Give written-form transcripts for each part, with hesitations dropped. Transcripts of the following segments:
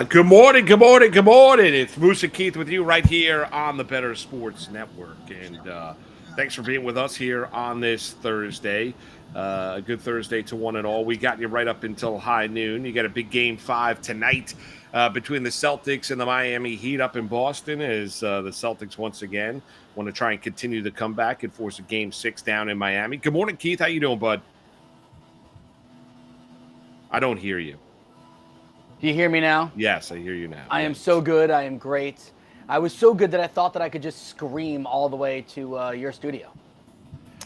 Good morning, good morning, good morning. It's Moose and Keith with you right here on the Better Sports Network. And thanks for being with us here on this Thursday. A good Thursday to one and all. We got you right up until high noon. You got a big Game 5 tonight between the Celtics and the Miami Heat up in Boston as the Celtics once again want to try and continue the comeback and force a Game 6 down in Miami. Good morning, Keith. How you doing, bud? I don't hear you. Do you hear me now? Yes, I hear you now. I am so good. I am great. I was so good that I thought that I could just scream all the way to your studio.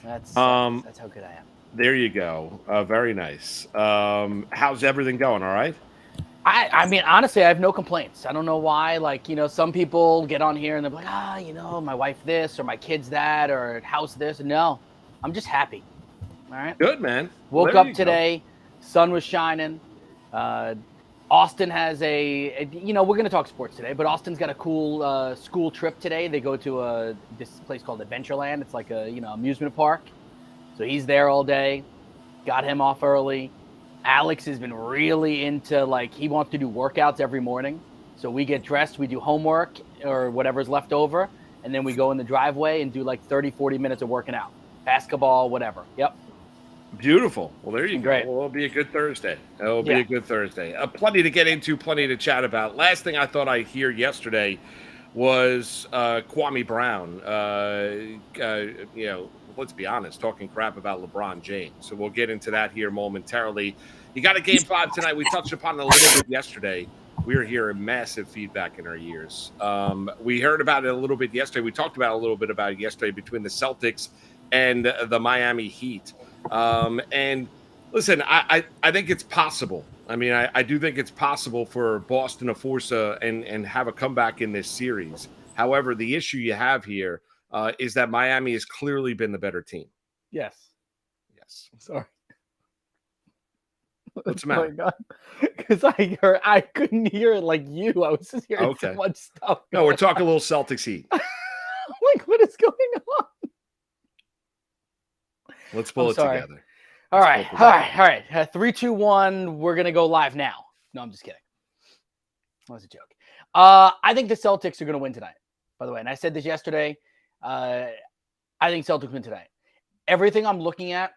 That's how good I am. There you go. Very nice. How's everything going? All right? I mean, honestly, I have no complaints. I don't know why. Like, some people get on here and they're like, my wife this or my kids that or house this. No, I'm just happy. All right? Good, man. Woke up today. Sun was shining. Austin has we're going to talk sports today, but Austin's got a cool school trip today. They go to this place called Adventureland. It's like a, amusement park. So he's there all day. Got him off early. Alex has been really into, he wants to do workouts every morning. So we get dressed, we do homework or whatever's left over, and then we go in the driveway and do 30, 40 minutes of working out. Basketball, whatever. Yep. Beautiful. Well, there you go. Great. Well, it'll be a good Thursday. It'll be a good Thursday. Plenty to get into, plenty to chat about. Last thing I thought I'd hear yesterday was Kwame Brown, let's be honest, talking crap about LeBron James. So we'll get into that here momentarily. You got a Game 5 tonight. We touched upon it a little bit yesterday. We were hearing massive feedback in our ears. We heard about it a little bit yesterday. We talked about a little bit about it yesterday between the Celtics and the Miami Heat. And listen, I think it's possible. I mean, I do think it's possible for Boston to force and have a comeback in this series. However, the issue you have here is that Miami has clearly been the better team. Yes. I'm sorry. What's the matter? Oh my God. Because I couldn't hear it like you. I was just hearing so much stuff. No, we're talking a little Celtics Heat. What is going on? Let's pull it together. All right. 3, 2, 1. We're going to go live now. No, I'm just kidding. That was a joke. I think the Celtics are going to win tonight, by the way. And I said this yesterday. I think Celtics win tonight. Everything I'm looking at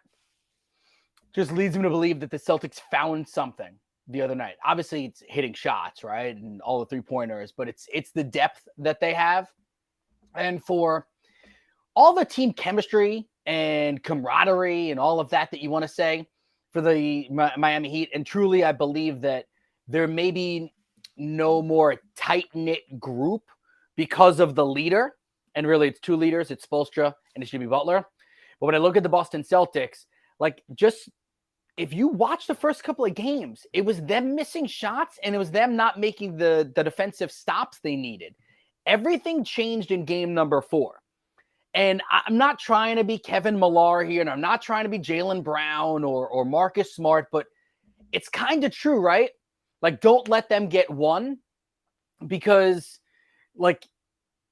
just leads me to believe that the Celtics found something the other night. Obviously, it's hitting shots, right? And all the three-pointers. But it's the depth that they have. And for all the team chemistry and camaraderie and all of that you want to say for the Miami Heat. And truly, I believe that there may be no more tight-knit group because of the leader. And really, it's two leaders. It's Spoelstra and it should be Butler. But when I look at the Boston Celtics, if you watch the first couple of games, it was them missing shots and it was them not making the defensive stops they needed. Everything changed in game number 4. And I'm not trying to be Kevin Millar here, and I'm not trying to be Jaylen Brown or Marcus Smart, but it's kind of true, right? Don't let them get one because,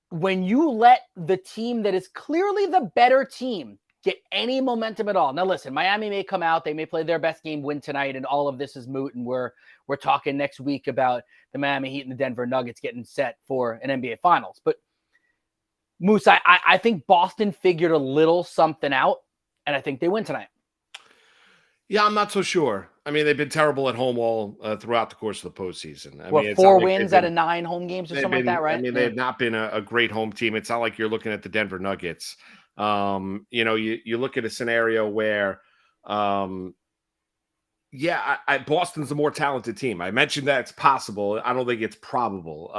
when you let the team that is clearly the better team get any momentum at all. Now, listen, Miami may come out, they may play their best game, win tonight, and all of this is moot, and we're talking next week about the Miami Heat and the Denver Nuggets getting set for an NBA Finals. But Moose, I think Boston figured a little something out, and I think they win tonight. Yeah, I'm not so sure. I mean, they've been terrible at home all throughout the course of the postseason. I mean, 4 wins out of 9 home games or something like that, right? I mean, they have not been a great home team. It's not like you're looking at the Denver Nuggets. You look at a scenario where, Boston's the more talented team. I mentioned that it's possible. I don't think it's probable.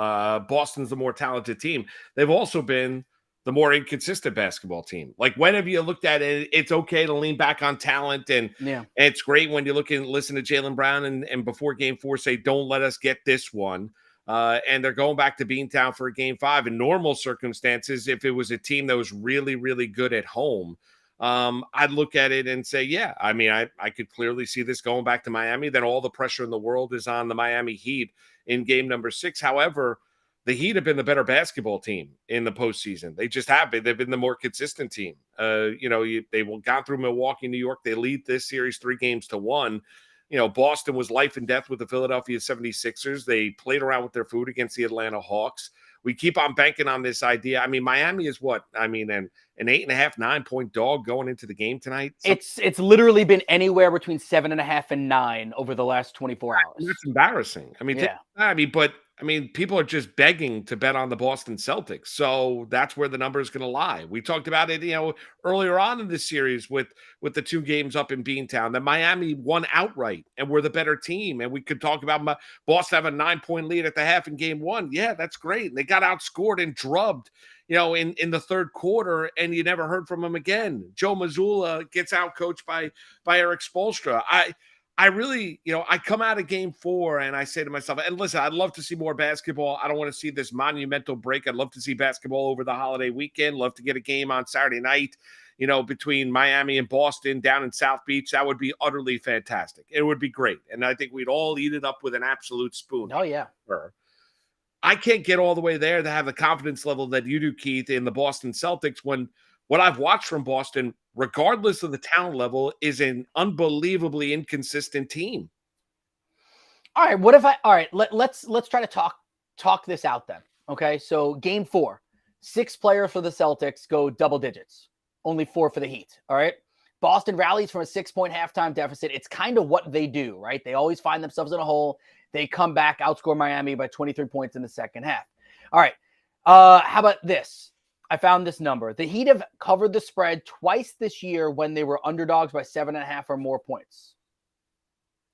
Boston's the more talented team. They've also been the more inconsistent basketball team. When have you looked at it? It's okay to lean back on talent, and it's great when you listen to Jaylen Brown and before Game 4 say, "Don't let us get this one." And they're going back to Beantown for a Game 5. In normal circumstances, if it was a team that was really, really good at home, I'd look at it and say, yeah, I mean, I could clearly see this going back to Miami. Then all the pressure in the world is on the Miami Heat in game number 6. However, the Heat have been the better basketball team in the postseason. They just have been. They've been the more consistent team. They gone through Milwaukee, New York. They lead this series 3-1. Boston was life and death with the Philadelphia 76ers. They played around with their food against the Atlanta Hawks. We keep on banking on this idea. I mean, Miami is what? I mean, an 8.5, 9-point dog going into the game tonight. It's literally been anywhere between 7.5 and 9 over the last 24 hours. That's embarrassing. I mean, yeah. people are just begging to bet on the Boston Celtics. So that's where the number is going to lie. We talked about it, earlier on in this series with the 2 games up in Beantown, that Miami won outright and we're the better team. And we could talk about Boston have a 9-point lead at the half in game 1. Yeah, that's great. And they got outscored and drubbed, in the third quarter, and you never heard from him again. Joe Mazzulla gets out coached by Eric Spoelstra. I really, I come out of game 4 and I say to myself, and listen, I'd love to see more basketball. I don't want to see this monumental break. I'd love to see basketball over the holiday weekend. Love to get a game on Saturday night, between Miami and Boston down in South Beach. That would be utterly fantastic. It would be great. And I think we'd all eat it up with an absolute spoon. Oh, yeah. I can't get all the way there to have the confidence level that you do, Keith, in the Boston Celtics, when what I've watched from Boston, regardless of the talent level, is an unbelievably inconsistent team. All right, let's try to talk this out then. Okay, so game 4, 6 players for the Celtics go double digits, only 4 for the Heat. All right, Boston rallies from a 6-point halftime deficit. It's kind of what they do, right? They always find themselves in a hole. They come back, outscore Miami by 23 points in the second half. All right, how about this? I found this number. The Heat have covered the spread twice this year when they were underdogs by 7.5 or more points.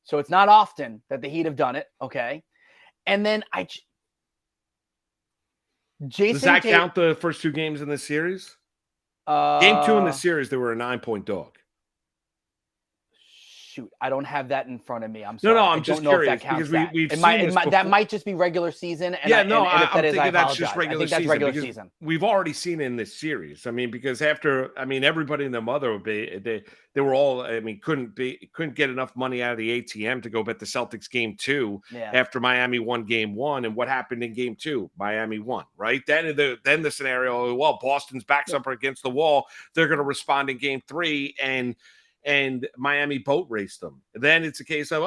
So it's not often that the Heat have done it. Okay. And then does that count the first 2 games in the series? Game 2 in the series, they were a 9-point dog. Shoot, I don't have that in front of me. I'm sorry. No, I'm just curious because we've seen this before. That might just be regular season. And I'm thinking that's just regular season. That's regular season. We've already seen it in this series. I mean, because everybody and their mother would be they were all. I mean, couldn't get enough money out of the ATM to go bet the Celtics game 2 after Miami won game 1. And what happened in game 2? Miami won, right? Then the scenario. Well, Boston's backs up against the wall. They're going to respond in game 3 and Miami boat raced them. Then it's a case of,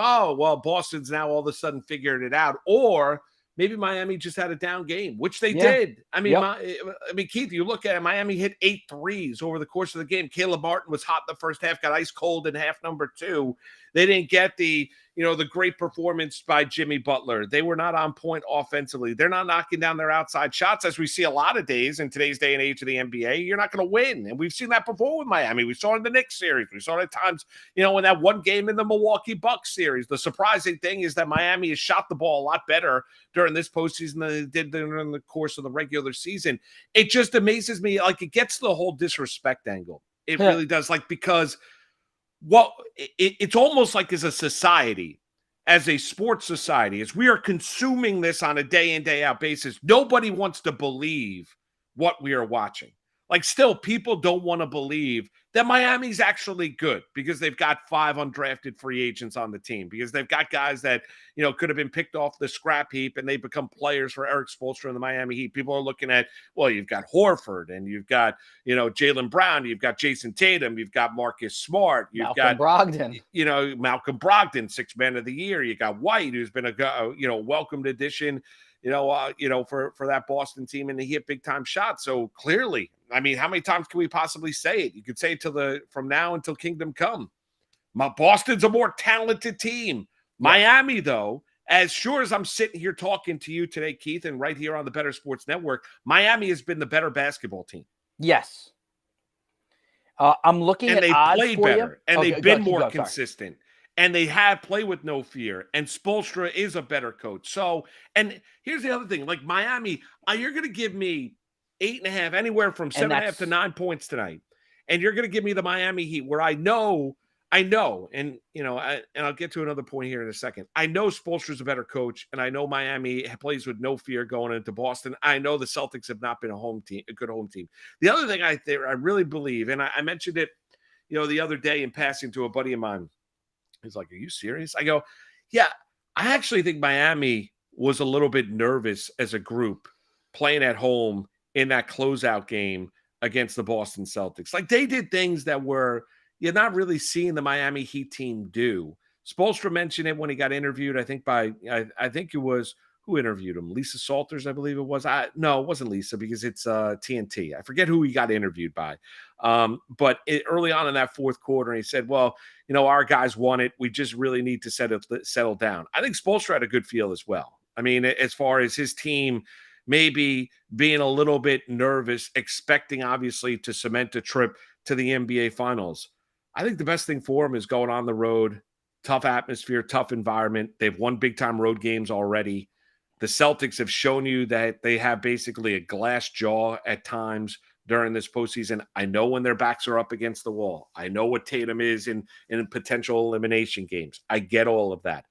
Boston's now all of a sudden figured it out. Or maybe Miami just had a down game, which they did. I mean, Keith, you look at it, Miami hit 8 threes over the course of the game. Caleb Martin was hot in the first half, got ice cold in half number 2. They didn't get the great performance by Jimmy Butler. They were not on point offensively. They're not knocking down their outside shots, as we see a lot of days in today's day and age of the NBA. You're not going to win. And we've seen that before with Miami. We saw it in the Knicks series. We saw it at times, in that one game in the Milwaukee Bucks series. The surprising thing is that Miami has shot the ball a lot better during this postseason than they did during the course of the regular season. It just amazes me. Like, it gets to the whole disrespect angle. It really does. Like, because it's almost like as a society, as a sports society, as we are consuming this on a day in, day out basis, nobody wants to believe what we are watching. Like, still, people don't want to believe that Miami's actually good because they've got 5 undrafted free agents on the team, because they've got guys that, could have been picked off the scrap heap and they become players for Eric Spoelstra and the Miami Heat. People are looking at, well, you've got Horford and you've got, Jaylen Brown, you've got Jason Tatum, you've got Marcus Smart, you've got Brogdon, Malcolm Brogdon, 6th man of the year. You got White, who's been a welcomed addition, for that Boston team, and he hit big time shots. So clearly, I mean, how many times can we possibly say it? You could say it from now until kingdom come. Boston's a more talented team. Miami, though, as sure as I'm sitting here talking to you today, Keith, and right here on the Better Sports Network, Miami has been the better basketball team. Yes. I'm looking at odds played for better, you. And they've been more consistent. And they have played with no fear. And Spoelstra is a better coach. So, and here's the other thing. Like, Miami, you're going to give me 8.5, anywhere from 7.5 to 9 points tonight. And you're going to give me the Miami Heat, where I know, and I'll get to another point here in a second. I know Spoelstra's a better coach, and I know Miami plays with no fear going into Boston. I know the Celtics have not been a good home team. The other thing I really believe, and I mentioned it the other day in passing to a buddy of mine. He's like, "Are you serious?" I go, "Yeah, I actually think Miami was a little bit nervous as a group playing at home in that closeout game against the Boston Celtics. Like they did things that you're not really seeing the Miami Heat team do." Spoelstra mentioned it when he got interviewed. I think I think it was who interviewed him, Lisa Salters, I believe it was. No, it wasn't Lisa because it's TNT. I forget who he got interviewed by. But early on in that fourth quarter, he said, "Well, our guys won it. We just really need to settle down." I think Spoelstra had a good feel as well. I mean, as far as his team maybe being a little bit nervous, expecting obviously to cement a trip to the NBA Finals. I think the best thing for him is going on the road, tough atmosphere, tough environment. They've won big-time road games already. The Celtics have shown you that they have basically a glass jaw at times during this postseason. I know when their backs are up against the wall. I know what Tatum is in potential elimination games. I get all of that.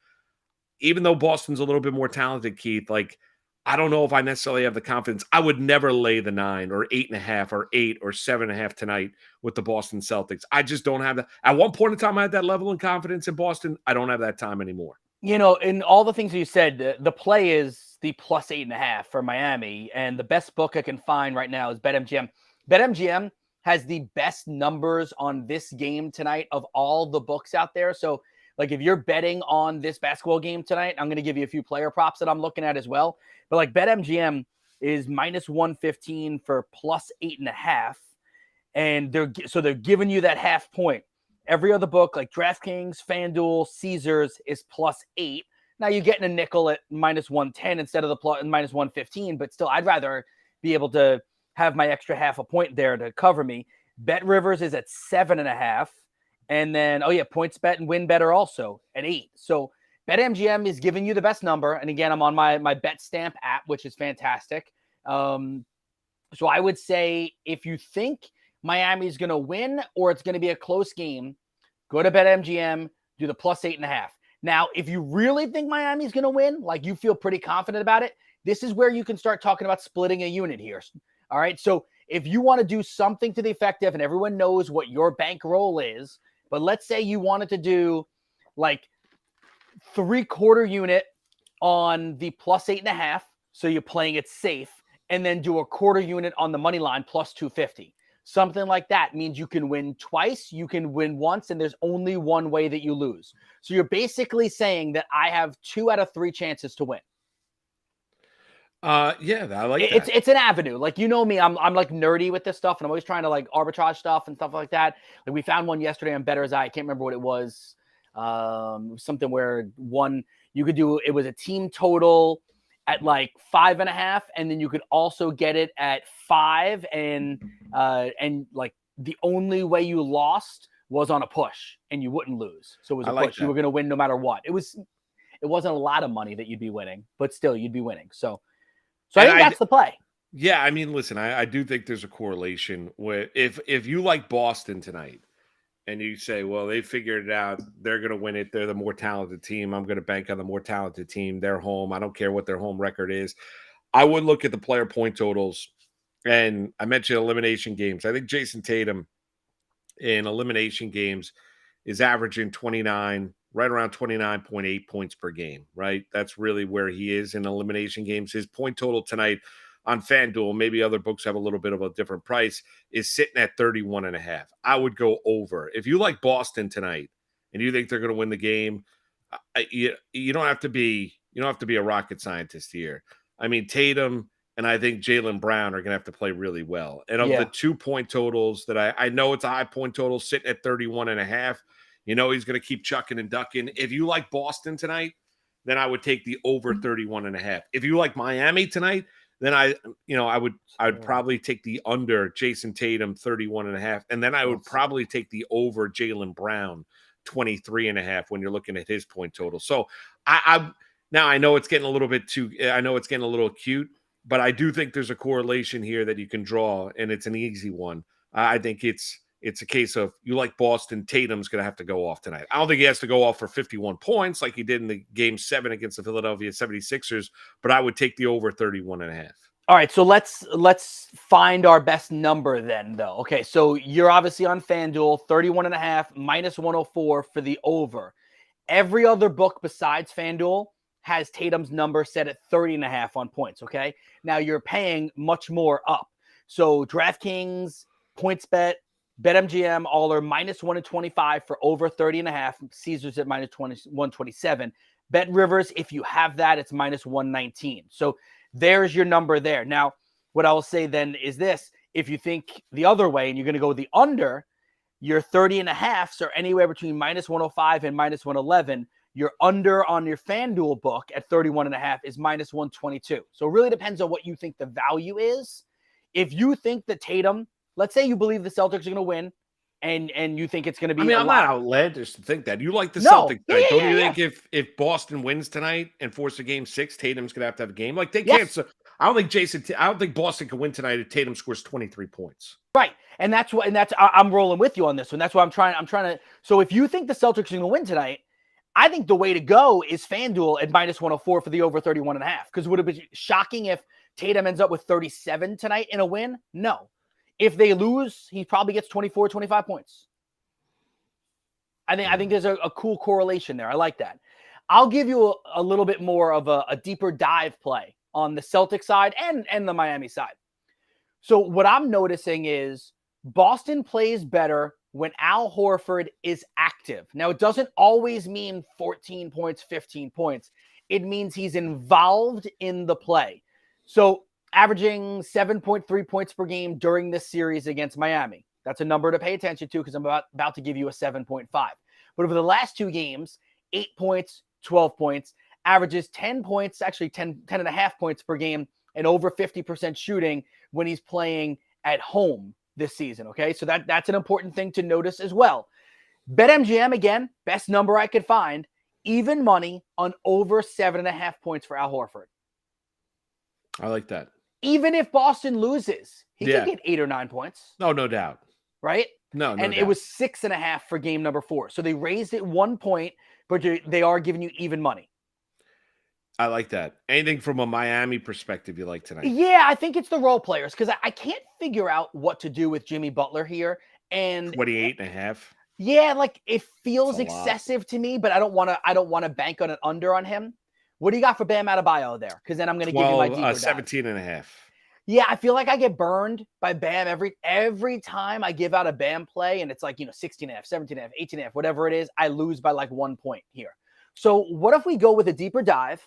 Even though Boston's a little bit more talented, Keith, like I don't know if I necessarily have the confidence. I would never lay the 9 or 8.5 or 8 or 7.5 tonight with the Boston Celtics. I just don't have that. At one point in time, I had that level of confidence in Boston. I don't have that time anymore. In all the things you said, the play is the plus 8.5 for Miami, and the best book I can find right now is BetMGM. BetMGM has the best numbers on this game tonight of all the books out there. So, like, if you're betting on this basketball game tonight, I'm going to give you a few player props that I'm looking at as well. But like BetMGM is minus 115 for plus 8.5, and they're giving you that half point. Every other book, like DraftKings, FanDuel, Caesars, is plus 8. Now you're getting a nickel at minus 110 instead of the minus 115, but still, I'd rather be able to have my extra half a point there to cover me. Bet Rivers is at 7.5. And then, PointsBet and WinBet are also at 8. So BetMGM is giving you the best number. And again, I'm on my BetStamp app, which is fantastic. So I would say if you think Miami's going to win or it's going to be a close game, go to BetMGM, do the plus 8.5. Now, if you really think Miami's going to win, like you feel pretty confident about it, this is where you can start talking about splitting a unit here. All right. So if you want to do something to the effect of, and everyone knows what your bankroll is, but let's say you wanted to do like 3/4 unit on the plus 8.5. So you're playing it safe, and then do a 1/4 unit on the money line plus 250. Something like that means you can win twice, you can win once, and there's only one way that you lose. So you're basically saying that I have 2 out of 3 chances to win. Yeah, I like that. It's an avenue. Like, you know me, I'm like nerdy with this stuff, and I'm always trying to like arbitrage stuff and stuff like that. Like we found one yesterday on Better's Eye. I can't remember what it was. Something where you could do, it was a team total at like 5.5, and then you could also get it at 5, and like the only way you lost was on a push, and you wouldn't lose. So it was a push. You were going to win no matter what. It wasn't a lot of money that you'd be winning, but still you'd be winning. So I think that's the play. Yeah, I mean, listen, I do think there's a correlation where if you like Boston tonight and you say, well, they figured it out, they're going to win it, they're the more talented team, I'm going to bank on the more talented team, they're home, I don't care what their home record is. I would look at the player point totals, and I mentioned elimination games. I think Jason Tatum in elimination games is averaging 29, right around 29.8 points per game, right? That's really where he is in elimination games. His point total tonight on FanDuel, maybe other books have a little bit of a different price, is sitting at 31.5. I would go over. If you like Boston tonight and you think they're going to win the game, you don't have to be a rocket scientist here. I mean, Tatum and I think Jaylen Brown are going to have to play really well. And of the 2 point totals that I know it's a high point total sitting at 31.5, he's going to keep chucking and ducking. If you like Boston tonight, then I would take the over 31.5. If you like Miami tonight, then I would probably take the under Jason Tatum 31.5, and then I would probably take the over Jaylen Brown 23.5 when you're looking at his point total. So now I know it's getting a little bit acute, but I do think there's a correlation here that you can draw, and it's an easy one. I think it's a case of you like Boston, Tatum's going to have to go off tonight. I don't think he has to go off for 51 points like he did in the Game 7 against the Philadelphia 76ers, but I would take the over 31.5. All right, so let's find our best number then, though. Okay, so you're obviously on FanDuel, 31.5 minus 104 for the over. Every other book besides FanDuel has Tatum's number set at 30.5 on points. Okay, now you're paying much more up. So DraftKings, PointsBet, BetMGM, all are minus 125 for over 30.5. Caesars at minus 127. Bet Rivers, if you have that, it's minus 119. So there's your number there. Now, what I will say then is this. If you think the other way and you're going to go the under, your 30.5s are anywhere between minus 105 and minus 111. Your under on your FanDuel book at 31.5 is minus 122. So it really depends on what you think the value is. If you think that Tatum, let's say you believe the Celtics are going to win, and you think it's going to be. I mean, I'm not outlandish to think that. You like the No. Celtics, Yeah, don't yeah, you yeah. think if Boston wins tonight and force a game 6, Tatum's gonna have to have a game? Like they Yes. can't. I don't think Boston can win tonight if Tatum scores 23 points. Right. And that's what, and that's, I'm rolling with you on this one. That's why I'm trying to, so if you think the Celtics are going to win tonight, I think the way to go is FanDuel at minus 104 for the over 31.5. Because would it be shocking if Tatum ends up with 37 tonight in a win? No. If they lose, he probably gets 24, 25 points. I think there's a cool correlation there. I like that. I'll give you a little bit more of a deeper dive play on the Celtic side and the Miami side. So what I'm noticing is Boston plays better when Al Horford is active. Now, it doesn't always mean 14 points, 15 points. It means he's involved in the play. So averaging 7.3 points per game during this series against Miami. That's a number to pay attention to because I'm about to give you a 7.5. But over the last 2 games, 8 points, 12 points, averages 10 points, actually 10.5 points per game, and over 50% shooting when he's playing at home this season, okay? So that's an important thing to notice as well. BetMGM, again, best number I could find, even money on over 7.5 points for Al Horford. I like that. Even if Boston loses, he could get 8 or 9 points. No doubt. Right? No and doubt. It was 6.5 for game number 4. So they raised it 1 point, but they are giving you even money. I like that. Anything from a Miami perspective you like tonight? Yeah, I think it's the role players because I can't figure out what to do with Jimmy Butler here. And 28.5. Yeah, like it feels excessive to me, but I don't want to bank on an under on him. What do you got for Bam Adebayo there? Because then I'm going to give you my deeper 17.5. Yeah, I feel like I get burned by Bam every time I give out a Bam play, and it's like 16.5, 17.5, 18.5, whatever it is. I lose by like 1 point here. So what if we go with a deeper dive?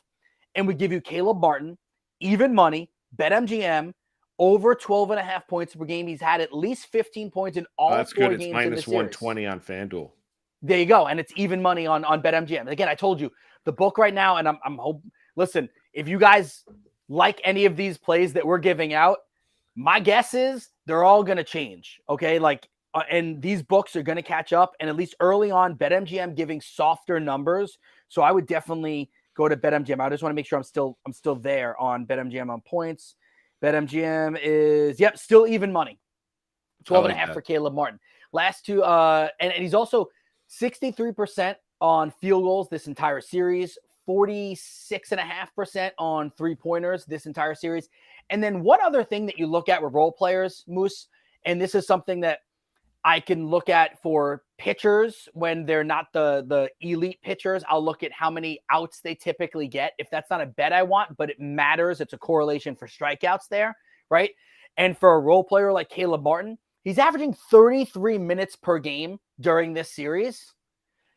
And we give you Caleb Martin, even money, BetMGM, over 12.5 points per game. He's had at least 15 points in all 4 games. That's good. It's minus 120 on FanDuel. There you go. And it's even money on BetMGM. Again, I told you the book right now, and I'm hoping, listen, if you guys like any of these plays that we're giving out, my guess is they're all going to change. Okay. And these books are going to catch up. And at least early on, BetMGM giving softer numbers. So I would definitely go to BetMGM. I just want to make sure I'm still there on BetMGM on points. BetMGM is still even money. 12.5 for Caleb Martin. Last 2, and he's also 63% on field goals this entire series, 46.5% on 3-pointers this entire series. And then one other thing that you look at with role players, Moose, and this is something that I can look at for pitchers when they're not the elite pitchers. I'll look at how many outs they typically get. If that's not a bet I want, but it matters, it's a correlation for strikeouts there, right? And for a role player like Caleb Martin, he's averaging 33 minutes per game during this series,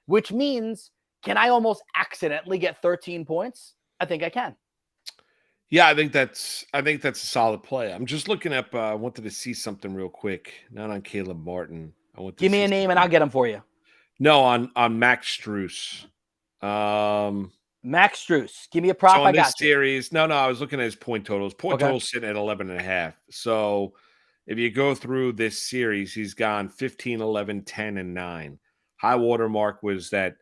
which means, can I almost accidentally get 13 points? I think I can. Yeah, I think that's a solid play. I'm just looking up. I wanted to see something real quick. Not on Caleb Martin. Give me a name and I'll get him for you. No, on Max Strus. Max Strus. Give me a prop. So in this series, no, I was looking at his point totals. Totals sitting at 11.5. So if you go through this series, he's gone 15, 11, 10, and 9. High water mark was that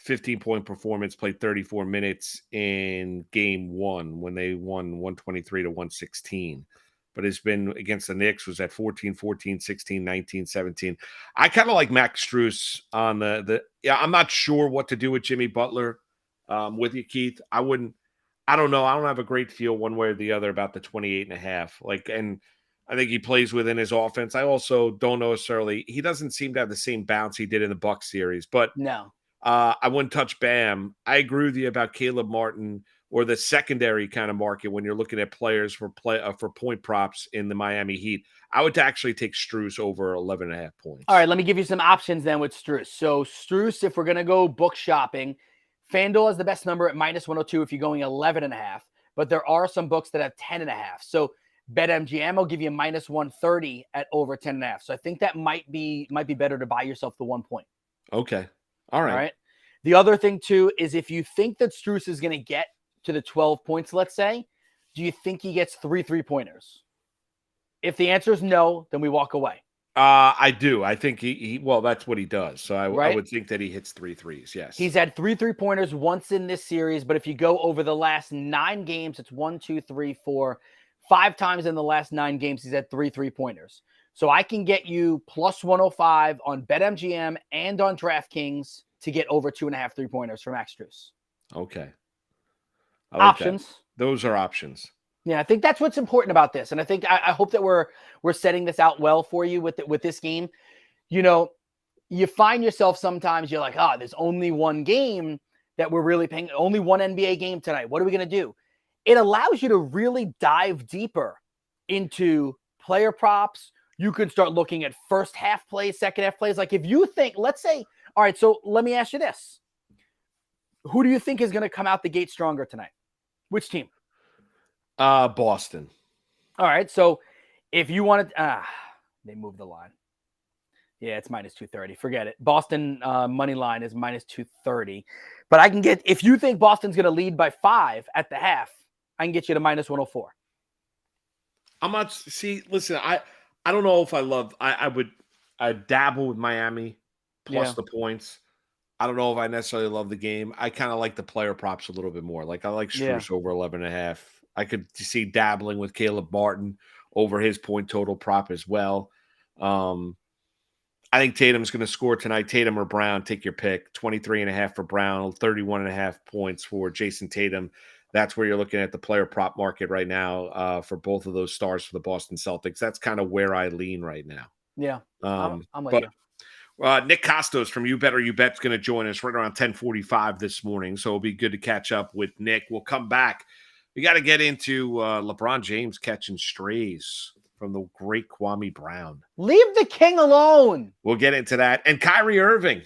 15-point performance, played 34 minutes in game 1 when they won 123 to 116. But it's been against the Knicks was at 14, 14, 16, 19, 17. I kind of like Max Strus on the I'm not sure what to do with Jimmy Butler with you, Keith. I wouldn't I don't know. I don't have a great feel one way or the other about the 28.5. And I think he plays within his offense. I also don't know necessarily. He doesn't seem to have the same bounce he did in the Bucs series, but No. I wouldn't touch Bam. I agree with you about Caleb Martin or the secondary kind of market when you're looking at players for point props in the Miami Heat. I would actually take Strus over 11.5 points. All right, let me give you some options then with Strus. So Strus, if we're going to go book shopping, FanDuel has the best number at -102 if you're going 11.5, but there are some books that have 10.5. So BetMGM will give you -130 at over 10.5. So I think that might be better to buy yourself the 1 point. Okay. All right. The other thing too is if you think that Strus is going to get to the 12 points, let's say, do you think he gets 3 3-pointers? If the answer is no, then we walk away. I do. I think well, that's what he does. So I would think that he hits 3 threes. Yes. He's had 3 3-pointers once in this series, but if you go over the last 9 games, it's 1, 2, 3, 4, 5 times in the last 9 games, he's had 3 3-pointers. So I can get you +105 on BetMGM and on DraftKings to get over 2.5 3-pointers for Max Strus. Okay. Options. That. Those are options. Yeah, I think that's what's important about this. And I think I hope that we're setting this out well for you with this game. You know, you find yourself sometimes you're like, there's only one game that we're really paying, only one NBA game tonight. What are we going to do? It allows you to really dive deeper into player props. You can start looking at first half plays, second half plays. Like if you think, let's say, all right, so let me ask you this. Who do you think is going to come out the gate stronger tonight? Which team? Boston. All right. So if you wanted, they moved the line. Yeah, it's -230. Forget it. Boston money line is -230. But I can get, if you think Boston's going to lead by 5 at the half, I can get you to -104. I'm not, listen, I don't know if I love, I'd dabble with Miami plus the points. I don't know if I necessarily love the game. I kind of like the player props a little bit more. Like I like Strus over 11.5. I could see dabbling with Caleb Martin over his point total prop as well. I think Tatum's going to score tonight. Tatum or Brown, take your pick. 23.5 for Brown, 31.5 points for Jason Tatum. That's where you're looking at the player prop market right now for both of those stars for the Boston Celtics. That's kind of where I lean right now. Yeah, I'm with you. Nick Kostos from You Bet or You Bet is going to join us right around 10:45 this morning. So it'll be good to catch up with Nick. We'll come back. We got to get into LeBron James catching strays from the great Kwame Brown. Leave the king alone. We'll get into that. And Kyrie Irving.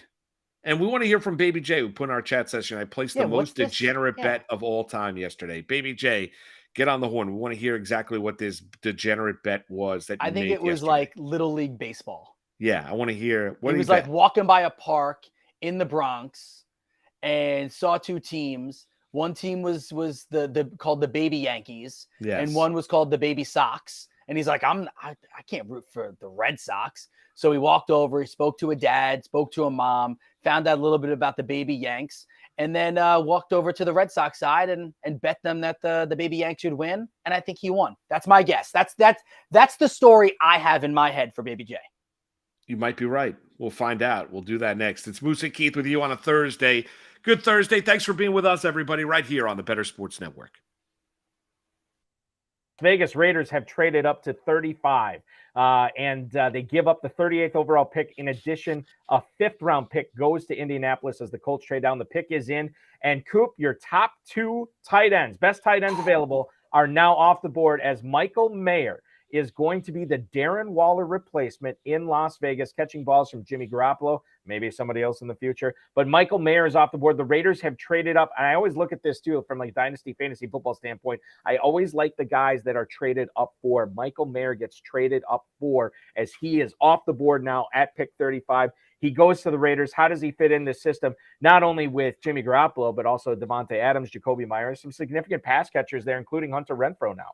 And we want to hear from Baby J, who put in our chat session. I placed the most degenerate bet of all time yesterday. Baby J, get on the horn. We want to hear exactly what this degenerate bet was that you I think made it was yesterday. like Little League Baseball. Yeah, I want to hear. What he was like walking by a park in the Bronx and saw 2 teams. One team was called the Baby Yankees, and one was called the Baby Sox. And he's like, I can't root for the Red Sox. So he walked over, he spoke to a dad, spoke to a mom, found out a little bit about the Baby Yanks, and then walked over to the Red Sox side and bet them that the Baby Yanks should win. And I think he won. That's my guess. That's the story I have in my head for Baby J. You might be right. We'll find out. We'll do that next. It's Moose and Keith with you on a Thursday. Good Thursday. Thanks for being with us, everybody, right here on the Better Sports Network. Vegas Raiders have traded up to 35, and they give up the 38th overall pick. In addition, a 5th-round pick goes to Indianapolis as the Colts trade down. The pick is in. And, Coop, your top 2 tight ends, best tight ends available, are now off the board as Michael Mayer is going to be the Darren Waller replacement in Las Vegas, catching balls from Jimmy Garoppolo, maybe somebody else in the future. But Michael Mayer is off the board. The Raiders have traded up. And I always look at this, too, from like dynasty fantasy football standpoint. I always like the guys that are traded up for. Michael Mayer gets traded up for as he is off the board now at pick 35. He goes to the Raiders. How does he fit in this system? Not only with Jimmy Garoppolo, but also Devontae Adams, Jacoby Myers, some significant pass catchers there, including Hunter Renfrow now.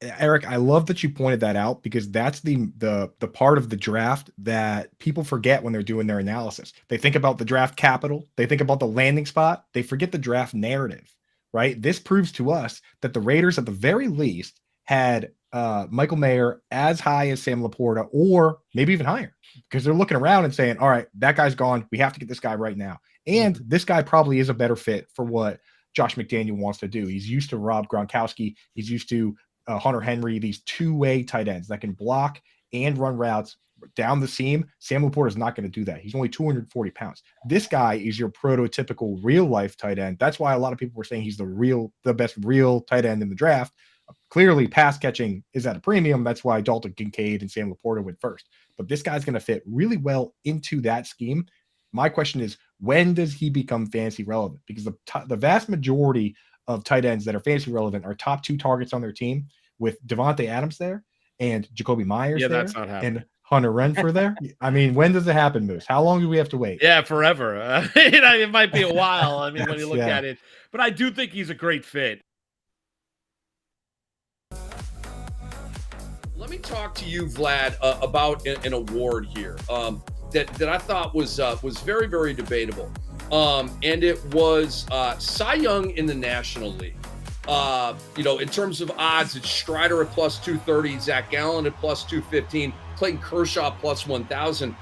Eric, I love that you pointed that out because that's the part of the draft that people forget when they're doing their analysis. They think about the draft capital, they think about the landing spot, they forget the draft narrative, right? This proves to us that the Raiders, at the very least, had Michael Mayer as high as Sam Laporta, or maybe even higher, because they're looking around and saying, all right, that guy's gone. We have to get this guy right now. And this guy probably is a better fit for what Josh McDaniel wants to do. He's used to Rob Gronkowski. He's used to Hunter Henry, these two-way tight ends that can block and run routes down the seam. Sam Laporta is not going to do that. He's only 240 pounds. This guy is your prototypical real-life tight end. That's why a lot of people were saying he's the best real tight end in the draft. Clearly, pass catching is at a premium. That's why Dalton Kincaid and Sam Laporta went first. But this guy's going to fit really well into that scheme. My question is, when does he become fantasy relevant? Because the vast majority of tight ends that are fantasy relevant are top 2 targets on their team, with Devontae Adams there and Jacoby Myers there, that's not happening. and Hunter Renfrow there. I mean, when does it happen, Moose? How long do we have to wait? Yeah, forever. It might be a while. I mean, when you look at it. But I do think he's a great fit. Let me talk to you, Vlad, about an award here that I thought was very, very debatable. And it was Cy Young in the National League. In terms of odds, it's Strider at plus 230, Zach Gallen at plus 215, Clayton Kershaw plus 1,000.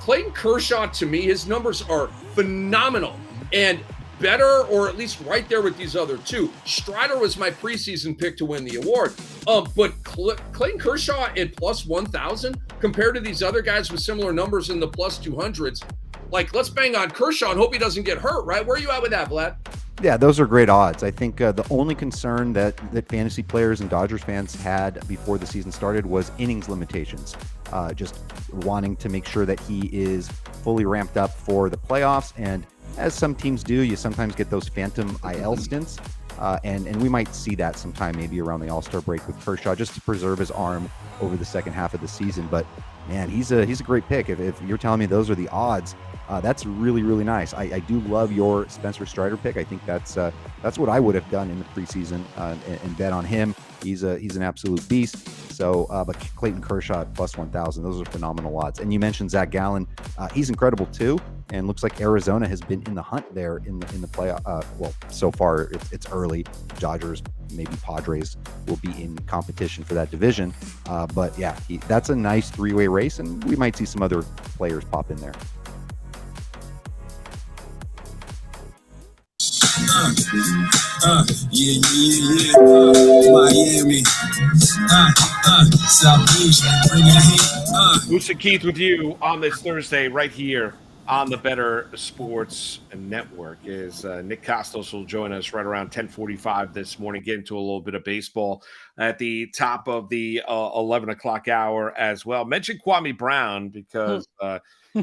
Clayton Kershaw, to me, his numbers are phenomenal and better, or at least right there with these other two. Strider was my preseason pick to win the award. But Clayton Kershaw at plus 1,000 compared to these other guys with similar numbers in the plus 200s. Like, let's bang on Kershaw and hope he doesn't get hurt, right? Where are you at with that, Vlad? Yeah, those are great odds. I think the only concern that fantasy players and Dodgers fans had before the season started was innings limitations. Just wanting to make sure that he is fully ramped up for the playoffs. And as some teams do, you sometimes get those phantom IL stints. And we might see that sometime maybe around the All-Star break with Kershaw, just to preserve his arm over the second half of the season. But man, he's a great pick. If you're telling me those are the odds, that's really, really nice. I do love your Spencer Strider pick. I think that's what I would have done in the preseason and bet on him. He's an absolute beast. So, but Clayton Kershaw at plus 1,000, those are phenomenal odds. And you mentioned Zach Gallen, he's incredible too. And looks like Arizona has been in the hunt there in the playoff. Well, so far it's early. Dodgers, maybe Padres will be in competition for that division. But yeah, that's a nice 3-way race, and we might see some other players pop in there. Miami, Southeast, bring it Moose and Keith with you on this Thursday right here on the Better Sports Network. Is Nick Kostos will join us right around 10:45 this morning, get into a little bit of baseball at the top of the 11 o'clock hour as well. Mention Kwame Brown because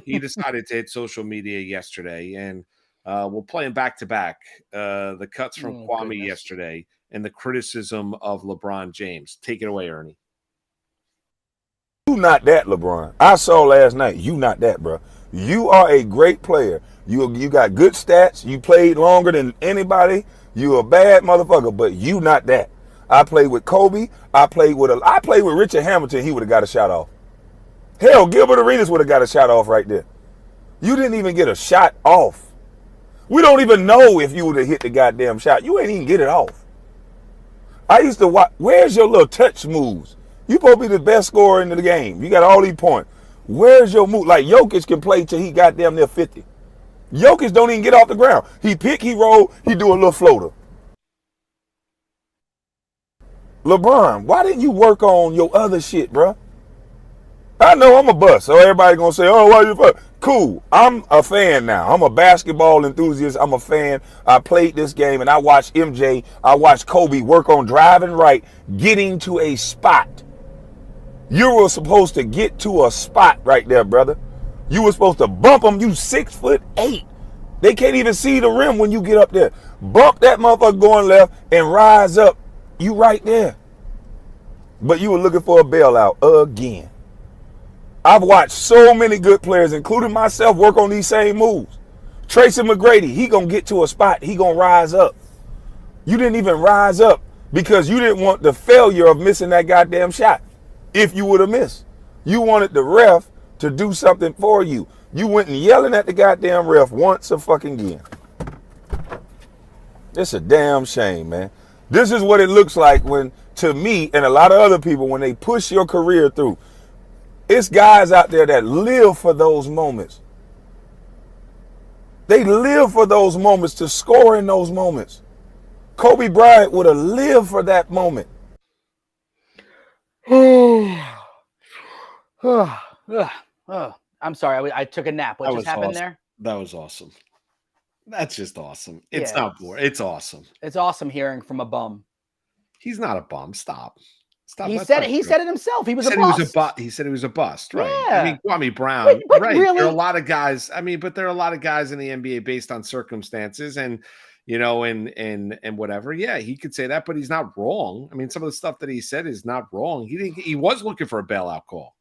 he decided to hit social media yesterday, and we'll play him back-to-back. The cuts from Kwame yesterday and the criticism of LeBron James. Take it away, Ernie. You not that, LeBron. I saw last night. You not that, bro. You are a great player. You got good stats. You played longer than anybody. You a bad motherfucker, but you not that. I played with Kobe. I played with Richard Hamilton. He would have got a shot off. Hell, Gilbert Arenas would have got a shot off right there. You didn't even get a shot off. We don't even know if you would have hit the goddamn shot. You ain't even get it off. I used to watch. Where's your little touch moves? You supposed to be the best scorer in the game. You got all these points. Where's your move? Like Jokic can play till he goddamn near 50. Jokic don't even get off the ground. He pick, he roll, he do a little floater. LeBron, why didn't you work on your other shit, bro? I know I'm a bust, so everybody gonna say, "Oh, why you fuck?" Cool. I'm a fan now. I'm a basketball enthusiast. I'm a fan. I played this game and I watched MJ. I watched Kobe work on driving right, getting to a spot. You were supposed to get to a spot right there, brother. You were supposed to bump them. You 6'8". They can't even see the rim when you get up there. Bump that motherfucker going left and rise up. You right there. But you were looking for a bailout again. I've watched so many good players, including myself, work on these same moves. Tracy McGrady, he gonna get to a spot. He gonna rise up. You didn't even rise up because you didn't want the failure of missing that goddamn shot. If you would have missed, you wanted the ref to do something for you. You went and yelling at the goddamn ref once a fucking again. It's a damn shame, man. This is what it looks like when, to me and a lot of other people, when they push your career through. It's guys out there that live for those moments. They live for those moments, to score in those moments. Kobe Bryant would have lived for that moment. I'm sorry. I took a nap. What That just was happened awesome. there? That was awesome. That's just awesome. It's Yeah, not boring. It's awesome. It's awesome hearing from a bum. He's not a bum. Stop. He That's said not it. He true. said it himself. He was He a said he was bust. a bust. He said he was a bust, right? I Yeah. mean, Kwame Brown, But right? really? There are a lot of guys. I mean, but there are a lot of guys in the NBA based on circumstances, and and whatever. Yeah, he could say that, but he's not wrong. I mean, some of the stuff that he said is not wrong. He was looking for a bailout call.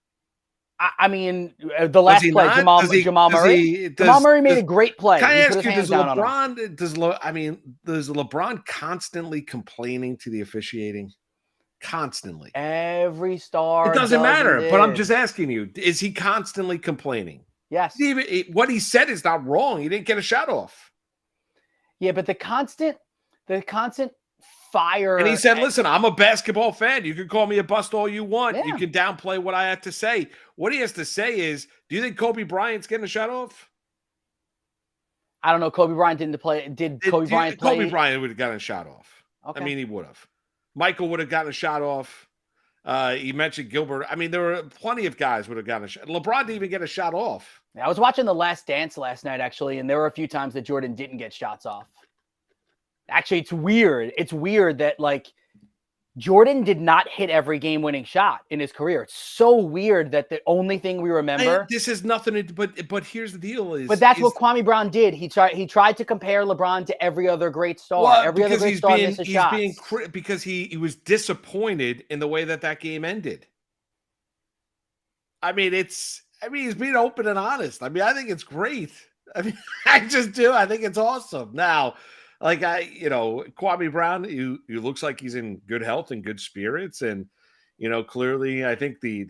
I mean, the last play, not? Jamal Does he- Jamal does Murray. he- does- Jamal Murray made does- a great play. Can I He put ask his you, hands does down on him. does LeBron constantly complaining to the officiating? Constantly. Every star. It doesn't matter, it. but I'm just asking you, is he constantly complaining? Yes. What he said is not wrong. He didn't get a shot off. Yeah, but the constant fire. And he said, listen, I'm a basketball fan. You can call me a bust all you want. Yeah. You can downplay what I have to say. What he has to say is, do you think Kobe Bryant's getting a shot off? I don't know. Kobe Bryant didn't play. Kobe Bryant play? Kobe Bryant would have gotten a shot off. Okay. I mean, he would have. Michael would have gotten a shot off. You mentioned Gilbert. I mean, there were plenty of guys would have gotten a shot. LeBron didn't even get a shot off. Yeah, I was watching The Last Dance last night, actually, and there were a few times that Jordan didn't get shots off. Actually, it's weird. It's weird that, like, Jordan did not hit every game-winning shot in his career. It's so weird that the only thing we remember. This is nothing. But here's the deal: but that's what Kwame Brown did. He tried to compare LeBron to every other great star. Well, every other great star misses shots. Because he was disappointed in the way that game ended. I mean, he's being open and honest. I mean, I think it's great. I mean, I just do. I think it's awesome. Now, like Kwame Brown, he looks like he's in good health and good spirits, and clearly, I think the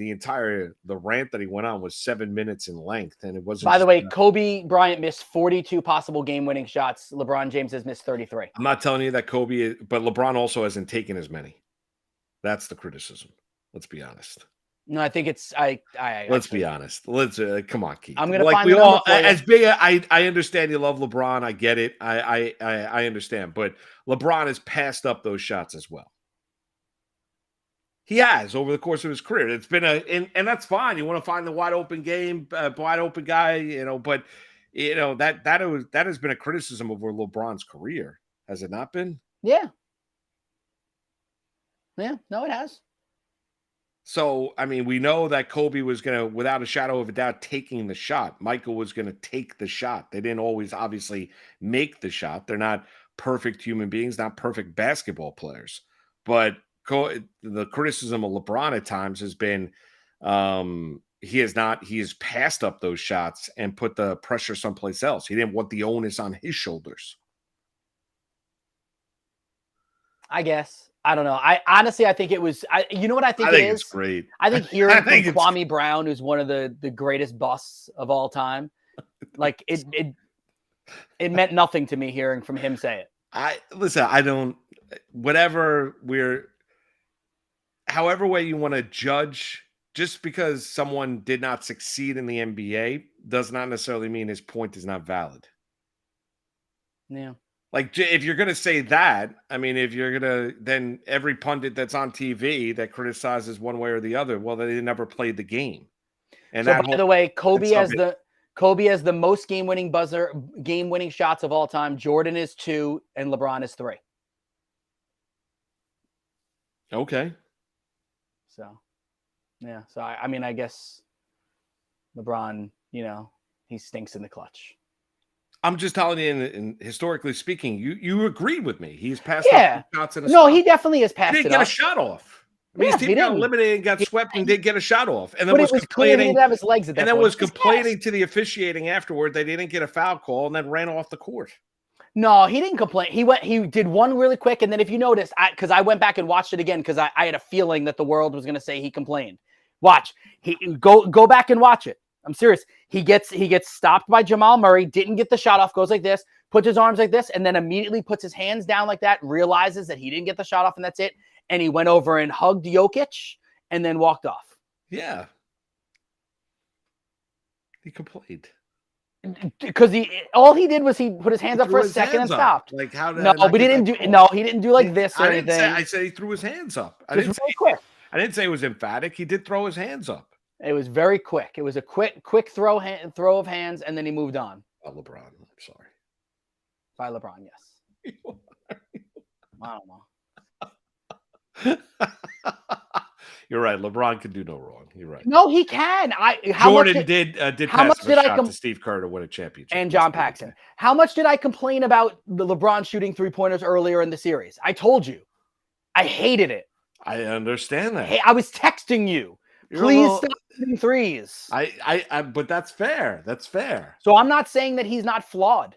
rant that he went on was 7 minutes in length, and it wasn't. By the way, Kobe Bryant missed 42 possible game-winning shots. LeBron James has missed 33. I'm not telling you that but LeBron also hasn't taken as many. That's the criticism. Let's be honest. No, I think it's Let's be honest. Let's come on, Keith. I'm gonna find the number for you. As big. I understand you love LeBron. I get it. I understand, but LeBron has passed up those shots as well. He has over the course of his career. It's been and that's fine. You want to find the wide open wide open guy, but that has been a criticism over LeBron's career, has it not been? Yeah. Yeah. No, it has. So, I mean, we know that Kobe was going to, without a shadow of a doubt, taking the shot. Michael was going to take the shot. They didn't always obviously make the shot. They're not perfect human beings, not perfect basketball players. But the criticism of LeBron at times has been he has passed up those shots and put the pressure someplace else. He didn't want the onus on his shoulders. I guess. I don't know. I honestly think it was. You know what I think it is? It's great. I think hearing from Kwame Brown, who's one of the greatest busts of all time, like it meant nothing to me hearing from him say it. I don't. However way you want to judge, just because someone did not succeed in the NBA does not necessarily mean his point is not valid. Yeah. Like, if you're going to say that, I mean, if you're going to, then every pundit that's on TV that criticizes one way or the other, well, they never played the game. And so, by the way, Kobe has the most game-winning shots of all time. Jordan is 2, and LeBron is 3. Okay. So, yeah. So, I mean, I guess LeBron, he stinks in the clutch. I'm just telling you, and historically speaking, you agreed with me. He's passed up shots in a No, he definitely has passed it up. He didn't get a shot off. I mean, his team got eliminated and got swept and did get a shot off. And then was complaining. He didn't have his legs at that point. And then was complaining to the officiating afterward they didn't get a foul call and then ran off the court. No, he didn't complain. He did one really quick. And then if you notice, because I went back and watched it again because I had a feeling that the world was going to say he complained. Watch. Go back and watch it. I'm serious. He gets stopped by Jamal Murray, didn't get the shot off, goes like this, puts his arms like this, and then immediately puts his hands down like that, realizes that he didn't get the shot off, and that's it. And he went over and hugged Jokic and then walked off. Yeah. He complained. because all he did was he put his hands up for a second and stopped. Like how did No, I not but he get didn't that do. call? No, he didn't do like this or I didn't anything. say. I said he threw his hands up. I Just didn't say. really quick. I didn't say it was emphatic. He did throw his hands up. It was very quick. It was a quick throw of hands, and then he moved on. Oh, LeBron. I'm sorry. By LeBron, yes. I don't know. You're right. LeBron can do no wrong. You're right. No, he can. Jordan did how pass much did a I shot to Steve Kerr to win a championship. and John Paxson. How much did I complain about the LeBron shooting 3-pointers earlier in the series? I told you. I hated it. I understand that. Hey, I was texting you. Please stop shooting threes. But that's fair. That's fair. So I'm not saying that he's not flawed.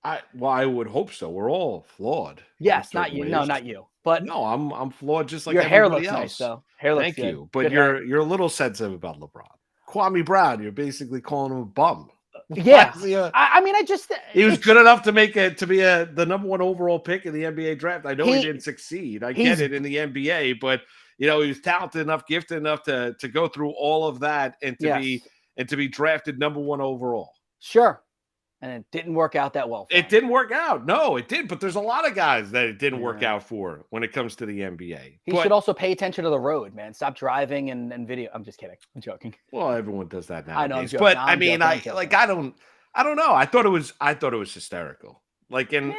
I would hope so. We're all flawed. Yes, not you. No, not you. But no, I'm flawed just like your hair everybody looks else. nice, though. Hair looks Thank good. you. But Good hair. you're a little sensitive about LeBron. Kwame Brown, you're basically calling him a bum. Yeah. Why is he I mean, I just he was good enough to make it to be the number one overall pick in the NBA draft. I know he didn't succeed. I get it in the NBA, but he was talented enough, gifted enough to go through all of that and to be drafted number one overall. Sure. And it didn't work out that well. It didn't work out. No, it did. But there's a lot of guys that it didn't work out for when it comes to the NBA. He should also pay attention to the road, man. Stop driving and video. I'm just kidding. I'm joking. Well, everyone does that now. I know. But I mean, I don't know. I thought it was hysterical. Like, and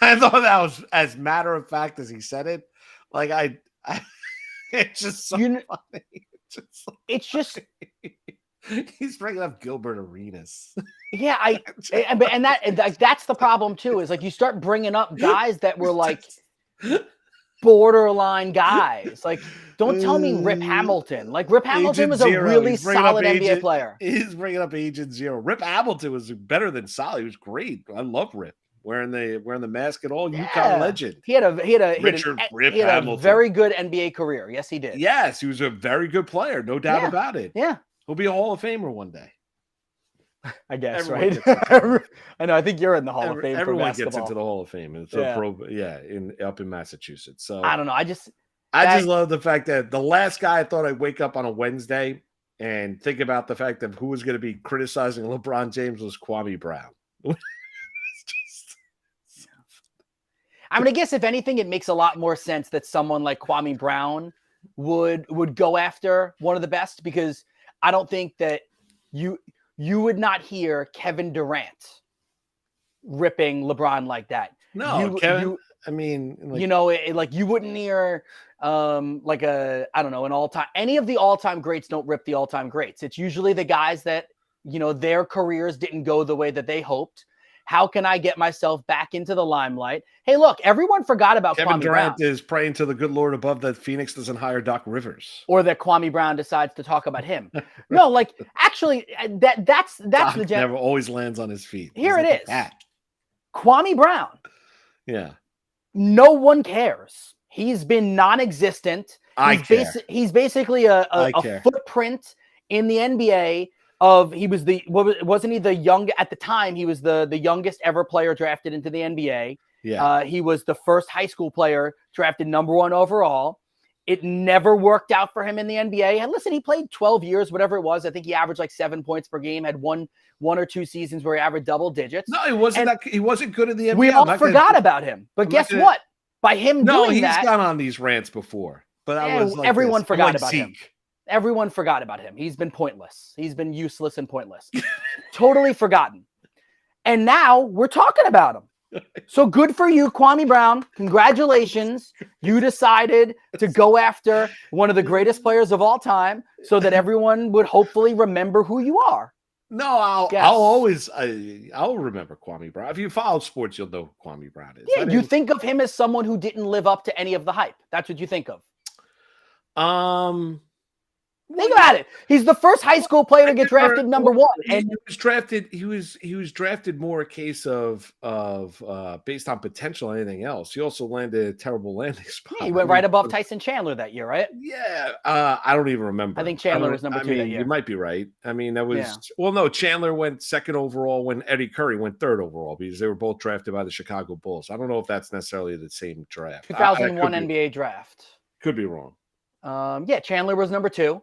I thought that was as matter of fact as he said it. Like, it's just so funny. It's just. He's bringing up Gilbert Arenas. Yeah, and that's the problem too. Is like you start bringing up guys that were like borderline guys. Like, don't tell me Rip Hamilton. Like Rip Hamilton was a really solid NBA player. He's bringing up Agent Zero. Rip Hamilton was better than solid. He was great. I love Rip wearing the mask and all. UConn legend. He had a Rip Hamilton. Very good NBA career. Yes, he did. Yes, he was a very good player. No doubt about it. Yeah. He'll be a Hall of Famer one day. I guess, Everyone right? I know. I think you're in the Hall of Fame. Everyone for gets into the Hall of Fame. It's up in Massachusetts. So I don't know. I just love the fact that the last guy I thought I'd wake up on a Wednesday and think about the fact of who was going to be criticizing LeBron James was Kwame Brown. I mean, I guess if anything, it makes a lot more sense that someone like Kwame Brown would go after one of the best, because I don't think that you would not hear Kevin Durant ripping LeBron like that. No, Kevin. I mean, like you wouldn't hear like any of the all-time greats don't rip the all-time greats. It's usually the guys that, their careers didn't go the way that they hoped. How can I get myself back into the limelight? Hey, look, everyone forgot about Kevin Kwame Durant Brown. is praying to the good Lord above that Phoenix doesn't hire Doc Rivers. Or that Kwame Brown decides to talk about him. No, like actually that's Doc the never always lands on his feet. Here it is. Kwame Brown. Yeah. No one cares. He's been non-existent. He's basically a footprint in the NBA. Wasn't he the young at the time? He was the youngest ever player drafted into the NBA. Yeah. He was the first high school player drafted number 1 overall. It never worked out for him in the NBA. And listen, he played 12 years, whatever it was. I think he averaged like 7 points per game. Had one or two seasons where he averaged double digits. No, he wasn't good in the NBA. We all forgot about him. But guess what? By him doing that, he's gone on these rants before. But everyone forgot about him. Everyone forgot about him. He's been pointless. He's been useless and pointless. Totally forgotten. And now we're talking about him. So good for you, Kwame Brown. Congratulations. You decided to go after one of the greatest players of all time so that everyone would hopefully remember who you are. No, I'll remember Kwame Brown. If you follow sports, you'll know who Kwame Brown is. Yeah, you think of him as someone who didn't live up to any of the hype. That's what you think of. Think about it. He's the first high school player to get drafted number 1. And he was drafted. He was drafted more a case of based on potential than anything else. He also landed a terrible landing spot. Yeah, he went right above Tyson Chandler that year, right? Yeah. I don't even remember. I think Chandler was number 2 that year. You might be right. I mean, that was no, Chandler went 2nd overall when Eddie Curry went 3rd overall, because they were both drafted by the Chicago Bulls. I don't know if that's necessarily the same draft. 2001 NBA draft. Could be wrong. Chandler was number 2.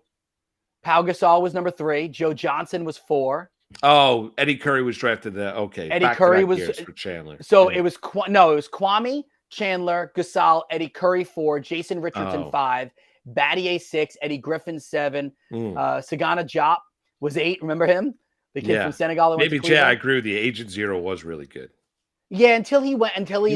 Pau Gasol was number 3. Joe Johnson was 4. Oh, Eddie Curry was drafted there. Okay. Eddie back-to-back Curry was years for Chandler. So Yeah. it was Kwame, Chandler, Gasol, Eddie Curry 4, Jason Richardson 5, Battier 6, Eddie Griffin 7, Sagana Diop was 8. Remember him? The kid from Senegal. Maybe Jay, I agree with you. Agent Zero was really good. Yeah, until he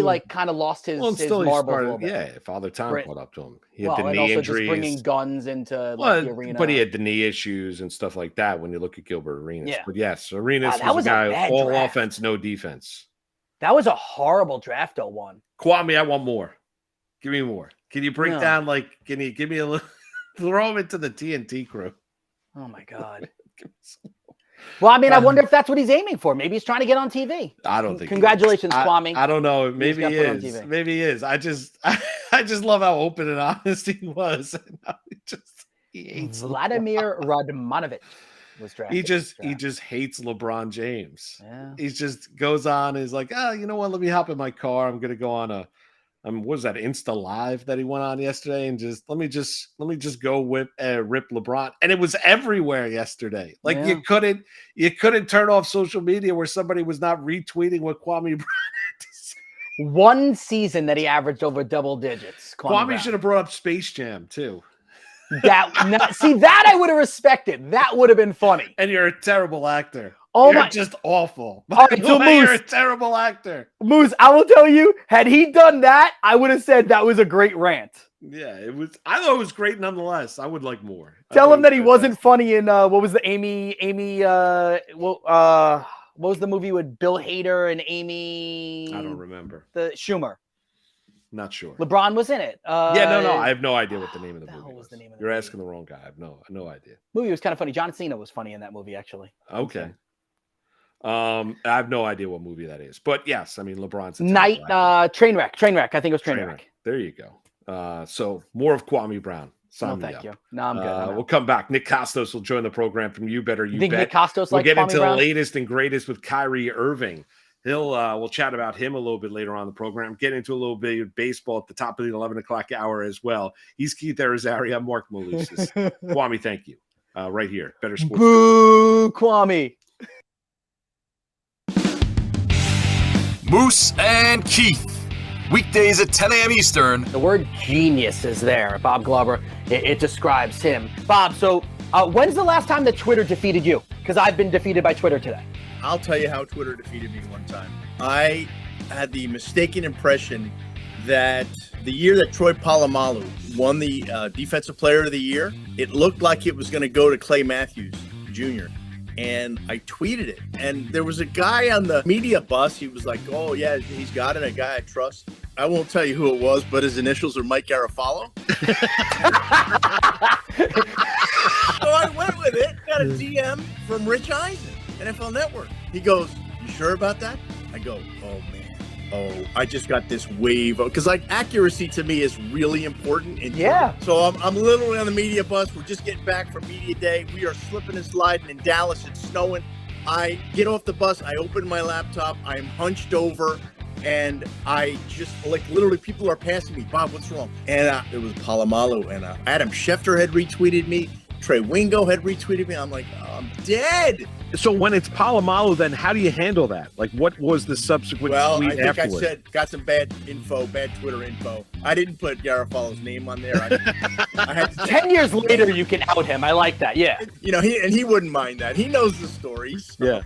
like kind of lost his marbles a little bit. Yeah, Father Time caught up to him. He had the and knee also injuries. just bringing guns into the arena. But he had the knee issues and stuff like that when you look at Gilbert Arenas. Yeah. But yes, Arenas was a guy all offense, no defense. That was a horrible draft, 01. Kwame, I want more. Give me more. Can you break down, can you give me a little, throw him into the TNT crew? Oh, my God. Well, I mean, I wonder if that's what he's aiming for. Maybe he's trying to get on TV. I don't think. Congratulations, Kwame. I don't know. Maybe he is. Maybe he is. I just love how open and honest he was. He hates Vladimir Radmanovic was drafted. He just hates LeBron James. Yeah. He just goes on. He's like, you know what? Let me hop in my car. I'm gonna go on a. What was that Insta Live that he went on yesterday? And let me just go rip LeBron, and it was everywhere yesterday. Like you couldn't turn off social media where somebody was not retweeting what Kwame Brown had to say. One season that he averaged over double digits. Kwame should have brought up Space Jam too. That I would have respected. That would have been funny. And you're a terrible actor. Oh you're my! Just awful. All right, so Moose, you're a terrible actor. Moose, I will tell you, had he done that, I would have said that was a great rant. Yeah, it was. I thought it was great nonetheless. I would like more. Tell him that he wasn't funny in what was the what was the movie with Bill Hader and Amy? I don't remember. The Schumer. Not sure. LeBron was in it. No. I have no idea what the name of the movie was. You're asking the wrong guy. I have no idea. Movie was kind of funny. John Cena was funny in that movie, actually. Okay. I have no idea what movie that is, but yes, I mean LeBron's Trainwreck. I think it was Trainwreck. There you go. So more of Kwame Brown. Thank you. No, I'm good. We'll come back. Nick Kostos will join the program from You Better You think Bet. Nick Kostos we'll get Kwame into Brown? The latest and greatest with Kyrie Irving. We'll chat about him a little bit later on the program. Get into a little bit of baseball at the top of the 11 o'clock hour as well. He's Keith Arizari. I'm Mark Malusis. Kwame, thank you. Right here, Better Sports. Boo, Kwame. Moose and Keith. Weekdays at 10 a.m. Eastern. The word genius is there. Bob Glover, it describes him. Bob, so when's the last time that Twitter defeated you? Because I've been defeated by Twitter today. I'll tell you how Twitter defeated me one time. I had the mistaken impression that the year that Troy Polamalu won the Defensive Player of the Year, it looked like it was going to go to Clay Matthews Jr. And I tweeted it. And there was a guy on the media bus. He was like, oh, yeah, he's got it. A guy I trust. I won't tell you who it was, but his initials are Mike Garafalo. So I went with it. Got a DM from Rich Eisen, NFL Network. He goes, you sure about that? I go, oh, man. Oh, I just got this wave. Because, like, accuracy to me is really important. Yeah. So I'm literally on the media bus. We're just getting back from media day. We are slipping and sliding in Dallas. It's snowing. I get off the bus. I open my laptop. I'm hunched over. And I just, like, literally people are passing me. Bob, what's wrong? And it was Polamalu. And Adam Schefter had retweeted me. Trey Wingo had retweeted me. I'm like, oh, I'm dead. So when it's Polamalu, then how do you handle that? Like, what was the subsequent tweet I think afterwards? I said, got some bad Twitter info. I didn't put Garafalo's name on there. I had to 10 years later, you can out him. I like that. Yeah. You know, he wouldn't mind that. He knows the stories. So.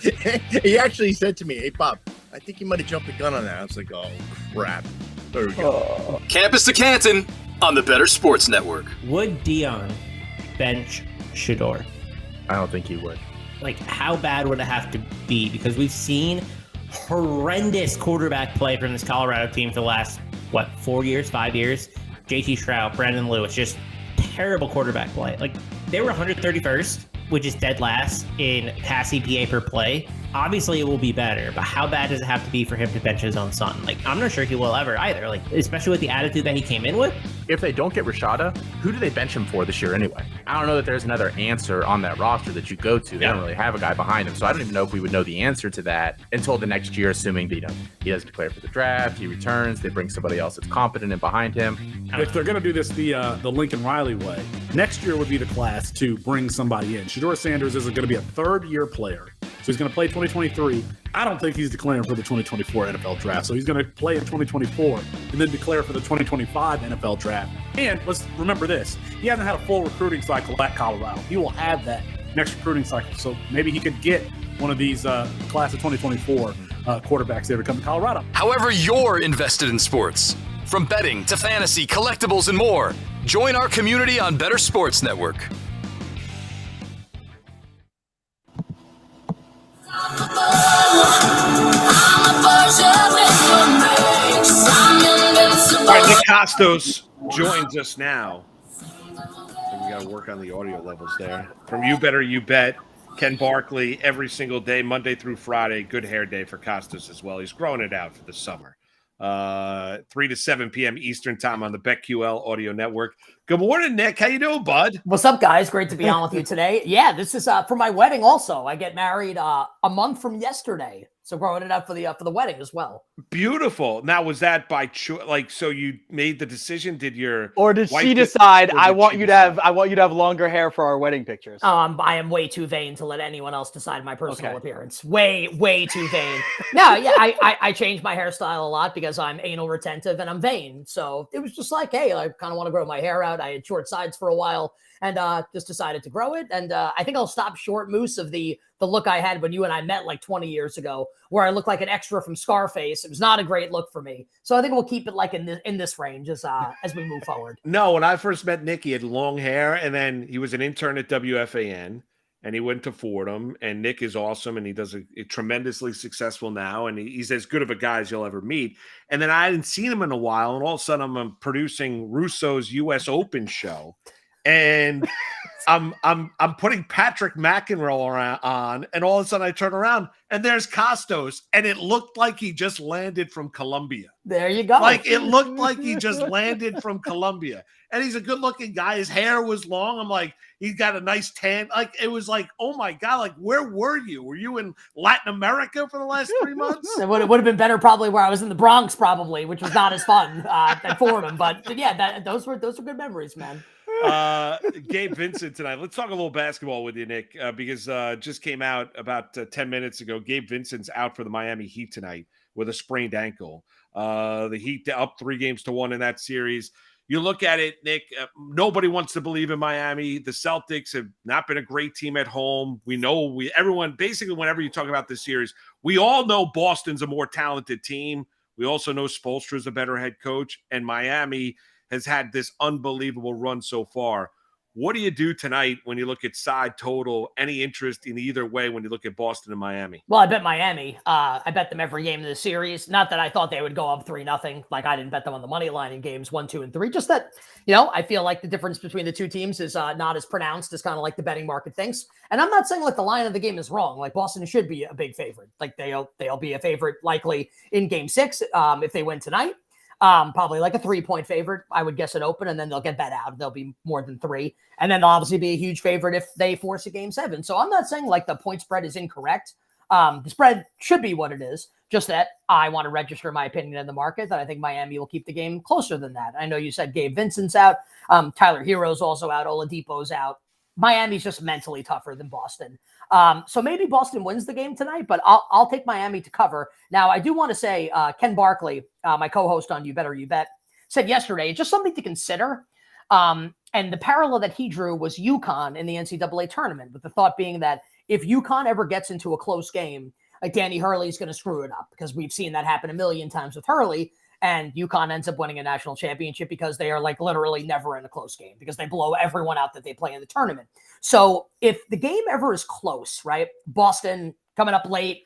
Yeah. He actually said to me, hey, Bob, I think you might have jumped the gun on that. I was like, oh, crap. There we go. Campus to Canton on the Better Sports Network. Would Dion bench Shedeur? I don't think he would. Like, how bad would it have to be? Because we've seen horrendous quarterback play from this Colorado team for the last, 5 years? JT Shroud, Brandon Lewis, just terrible quarterback play. Like, they were 131st, which is dead last in pass EPA per play obviously it will be better, but how bad does it have to be for him to bench his own son? Like, I'm not sure he will ever either. Like, especially with the attitude that he came in with. If they don't get Rashada, who do they bench him for this year anyway? I don't know that there's another answer on that roster that you go to. They don't really have a guy behind him. So I don't even know if we would know the answer to that until the next year, assuming that, he doesn't declare for the draft, he returns, they bring somebody else that's competent and behind him. If they're going to do this the Lincoln Riley way, next year would be the class to bring somebody in. Shedeur Sanders is going to be a third-year player. So he's going to play 2023. I don't think he's declaring for the 2024 NFL draft. So he's going to play in 2024 and then declare for the 2025 NFL draft. And let's remember this. He hasn't had a full recruiting cycle at Colorado. He will have that next recruiting cycle. So maybe he could get one of these class of 2024 quarterbacks there to come to Colorado. However you're invested in sports, from betting to fantasy, collectibles, and more, join our community on Better Sports Network. All right, Nick Kostos joins us now. We got to work on the audio levels there. From You Better You Bet, Ken Barkley, every single day, Monday through Friday. Good hair day for Kostos as well. He's growing it out for the summer. 3 to 7 p.m. Eastern time on the BetQL Audio Network. Good morning, Nick. How you doing, bud? What's up, guys? Great to be on with you today. Yeah, this is for my wedding also. I get married a month from yesterday. So growing it up for the wedding as well. Beautiful. Now, was that by choice? Like, so you made the decision? Did she decide? I want you to have longer hair for our wedding pictures. I am way too vain to let anyone else decide my personal appearance. Way too vain. No, yeah, I changed my hairstyle a lot because I'm anal retentive and I'm vain. So it was just like, hey, I kind of want to grow my hair out. I had short sides for a while and just decided to grow it. And I think I'll stop short, Moose, of the look I had when you and I met like 20 years ago, where I looked like an extra from Scarface. It was not a great look for me. So I think we'll keep it like in this range as we move forward. No, when I first met Nick, he had long hair, and then he was an intern at WFAN, and he went to Fordham. And Nick is awesome, and he does a tremendously successful now, and he's as good of a guy as you'll ever meet. And then I hadn't seen him in a while, and all of a sudden I'm producing Russo's U.S. Open show. And I'm putting Patrick McEnroe on, and all of a sudden I turn around and there's Kostos, and it looked like he just landed from Colombia. There you go. Like it looked like he just landed from Colombia, and he's a good-looking guy. His hair was long. I'm like, he's got a nice tan. Like it was like, oh my god, like where were you? Were you in Latin America for the last 3 months? It would have been better probably where I was in the Bronx, probably, which was not as fun at Fordham. But yeah, those were good memories, man. Gabe Vincent tonight. Let's talk a little basketball with you, Nick, because just came out about 10 minutes ago. Gabe Vincent's out for the Miami Heat tonight with a sprained ankle. The Heat up 3-1 in that series. You look at it, Nick, nobody wants to believe in Miami. The Celtics have not been a great team at home. We know everyone, basically whenever you talk about this series, we all know Boston's a more talented team. We also know Spoelstra's a better head coach, and Miami has had this unbelievable run so far. What do you do tonight when you look at side total? Any interest in either way when you look at Boston and Miami? Well, I bet Miami. I bet them every game of the series. Not that I thought they would go up 3-0. Like I didn't bet them on the money line in games 1, 2, and 3. Just that, I feel like the difference between the two teams is not as pronounced as kind of like the betting market thinks. And I'm not saying like the line of the game is wrong. Like Boston should be a big favorite. Like they'll be a favorite likely in game 6 if they win tonight. Probably like a 3-point favorite, I would guess, it open, and then they'll get bet out. They'll be more than 3, and then they'll obviously be a huge favorite if they force a game 7. So I'm not saying like the point spread is incorrect. The spread should be what it is. Just that I want to register my opinion in the market that I think Miami will keep the game closer than that. I know you said Gabe Vincent's out, Tyler Hero's also out, Oladipo's out. Miami's just mentally tougher than Boston. So maybe Boston wins the game tonight, but I'll take Miami to cover. Now, I do want to say Ken Barkley, my co-host on You Better You Bet, said yesterday, just something to consider. And the parallel that he drew was UConn in the NCAA tournament, with the thought being that if UConn ever gets into a close game, like Danny Hurley's going to screw it up, because we've seen that happen a million times with Hurley. And UConn ends up winning a national championship because they are like literally never in a close game, because they blow everyone out that they play in the tournament. So if the game ever is close, right? Boston coming up late,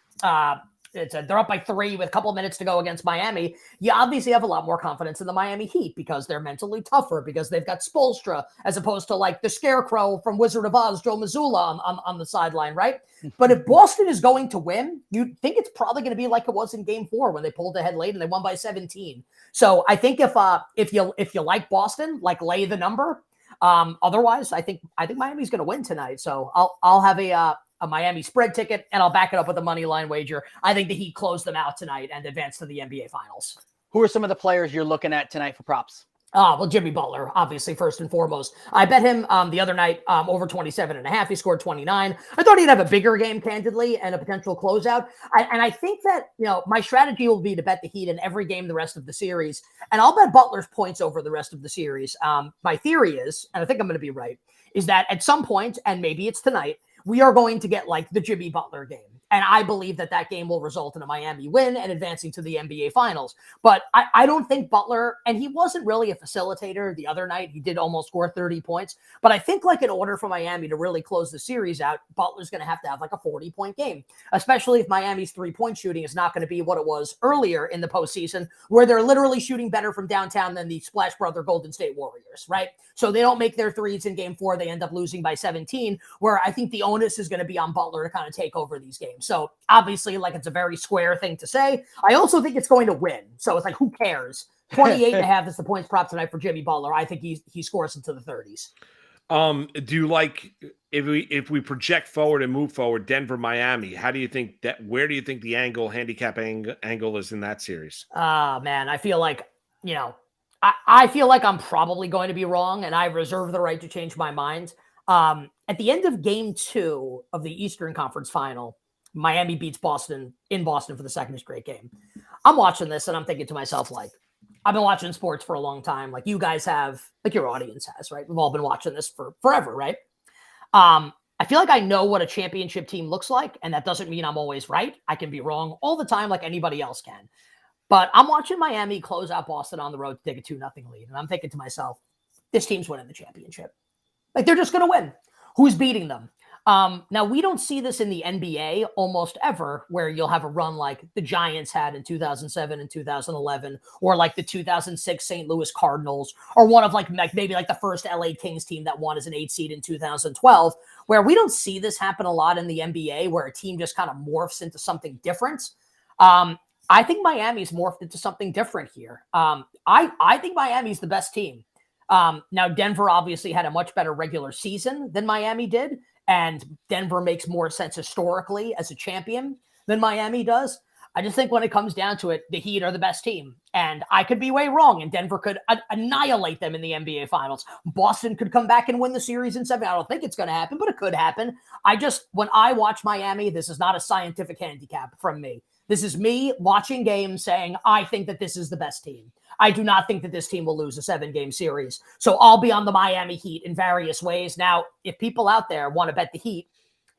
they're up by 3 with a couple of minutes to go against Miami. You obviously have a lot more confidence in the Miami Heat because they're mentally tougher, because they've got Spoelstra as opposed to like the scarecrow from Wizard of Oz, Joe Mazzulla on the sideline, right? But if Boston is going to win, you'd think it's probably going to be like it was in Game 4 when they pulled ahead late and they won by 17. So I think if you like Boston, like lay the number. Otherwise, I think Miami's going to win tonight. So I'll have a Miami spread ticket, and I'll back it up with a money line wager. I think the Heat close them out tonight and advance to the NBA Finals. Who are some of the players you're looking at tonight for props? Well, Jimmy Butler, obviously, first and foremost. I bet him the other night over 27.5. He scored 29. I thought he'd have a bigger game, candidly, and a potential closeout. And I think that, my strategy will be to bet the Heat in every game the rest of the series. And I'll bet Butler's points over the rest of the series. My theory is, and I think I'm going to be right, is that at some point, and maybe it's tonight, we are going to get like the Jimmy Butler game. And I believe that game will result in a Miami win and advancing to the NBA Finals. But I don't think Butler, and he wasn't really a facilitator the other night. He did almost score 30 points. But I think like in order for Miami to really close the series out, Butler's going to have like a 40-point game, especially if Miami's three-point shooting is not going to be what it was earlier in the postseason, where they're literally shooting better from downtown than the Splash Brother Golden State Warriors, right? So they don't make their threes in Game 4. They end up losing by 17, where I think the onus is going to be on Butler to kind of take over these games. So obviously, like, it's a very square thing to say. I also think it's going to win. So it's like, who cares? 28.5 is the points prop tonight for Jimmy Butler. I think he scores into the 30s. Do you like, if we project forward and move forward, Denver, Miami, how do you think that, where do you think the handicap angle is in that series? Man, I feel like, I feel like I'm probably going to be wrong, and I reserve the right to change my mind. At the end of Game 2 of the Eastern Conference Final, Miami beats Boston in Boston for the second straight game. I'm watching this and I'm thinking to myself, like, I've been watching sports for a long time. Like you guys have, like your audience has, right? We've all been watching this for forever, right? I feel like I know what a championship team looks like, and that doesn't mean I'm always right. I can be wrong all the time like anybody else can. But I'm watching Miami close out Boston on the road to take a 2-0 lead. And I'm thinking to myself, this team's winning the championship. Like, they're just going to win. Who's beating them? Now, we don't see this in the NBA almost ever, where you'll have a run like the Giants had in 2007 and 2011, or like the 2006 St. Louis Cardinals, or one of like maybe like the first LA Kings team that won as an 8 seed in 2012, where we don't see this happen a lot in the NBA, where a team just kind of morphs into something different. I think Miami's morphed into something different here. I think Miami's the best team. Now, Denver obviously had a much better regular season than Miami did, and Denver makes more sense historically as a champion than Miami does. I just think when it comes down to it, the Heat are the best team, and I could be way wrong, and Denver could annihilate them in the NBA Finals. Boston could come back and win the series in 7. I don't think it's going to happen, but it could happen. When I watch Miami, this is not a scientific handicap from me. This is me watching games saying, I think that this is the best team. I do not think that this team will lose a 7-game series. So I'll be on the Miami Heat in various ways. Now, if people out there want to bet the Heat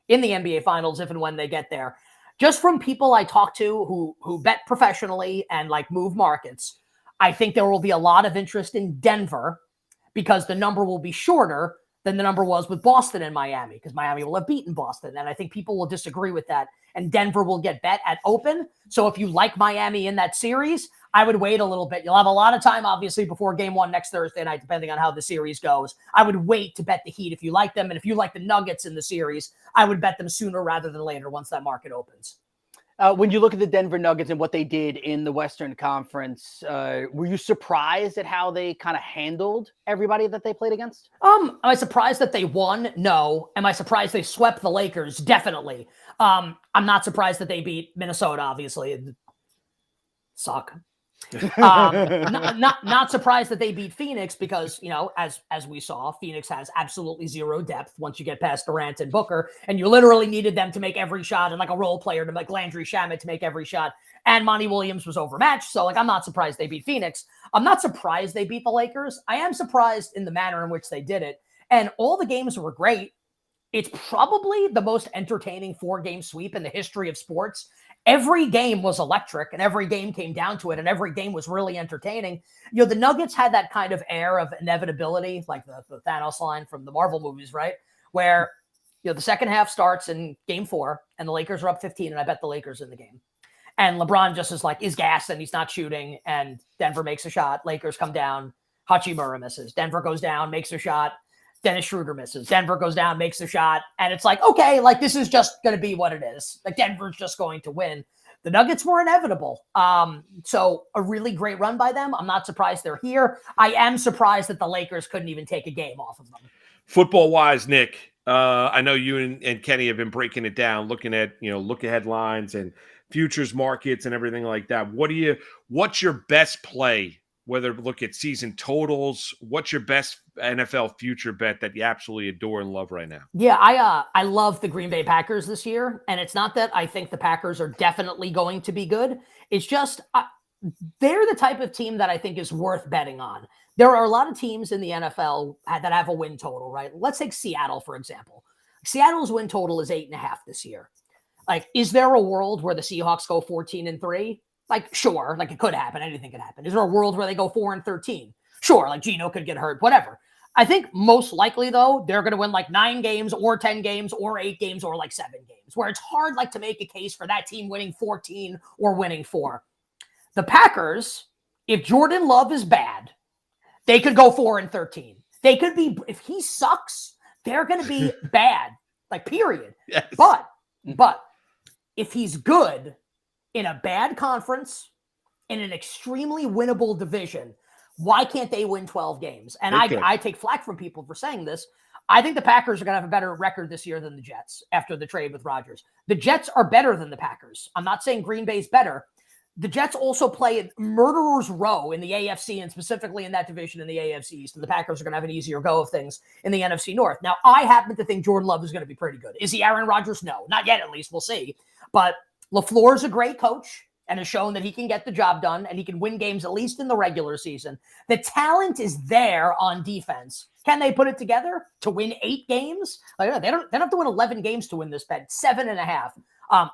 in the NBA Finals, if and when they get there, just from people I talk to who bet professionally and like move markets, I think there will be a lot of interest in Denver because the number will be shorter than the number was with Boston and Miami, because Miami will have beaten Boston. And I think people will disagree with that. And Denver will get bet at open. So if you like Miami in that series, I would wait a little bit. You'll have a lot of time, obviously, before Game 1 next Thursday night, depending on how the series goes. I would wait to bet the Heat if you like them. And if you like the Nuggets in the series, I would bet them sooner rather than later once that market opens. When you look at the Denver Nuggets and what they did in the Western Conference, were you surprised at how they kind of handled everybody that they played against? Am I surprised that they won? No. Am I surprised they swept the Lakers? Definitely. I'm not surprised that they beat Minnesota, obviously. Suck. Not surprised that they beat Phoenix because, as we saw, Phoenix has absolutely zero depth once you get past Durant and Booker, and you literally needed them to make every shot and like a role player to like Landry Shamet to make every shot, and Monty Williams was overmatched. So I'm not surprised they beat Phoenix. I'm not surprised they beat the Lakers. I am surprised in the manner in which they did it, and all the games were great. It's probably the most entertaining 4-game sweep in the history of sports. Every game was electric, and every game came down to it, and every game was really entertaining. The Nuggets had that kind of air of inevitability, like the Thanos line from the Marvel movies, right? Where, the second half starts in Game 4, and the Lakers are up 15, and I bet the Lakers in the game. And LeBron just is gassed and he's not shooting. And Denver makes a shot. Lakers come down. Hachimura misses. Denver goes down, makes a shot. Dennis Schroeder misses. Denver goes down, makes a shot. And it's like, okay, like this is just going to be what it is. Like Denver's just going to win. The Nuggets were inevitable. So a really great run by them. I'm not surprised they're here. I am surprised that the Lakers couldn't even take a game off of them. Football wise, Nick, I know you and Kenny have been breaking it down, looking at, look ahead lines and futures markets and everything like that. What's your best play? Whether look at season totals, what's your best NFL future bet that you absolutely adore and love right now? Yeah, I love the Green Bay Packers this year, and it's not that I think the Packers are definitely going to be good. It's just they're the type of team that I think is worth betting on. There are a lot of teams in the NFL that have a win total, right? Let's take Seattle, for example. Seattle's win total is 8.5 this year. Like, is there a world where the Seahawks go 14-3? Like, sure, like it could happen. Anything could happen. Is there a world where they go 4-13? Sure, like Geno could get hurt, whatever. I think most likely, though, they're going to win like 9 games or 10 games or 8 games or like 7 games, where it's hard like to make a case for that team winning 14 or winning 4. The Packers, if Jordan Love is bad, they could go 4-13. They could be, if he sucks, they're going to be bad, like period. Yes. But if he's good, in a bad conference, in an extremely winnable division, why can't they win 12 games? And I take flack from people for saying this. I think the Packers are going to have a better record this year than the Jets after the trade with Rodgers. The Jets are better than the Packers. I'm not saying Green Bay's better. The Jets also play at murderer's row in the AFC and specifically in that division in the AFC East. And the Packers are going to have an easier go of things in the NFC North. Now, I happen to think Jordan Love is going to be pretty good. Is he Aaron Rodgers? No, not yet, at least. We'll see. But LaFleur is a great coach and has shown that he can get the job done and he can win games at least in the regular season. The talent is there on defense. Can they put it together to win 8 games? Like, they don't have to win 11 games to win this bet. 7.5.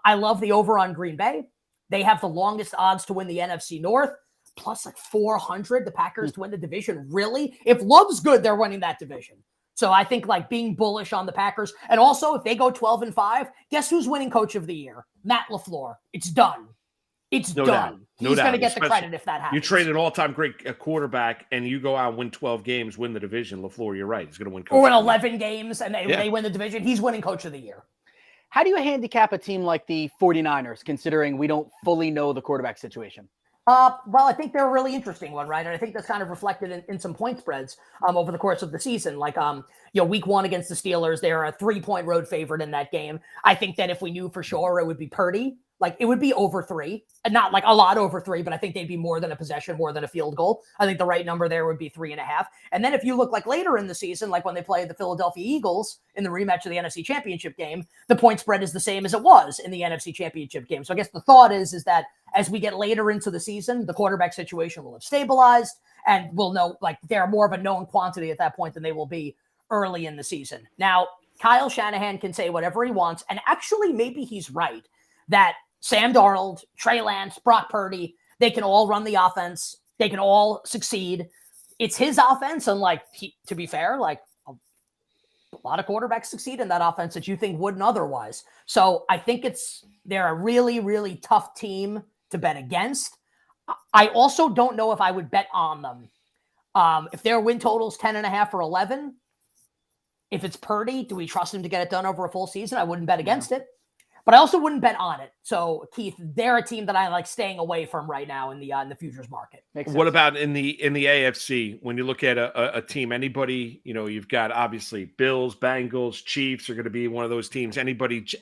I love the over on Green Bay. They have the longest odds to win the NFC North, plus like 400. The Packers to win the division. Really? If Love's good, they're winning that division. So I think like being bullish on the Packers. And also if they go 12-5, guess who's winning coach of the year? Matt LaFleur. It's done. It's no done. Doubt. No He's doubt. going to get the credit if that happens. You trade an all-time great quarterback and you go out and win 12 games, win the division. LaFleur, you're right. He's going to win coach. Or win 11 games and they win the division. He's winning coach of the year. How do you handicap a team like the 49ers, considering we don't fully know the quarterback situation? Well, I think they're a really interesting one, right? And I think that's kind of reflected in some point spreads over the course of the season. Like, week 1 against the Steelers, they're a 3-point road favorite in that game. I think that if we knew for sure, it would be Purdy. Like, it would be over 3, and not like a lot over 3, but I think they'd be more than a possession, more than a field goal. I think the right number there would be 3.5. And then if you look like later in the season, like when they play the Philadelphia Eagles in the rematch of the NFC Championship game, the point spread is the same as it was in the NFC Championship game. So I guess the thought is that as we get later into the season, the quarterback situation will have stabilized and we'll know like they're more of a known quantity at that point than they will be early in the season. Now, Kyle Shanahan can say whatever he wants. And actually, maybe he's right that Sam Darnold, Trey Lance, Brock Purdy, they can all run the offense. They can all succeed. It's his offense. And to be fair, like a lot of quarterbacks succeed in that offense that you think wouldn't otherwise. So I think they're a really, really tough team to bet against. I also don't know if I would bet on them. If their win total is 10.5 or 11, if it's Purdy, do we trust him to get it done over a full season? I wouldn't bet against it. But I also wouldn't bet on it. So, Keith, they're a team that I like staying away from right now in the futures market. What about in the AFC? When you look at a team, anybody, you've got obviously Bills, Bengals, Chiefs are going to be one of those teams.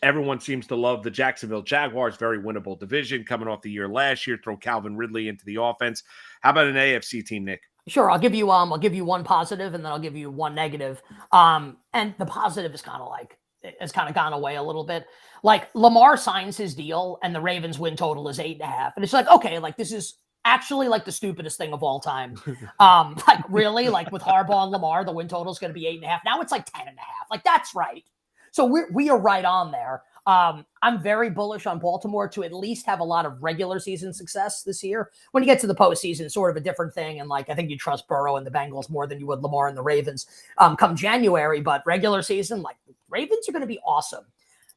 Everyone seems to love the Jacksonville Jaguars, very winnable division coming off the year last year. Throw Calvin Ridley into the offense. How about an AFC team, Nick? Sure, I'll give you one positive and then I'll give you one negative. And the positive is kind of like has kind of gone away a little bit. Like Lamar signs his deal and the Ravens win total is 8.5. And it's like, okay, like this is actually like the stupidest thing of all time. Like really, like with Harbaugh and Lamar, the win total is going to be 8.5. Now it's like 10.5. Like that's right. So we are right on there. I'm very bullish on Baltimore to at least have a lot of regular season success this year. When you get to the postseason, it's sort of a different thing. And like, I think you trust Burrow and the Bengals more than you would Lamar and the Ravens come January. But regular season, like Ravens are going to be awesome.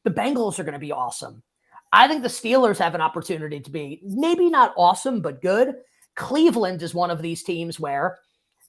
The Bengals are going to be awesome. I think the Steelers have an opportunity to be maybe not awesome, but good. Cleveland is one of these teams where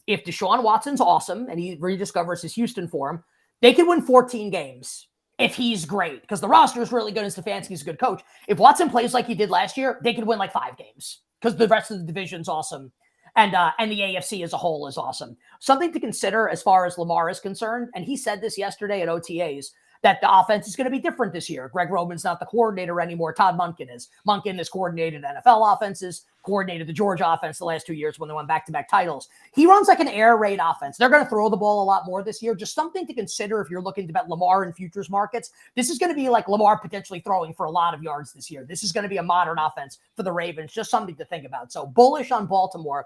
if Deshaun Watson's awesome and he rediscovers his Houston form, they could win 14 games if he's great because the roster is really good and Stefanski's a good coach. If Watson plays like he did last year, they could win like 5 games because the rest of the division's awesome. And the AFC as a whole is awesome. Something to consider as far as Lamar is concerned, and he said this yesterday at OTAs, that the offense is going to be different this year. Greg Roman's not the coordinator anymore. Todd Monken is. Monken has coordinated NFL offenses, coordinated the Georgia offense the last 2 years when they won back-to-back titles. He runs like an air raid offense. They're going to throw the ball a lot more this year. Just something to consider if you're looking to bet Lamar in futures markets. This is going to be like Lamar potentially throwing for a lot of yards this year. This is going to be a modern offense for the Ravens. Just something to think about. So bullish on Baltimore.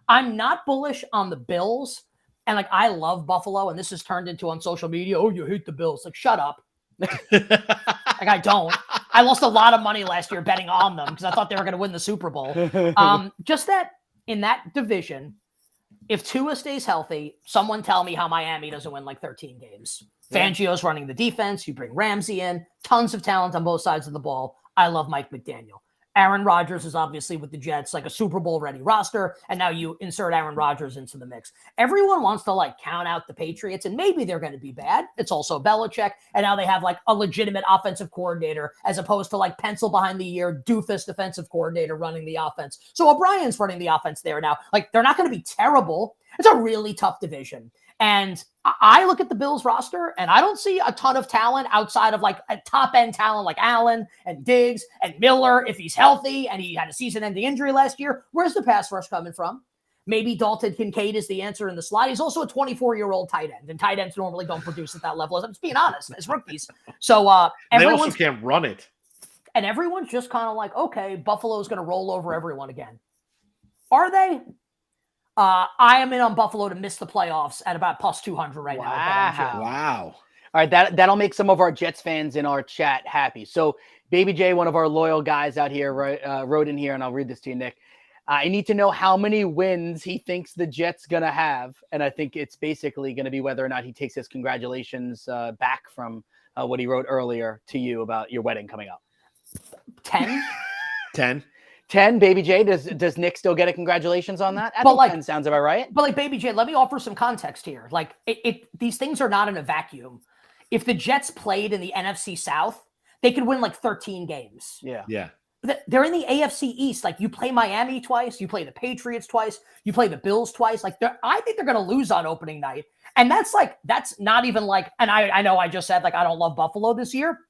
I'm not bullish on the Bills. And like, I love Buffalo, and this has turned into on social media, oh, you hate the Bills. Like, shut up. Like, I don't. I lost a lot of money last year betting on them because I thought they were going to win the Super Bowl. Just that in that division, if Tua stays healthy, someone tell me how Miami doesn't win like 13 games. Yeah. Fangio's running the defense. You bring Ramsey in. Tons of talent on both sides of the ball. I love Mike McDaniel. Aaron Rodgers is obviously with the Jets, like a Super Bowl ready roster. And now you insert Aaron Rodgers into the mix. Everyone wants to like count out the Patriots and maybe they're going to be bad. It's also Belichick. And now they have like a legitimate offensive coordinator as opposed to like pencil behind the ear doofus defensive coordinator running the offense. So O'Brien's running the offense there now. Like they're not going to be terrible. It's a really tough division. And I look at the Bills roster and I don't see a ton of talent outside of like a top end talent like Allen and Diggs and Miller if he's healthy and he had a season ending injury last year. Where's the pass rush coming from? Maybe Dalton Kincaid is the answer in the slot. He's also a 24-year-old tight end, and tight ends normally don't produce at that level. I'm just being honest, as rookies. So they also can't run it. And everyone's just kind of like, okay, Buffalo's going to roll over everyone again. Are they? I am in on Buffalo to miss the playoffs at about plus 200 right now. Wow. All right, that'll make some of our Jets fans in our chat happy. So Baby J, one of our loyal guys out here, wrote in here, and I'll read this to you, Nick. I need to know how many wins he thinks the Jets going to have, and I think it's basically going to be whether or not he takes his congratulations back from what he wrote earlier to you about your wedding coming up. 10? 10, Baby J. Does Nick still get a congratulations on that? I think like 10 sounds about right. But like Baby J, let me offer some context here. Like these things are not in a vacuum. If the Jets played in the NFC South, they could win like 13 games. Yeah. They're in the AFC East. Like you play Miami twice, you play the Patriots twice, you play the Bills twice. Like I think they're going to lose on opening night. And that's not even like, and I know I just said like, I don't love Buffalo this year.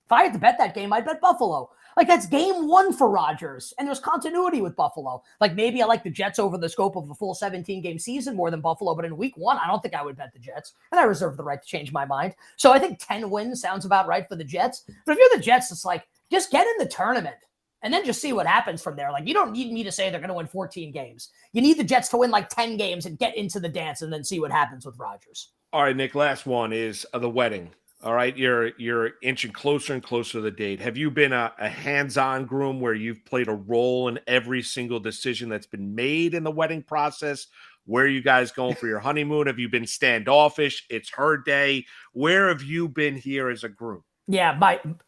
If I had to bet that game, I'd bet Buffalo. Like that's game 1 for Rodgers, and there's continuity with Buffalo. Like maybe I like the Jets over the scope of a full 17-game season more than Buffalo, but in week 1, I don't think I would bet the Jets, and I reserve the right to change my mind. So I think 10 wins sounds about right for the Jets. But if you're the Jets, it's like just get in the tournament and then just see what happens from there. Like you don't need me to say they're going to win 14 games. You need the Jets to win like 10 games and get into the dance, and then see what happens with Rodgers. All right, Nick. Last one is the wedding. All right, you're inching closer and closer to the date. Have you been a hands-on groom where you've played a role in every single decision that's been made in the wedding process? Where are you guys going for your honeymoon? Have you been standoffish? It's her day. Where have you been here as a groom? Yeah,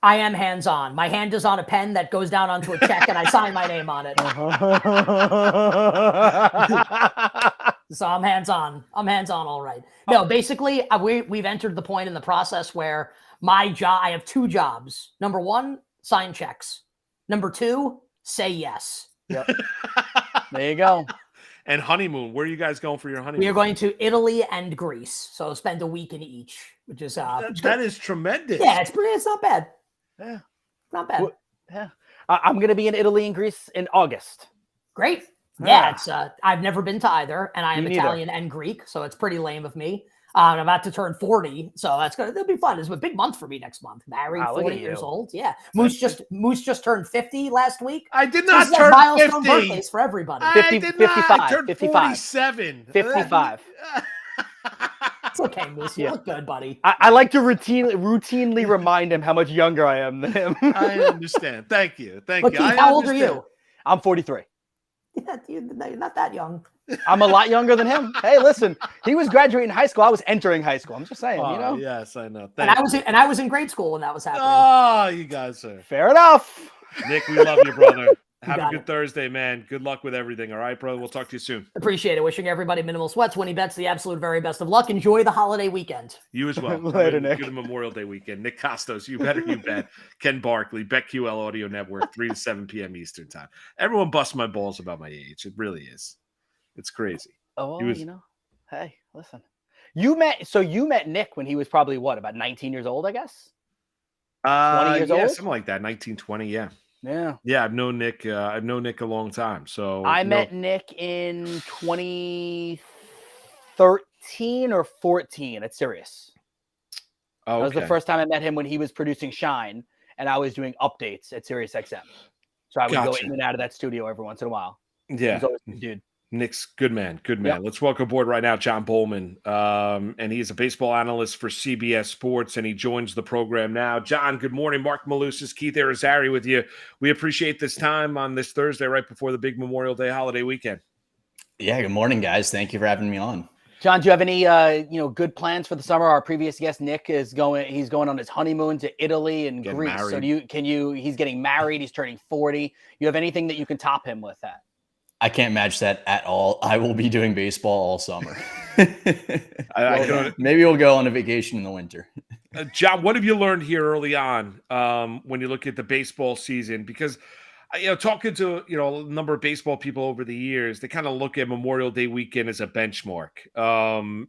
I am hands-on. My hand is on a pen that goes down onto a check, and I sign my name on it. So I'm hands-on. All right. No, basically, we've entered the point in the process where my job, I have 2 jobs. Number 1, sign checks. Number 2, say yes. Yep. There you go. And honeymoon. Where are you guys going for your honeymoon? We are going to Italy and Greece. So spend a week in each, which is that is tremendous. Yeah, it's not bad. Yeah. Not bad. Yeah. I'm going to be in Italy and Greece in August. Great. Yeah, it's I've never been to either, and I am Italian and Greek, so it's pretty lame of me. I'm about to turn 40, so it'll be fun. It's a big month for me next month. Married, 40 years old. Yeah, Moose just turned 50 last week. I did not turn 50. Birthdays for everybody. 55. 47. 55. It's okay, Moose. You look good, buddy. I like to routinely remind him how much younger I am than him. I understand. Thank you. Keith, how old are you? I'm 43. Yeah, you're not that young. I'm a lot younger than him. Hey, listen, he was graduating high school. I was entering high school. I'm just saying, you know. Yes, I know. And I was in grade school when that was happening. Oh, you guys are fair enough. Nick, we love you, brother. Have a got good it. Thursday, man. Good luck with everything. All right, brother. We'll talk to you soon. Appreciate it. Wishing everybody minimal sweats, winning bets, the absolute very best of luck. Enjoy the holiday weekend. You as well. Later, Nick. Good Memorial Day weekend. Nick Kostos, you better, you bet. Ken Barkley, BetQL Audio Network, 3 to 7 p.m. Eastern Time. Everyone busts my balls about my age. It really is. It's crazy. Oh, well, you know, hey, listen. You met Nick when he was probably what, about 19 years old, I guess? 20 years old? Something like that. 19, 20, yeah. Yeah. Yeah, I've known Nick. I've known Nick a long time. So I met Nick in 2013 or 14 at Sirius. Oh, that was the first time I met him when he was producing Shine, and I was doing updates at Sirius XM. So I would go in and out of that studio every once in a while. Yeah, He's always a good dude. Nick's good man. Good man. Yep. Let's welcome aboard right now John Bollman. And he's a baseball analyst for CBS Sports, and he joins the program now. John, good morning. Mark Malusis, Keith Arizari with you. We appreciate this time on this Thursday right before the big Memorial Day holiday weekend. Yeah, good morning, guys. Thank you for having me on. John, do you have any good plans for the summer? Our previous guest, Nick, he's going on his honeymoon to Italy and Greece. Married. So he's getting married, he's turning 40. You have anything that you can top him with that? I can't match that at all. I will be doing baseball all summer. Maybe we'll go on a vacation in the winter. John, what have you learned here early on when you look at the baseball season? Because, talking to, a number of baseball people over the years, they kind of look at Memorial Day weekend as a benchmark,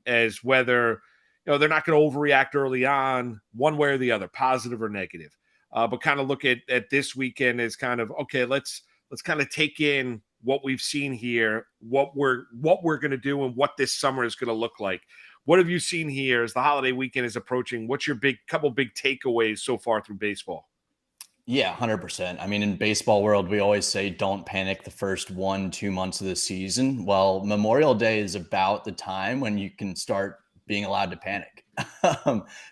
as whether, they're not going to overreact early on one way or the other, positive or negative. But kind of look at this weekend as kind of, okay, let's kind of take in what we've seen here, what we're going to do, and what this summer is going to look like. What have you seen here as the holiday weekend is approaching? What's your couple big takeaways so far through baseball? Yeah, 100%. I mean, in baseball world, we always say don't panic the first 1-2 months of the season. Well, Memorial Day is about the time when you can start being allowed to panic.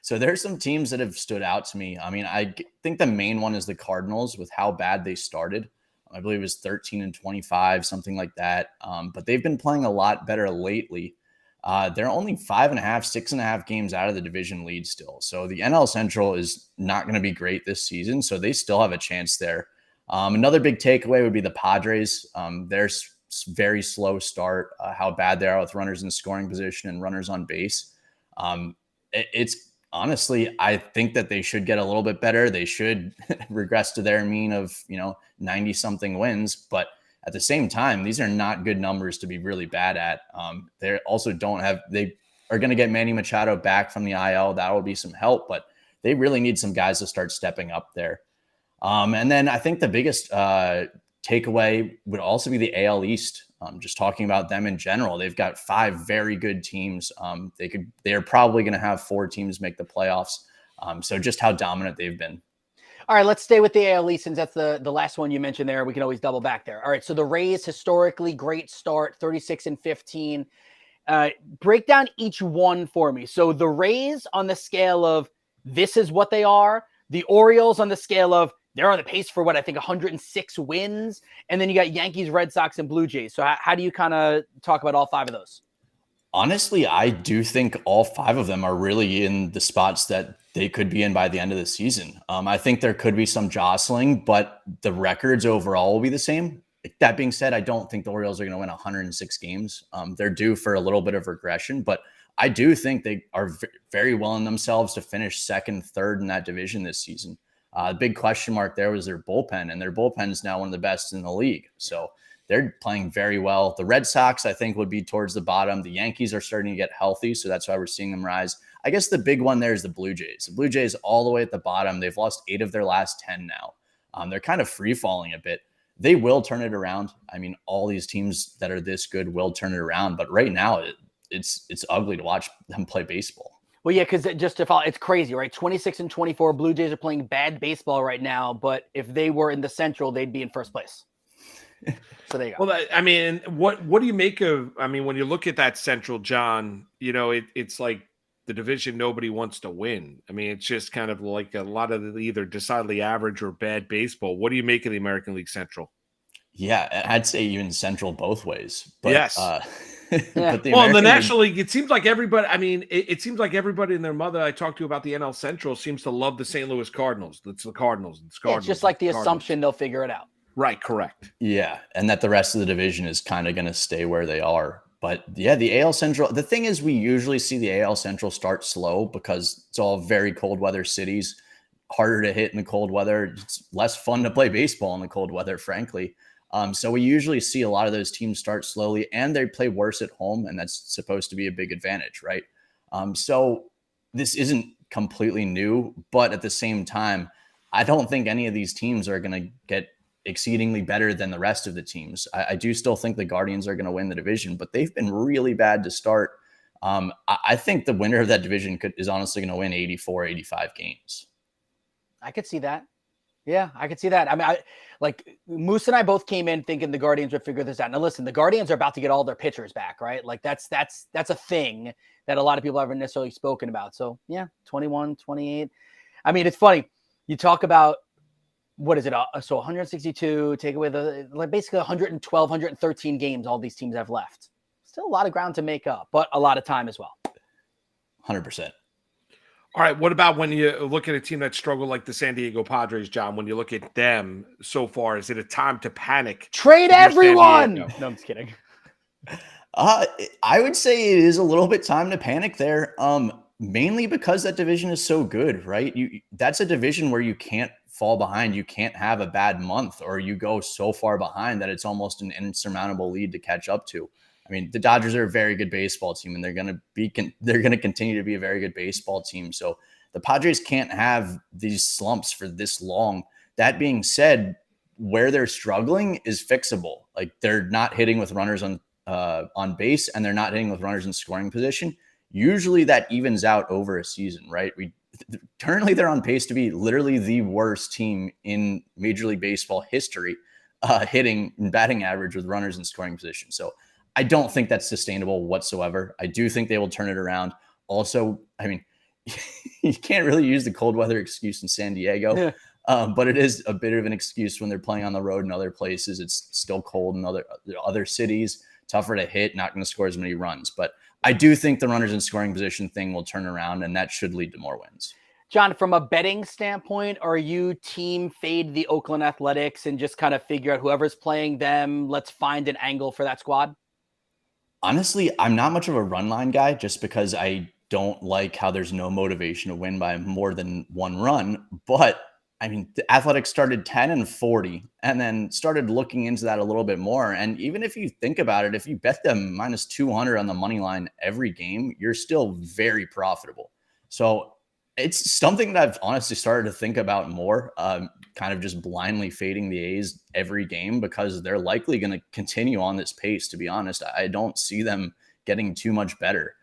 So there's some teams that have stood out to me. I mean, I think the main one is the Cardinals with how bad they started. I believe it was 13-25, something like that. But they've been playing a lot better lately. They're only 5.5, 6.5 games out of the division lead still. So the NL Central is not going to be great this season. So they still have a chance there. Another big takeaway would be the Padres. Their very slow start, how bad they are with runners in scoring position and runners on base. It's honestly, I think that they should get a little bit better. They should regress to their mean of, 90 something wins, but at the same time, these are not good numbers to be really bad at. They also they are going to get Manny Machado back from the IL. That will be some help, but they really need some guys to start stepping up there. And then I think the biggest takeaway would also be the AL East. Just talking about them in general, they've got 5 very good teams. They're probably going to have 4 teams make the playoffs. So just how dominant they've been. All right, let's stay with the AL East since that's the last one you mentioned there. We can always double back there. All right, so the Rays, historically great start, 36-15. Break down each one for me. So the Rays on the scale of this is what they are. The Orioles on the scale of they're on the pace for what I think 106 wins. And then you got Yankees, Red Sox, and Blue Jays. So how do you kind of talk about all 5 of those? Honestly, I do think all 5 of them are really in the spots that they could be in by the end of the season. I think there could be some jostling, but the records overall will be the same. That being said, I don't think the Orioles are going to win 106 games. They're due for a little bit of regression, but I do think they are very well in themselves to finish 2nd, 3rd in that division this season. The big question mark there was their bullpen, and their bullpen is now one of the best in the league. So they're playing very well. The Red Sox, I think, would be towards the bottom. The Yankees are starting to get healthy, so that's why we're seeing them rise. I guess the big one there is the Blue Jays. The Blue Jays all the way at the bottom. They've lost 8 of their last 10 now. They're kind of free-falling a bit. They will turn it around. I mean, all these teams that are this good will turn it around. But right now, it's ugly to watch them play baseball. Well, yeah, because just to follow, it's crazy, right? 26-24. Blue Jays are playing bad baseball right now, but if they were in the Central, they'd be in first place. So there you go. Well, I mean, what do you make of? I mean, when you look at that Central, John, it's like the division nobody wants to win. I mean, it's just kind of like a lot of either decidedly average or bad baseball. What do you make of the American League Central? Yeah, I'd say even Central both ways. But, Yes. but the well, in the American National League, it seems like everybody. I mean, it seems like everybody and their mother I talked to about the NL Central seems to love the St. Louis Cardinals. It's the Cardinals. It's Cardinals. It's just like the assumption they'll figure it out. Right. Correct. Yeah, and that the rest of the division is kind of going to stay where they are. But yeah, the AL Central, the thing is we usually see the AL Central start slow because it's all very cold weather cities, harder to hit in the cold weather. It's less fun to play baseball in the cold weather, frankly. So we usually see a lot of those teams start slowly and they play worse at home, and that's supposed to be a big advantage, right? So this isn't completely new, but at the same time, I don't think any of these teams are going to get exceedingly better than the rest of the teams. I do still think the Guardians are going to win the division, but they've been really bad to start. I think the winner of that division is honestly going to win 84, 85 games. I could see that. Yeah, I could see that. I mean, like Moose and I both came in thinking the Guardians would figure this out. Now, listen, the Guardians are about to get all their pitchers back, right? Like that's a thing that a lot of people haven't necessarily spoken about. So yeah, 21, 28. I mean, it's funny. You talk about, what is it? So 162, take away like basically 112, 113 games all these teams have left. Still a lot of ground to make up, but a lot of time as well. 100%. All right. What about when you look at a team that struggled like the San Diego Padres, John? When you look at them so far, is it a time to panic? Trade everyone. No, I'm just kidding. I would say it is a little bit time to panic there. Mainly because that division is so good, right? That's a division where you can't fall behind. You can't have a bad month, or you go so far behind that it's almost an insurmountable lead to catch up to. I mean, the Dodgers are a very good baseball team, and they're going to continue to be a very good baseball team. So the Padres can't have these slumps for this long. That being said, where they're struggling is fixable. Like they're not hitting with runners on base, and they're not hitting with runners in scoring position. Usually that evens out over a season, right? Currently they're on pace to be literally the worst team in Major League Baseball history, hitting and batting average with runners in scoring position. So I don't think that's sustainable whatsoever. I do think they will turn it around. Also, I mean, you can't really use the cold weather excuse in San Diego, but it is a bit of an excuse when they're playing on the road in other places. It's still cold in other cities, tougher to hit, not going to score as many runs. But I do think the runners in scoring position thing will turn around, and that should lead to more wins. John, from a betting standpoint, are you team fade the Oakland Athletics and just kind of figure out whoever's playing them, let's find an angle for that squad? Honestly, I'm not much of a run line guy just because I don't like how there's no motivation to win by more than one run. But I mean, the Athletics started 10-40 and then started looking into that a little bit more. And even if you think about it, if you bet them minus 200 on the money line every game, you're still very profitable. So it's something that I've honestly started to think about more, kind of just blindly fading the A's every game because they're likely going to continue on this pace. To be honest, I don't see them getting too much better.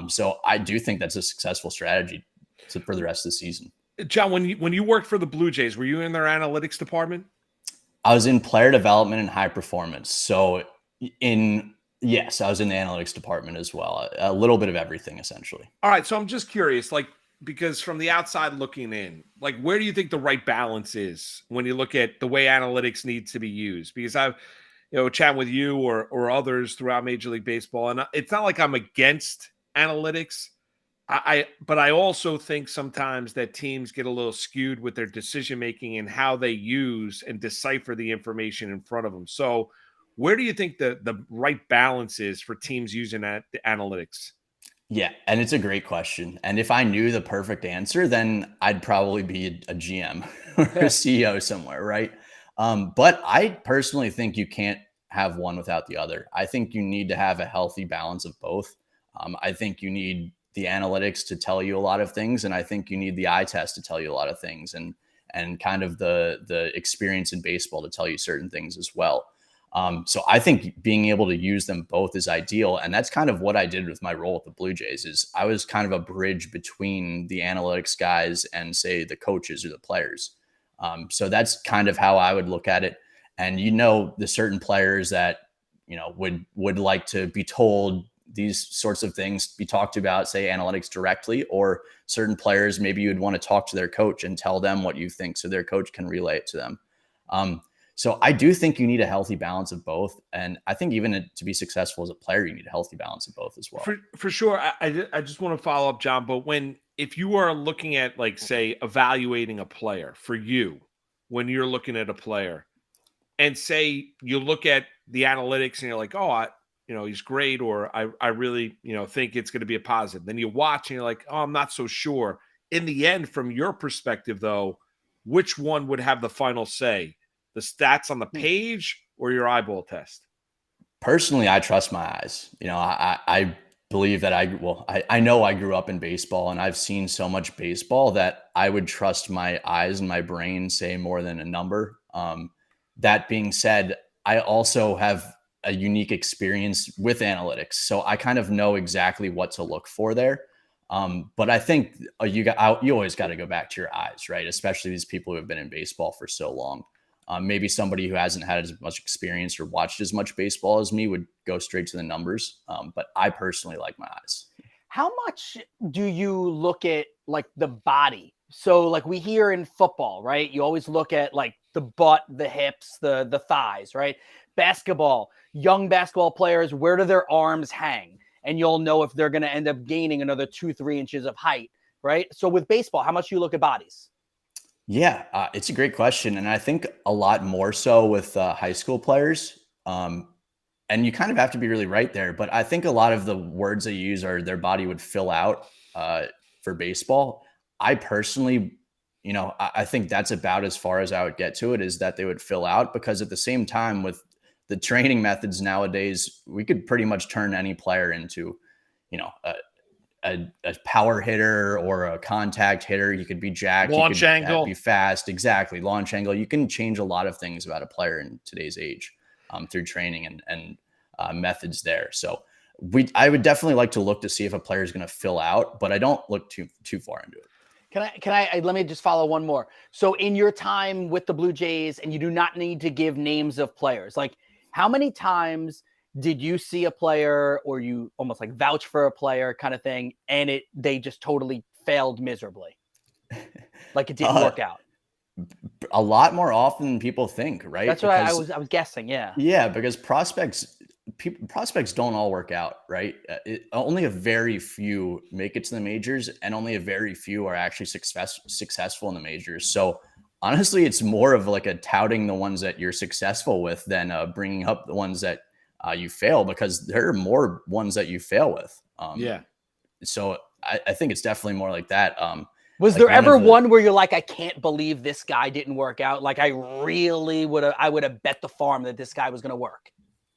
So I do think that's a successful strategy for the rest of the season. John, when you worked for the Blue Jays, were you in their analytics department? I was in player development and high performance. So yes, I was in the analytics department as well. A little bit of everything, essentially. All right. So I'm just curious, because from the outside looking in, where do you think the right balance is when you look at the way analytics needs to be used? Because I've, chat with you or others throughout Major League Baseball, and it's not like I'm against analytics. But I also think sometimes that teams get a little skewed with their decision making and how they use and decipher the information in front of them. So, where do you think the right balance is for teams using the analytics? Yeah, and it's a great question. And if I knew the perfect answer, then I'd probably be a GM or a CEO somewhere, right? But I personally think you can't have one without the other. I think you need to have a healthy balance of both. I think you need the analytics to tell you a lot of things, and I think you need the eye test to tell you a lot of things, and kind of the experience in baseball to tell you certain things as well. So I think being able to use them both is ideal, and that's kind of what I did with my role at the Blue Jays. Is I was kind of a bridge between the analytics guys and, say, the coaches or the players. So that's kind of how I would look at it. And the certain players that would like to be told these sorts of things, be talked about, say, analytics directly, or certain players, maybe you'd want to talk to their coach and tell them what you think so their coach can relay it to them. So I do think you need a healthy balance of both. And I think even to be successful as a player, you need a healthy balance of both as well. For sure. I just want to follow up, John, but if you are looking at, like, say, evaluating a player for you, when you're looking at a player and say you look at the analytics and you're like, oh, he's great, or I really, think it's going to be a positive. Then you watch and you're like, oh, I'm not so sure. In the end, from your perspective, though, which one would have the final say? The stats on the page or your eyeball test? Personally, I trust my eyes. I believe that I know I grew up in baseball and I've seen so much baseball that I would trust my eyes and my brain say more than a number. That being said, I also have a unique experience with analytics. So I kind of know exactly what to look for there. But I think you always got to go back to your eyes, right? Especially these people who have been in baseball for so long. Maybe somebody who hasn't had as much experience or watched as much baseball as me would go straight to the numbers. But I personally like my eyes. How much do you look at, like, the body? So, like, we hear in football, right? You always look at, like, the butt, the hips, the thighs, right? Basketball, young basketball players, where do their arms hang? And you'll know if they're going to end up gaining another 2-3 inches of height, right? So with baseball, how much do you look at bodies? Yeah, it's a great question. And I think a lot more so with high school players. And you kind of have to be really right there. But I think a lot of the words they use are their body would fill out for baseball. I personally, I think that's about as far as I would get to it, is that they would fill out, because at the same time with the training methods nowadays, we could pretty much turn any player into, a power hitter or a contact hitter. You could be jacked, launch angle, be fast. Exactly. Launch angle. You can change a lot of things about a player in today's age through training and methods there. So I would definitely like to look to see if a player is going to fill out, but I don't look too far into it. Can I let me just follow one more. So in your time with the Blue Jays, and you do not need to give names of players, like, how many times did you see a player, or you almost like vouch for a player kind of thing, and they just totally failed miserably? Like, it didn't work out? A lot more often than people think, right? That's what I was guessing. Yeah. Yeah, because prospects don't all work out, right? Only a very few make it to the majors, and only a very few are actually successful in the majors. So honestly, it's more of like a touting the ones that you're successful with than bringing up the ones that you fail, because there are more ones that you fail with. So I think it's definitely more like that. Was there ever one where you're like, I can't believe this guy didn't work out? Like, I really would have bet the farm that this guy was going to work.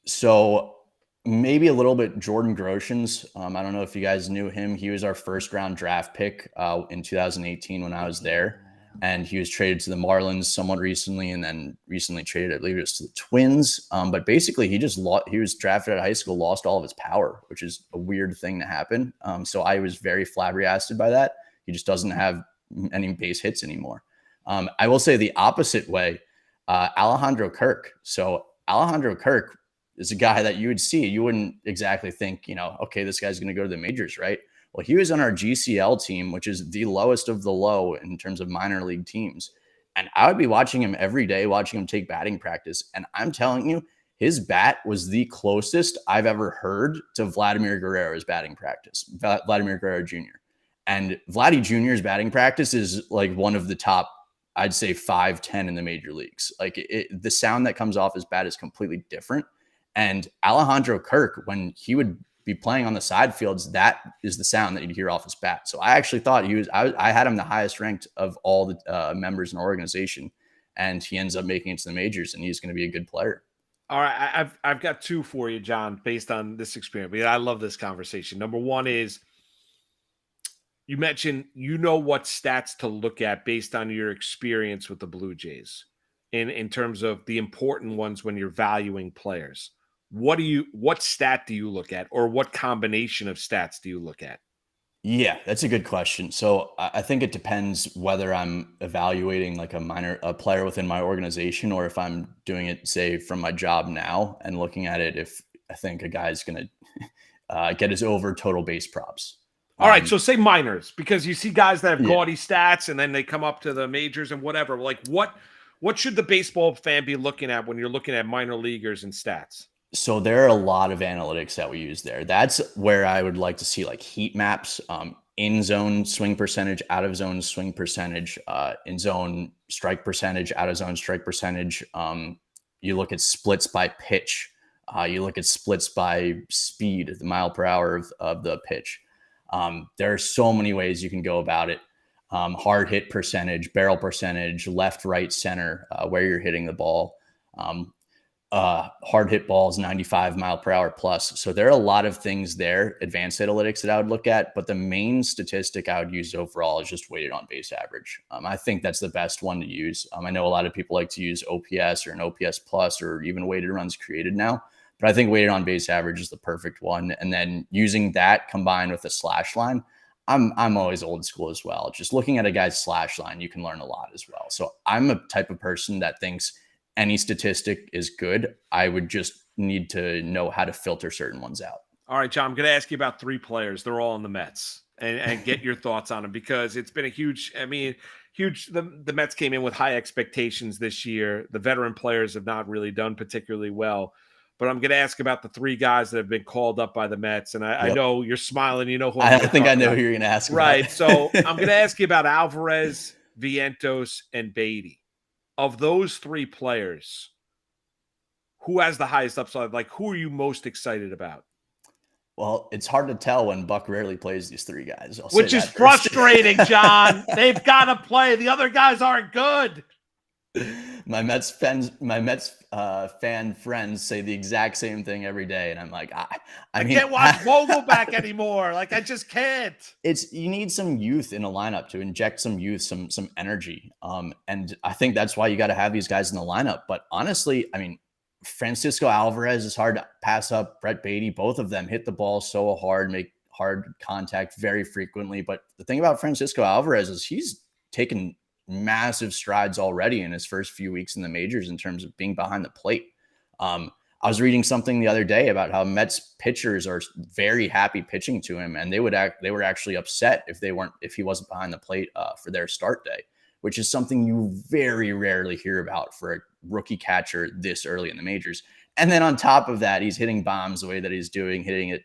So maybe a little bit Jordan Groshans. I don't know if you guys knew him. He was our first round draft pick in 2018 when I was there. And he was traded to the Marlins somewhat recently, and then recently traded, I believe it was to the Twins. But basically, he was drafted out of high school, lost all of his power, which is a weird thing to happen. So I was very flabbergasted by that. He just doesn't have any base hits anymore. I will say the opposite way, Alejandro Kirk. So Alejandro Kirk is a guy that you would see. You wouldn't exactly think, okay, this guy's going to go to the majors, right? Well, he was on our GCL team, which is the lowest of the low in terms of minor league teams. And I would be watching him every day, watching him take batting practice. And I'm telling you, his bat was the closest I've ever heard to Vladimir Guerrero's batting practice, Vladimir Guerrero Jr. And Vladdy Jr.'s batting practice is like one of the top, I'd say 5-10 in the major leagues. Like the sound that comes off his bat is completely different. And Alejandro Kirk, when he would be playing on the side fields, that is the sound that you'd hear off his bat. So I actually thought I had him the highest ranked of all the members in our organization, and he ends up making it to the majors, and he's going to be a good player. All right. I've got two for you, John, based on this experience. But I love this conversation. Number one is, you mentioned, what stats to look at based on your experience with the Blue Jays in terms of the important ones when you're valuing players. What stat do you look at, or what combination of stats do you look at? Yeah, that's a good question. So I think it depends whether I'm evaluating like a player within my organization, or if I'm doing it, say, from my job now and looking at it if I think a guy's going to get his over total base props. All right, so say minors, because you see guys that have gaudy stats and then they come up to the majors and whatever. Like what What should the baseball fan be looking at when you're looking at minor leaguers and stats? So there are a lot of analytics that we use there. That's where I would like to see like heat maps, in zone swing percentage, out of zone swing percentage, in zone strike percentage, out of zone strike percentage. You look at splits by pitch. You look at splits by speed, the mile per hour of the pitch. There are so many ways you can go about it. Hard hit percentage, barrel percentage, left, right, center, where you're hitting the ball. Hard hit balls, 95 mile per hour plus. So there are a lot of things there, advanced analytics that I would look at, but the main statistic I would use overall is just weighted on base average. I think that's the best one to use. I know a lot of people like to use OPS or an OPS plus or even weighted runs created now, but I think weighted on base average is the perfect one. And then using that combined with a slash line, I'm always old school as well. Just looking at a guy's slash line, you can learn a lot as well. So I'm a type of person that thinks any statistic is good. I would just need to know how to filter certain ones out. All right, John, I'm going to ask you about 3 players. They're all in the Mets and get your thoughts on them because it's been a huge. The Mets came in with high expectations this year. The veteran players have not really done particularly well. But I'm going to ask about the 3 guys that have been called up by the Mets. And I know you're smiling. You know who I think I know who you're going to ask about. Right. So I'm going to ask you about Alvarez, Vientos, and Beatty. Of those 3 players, who has the highest upside? Like, who are you most excited about? Well, it's hard to tell when Buck rarely plays these 3 guys. Which is frustrating, John. They've got to play. The other guys aren't good. My Mets fan friends say the exact same thing every day, and I'm like, I can't watch Vogelback anymore. Like, I just can't. You need some youth in a lineup to inject some youth, some energy, and I think that's why you got to have these guys in the lineup. But honestly, I mean, Francisco Alvarez is hard to pass up. Brett Beatty, both of them hit the ball so hard, make hard contact very frequently. But the thing about Francisco Alvarez is he's taken massive strides already in his first few weeks in the majors in terms of being behind the plate. I was reading something the other day about how Mets pitchers are very happy pitching to him, and they were actually upset if he wasn't behind the plate for their start day, which is something you very rarely hear about for a rookie catcher this early in the majors. And then on top of that, he's hitting bombs the way that he's doing, hitting it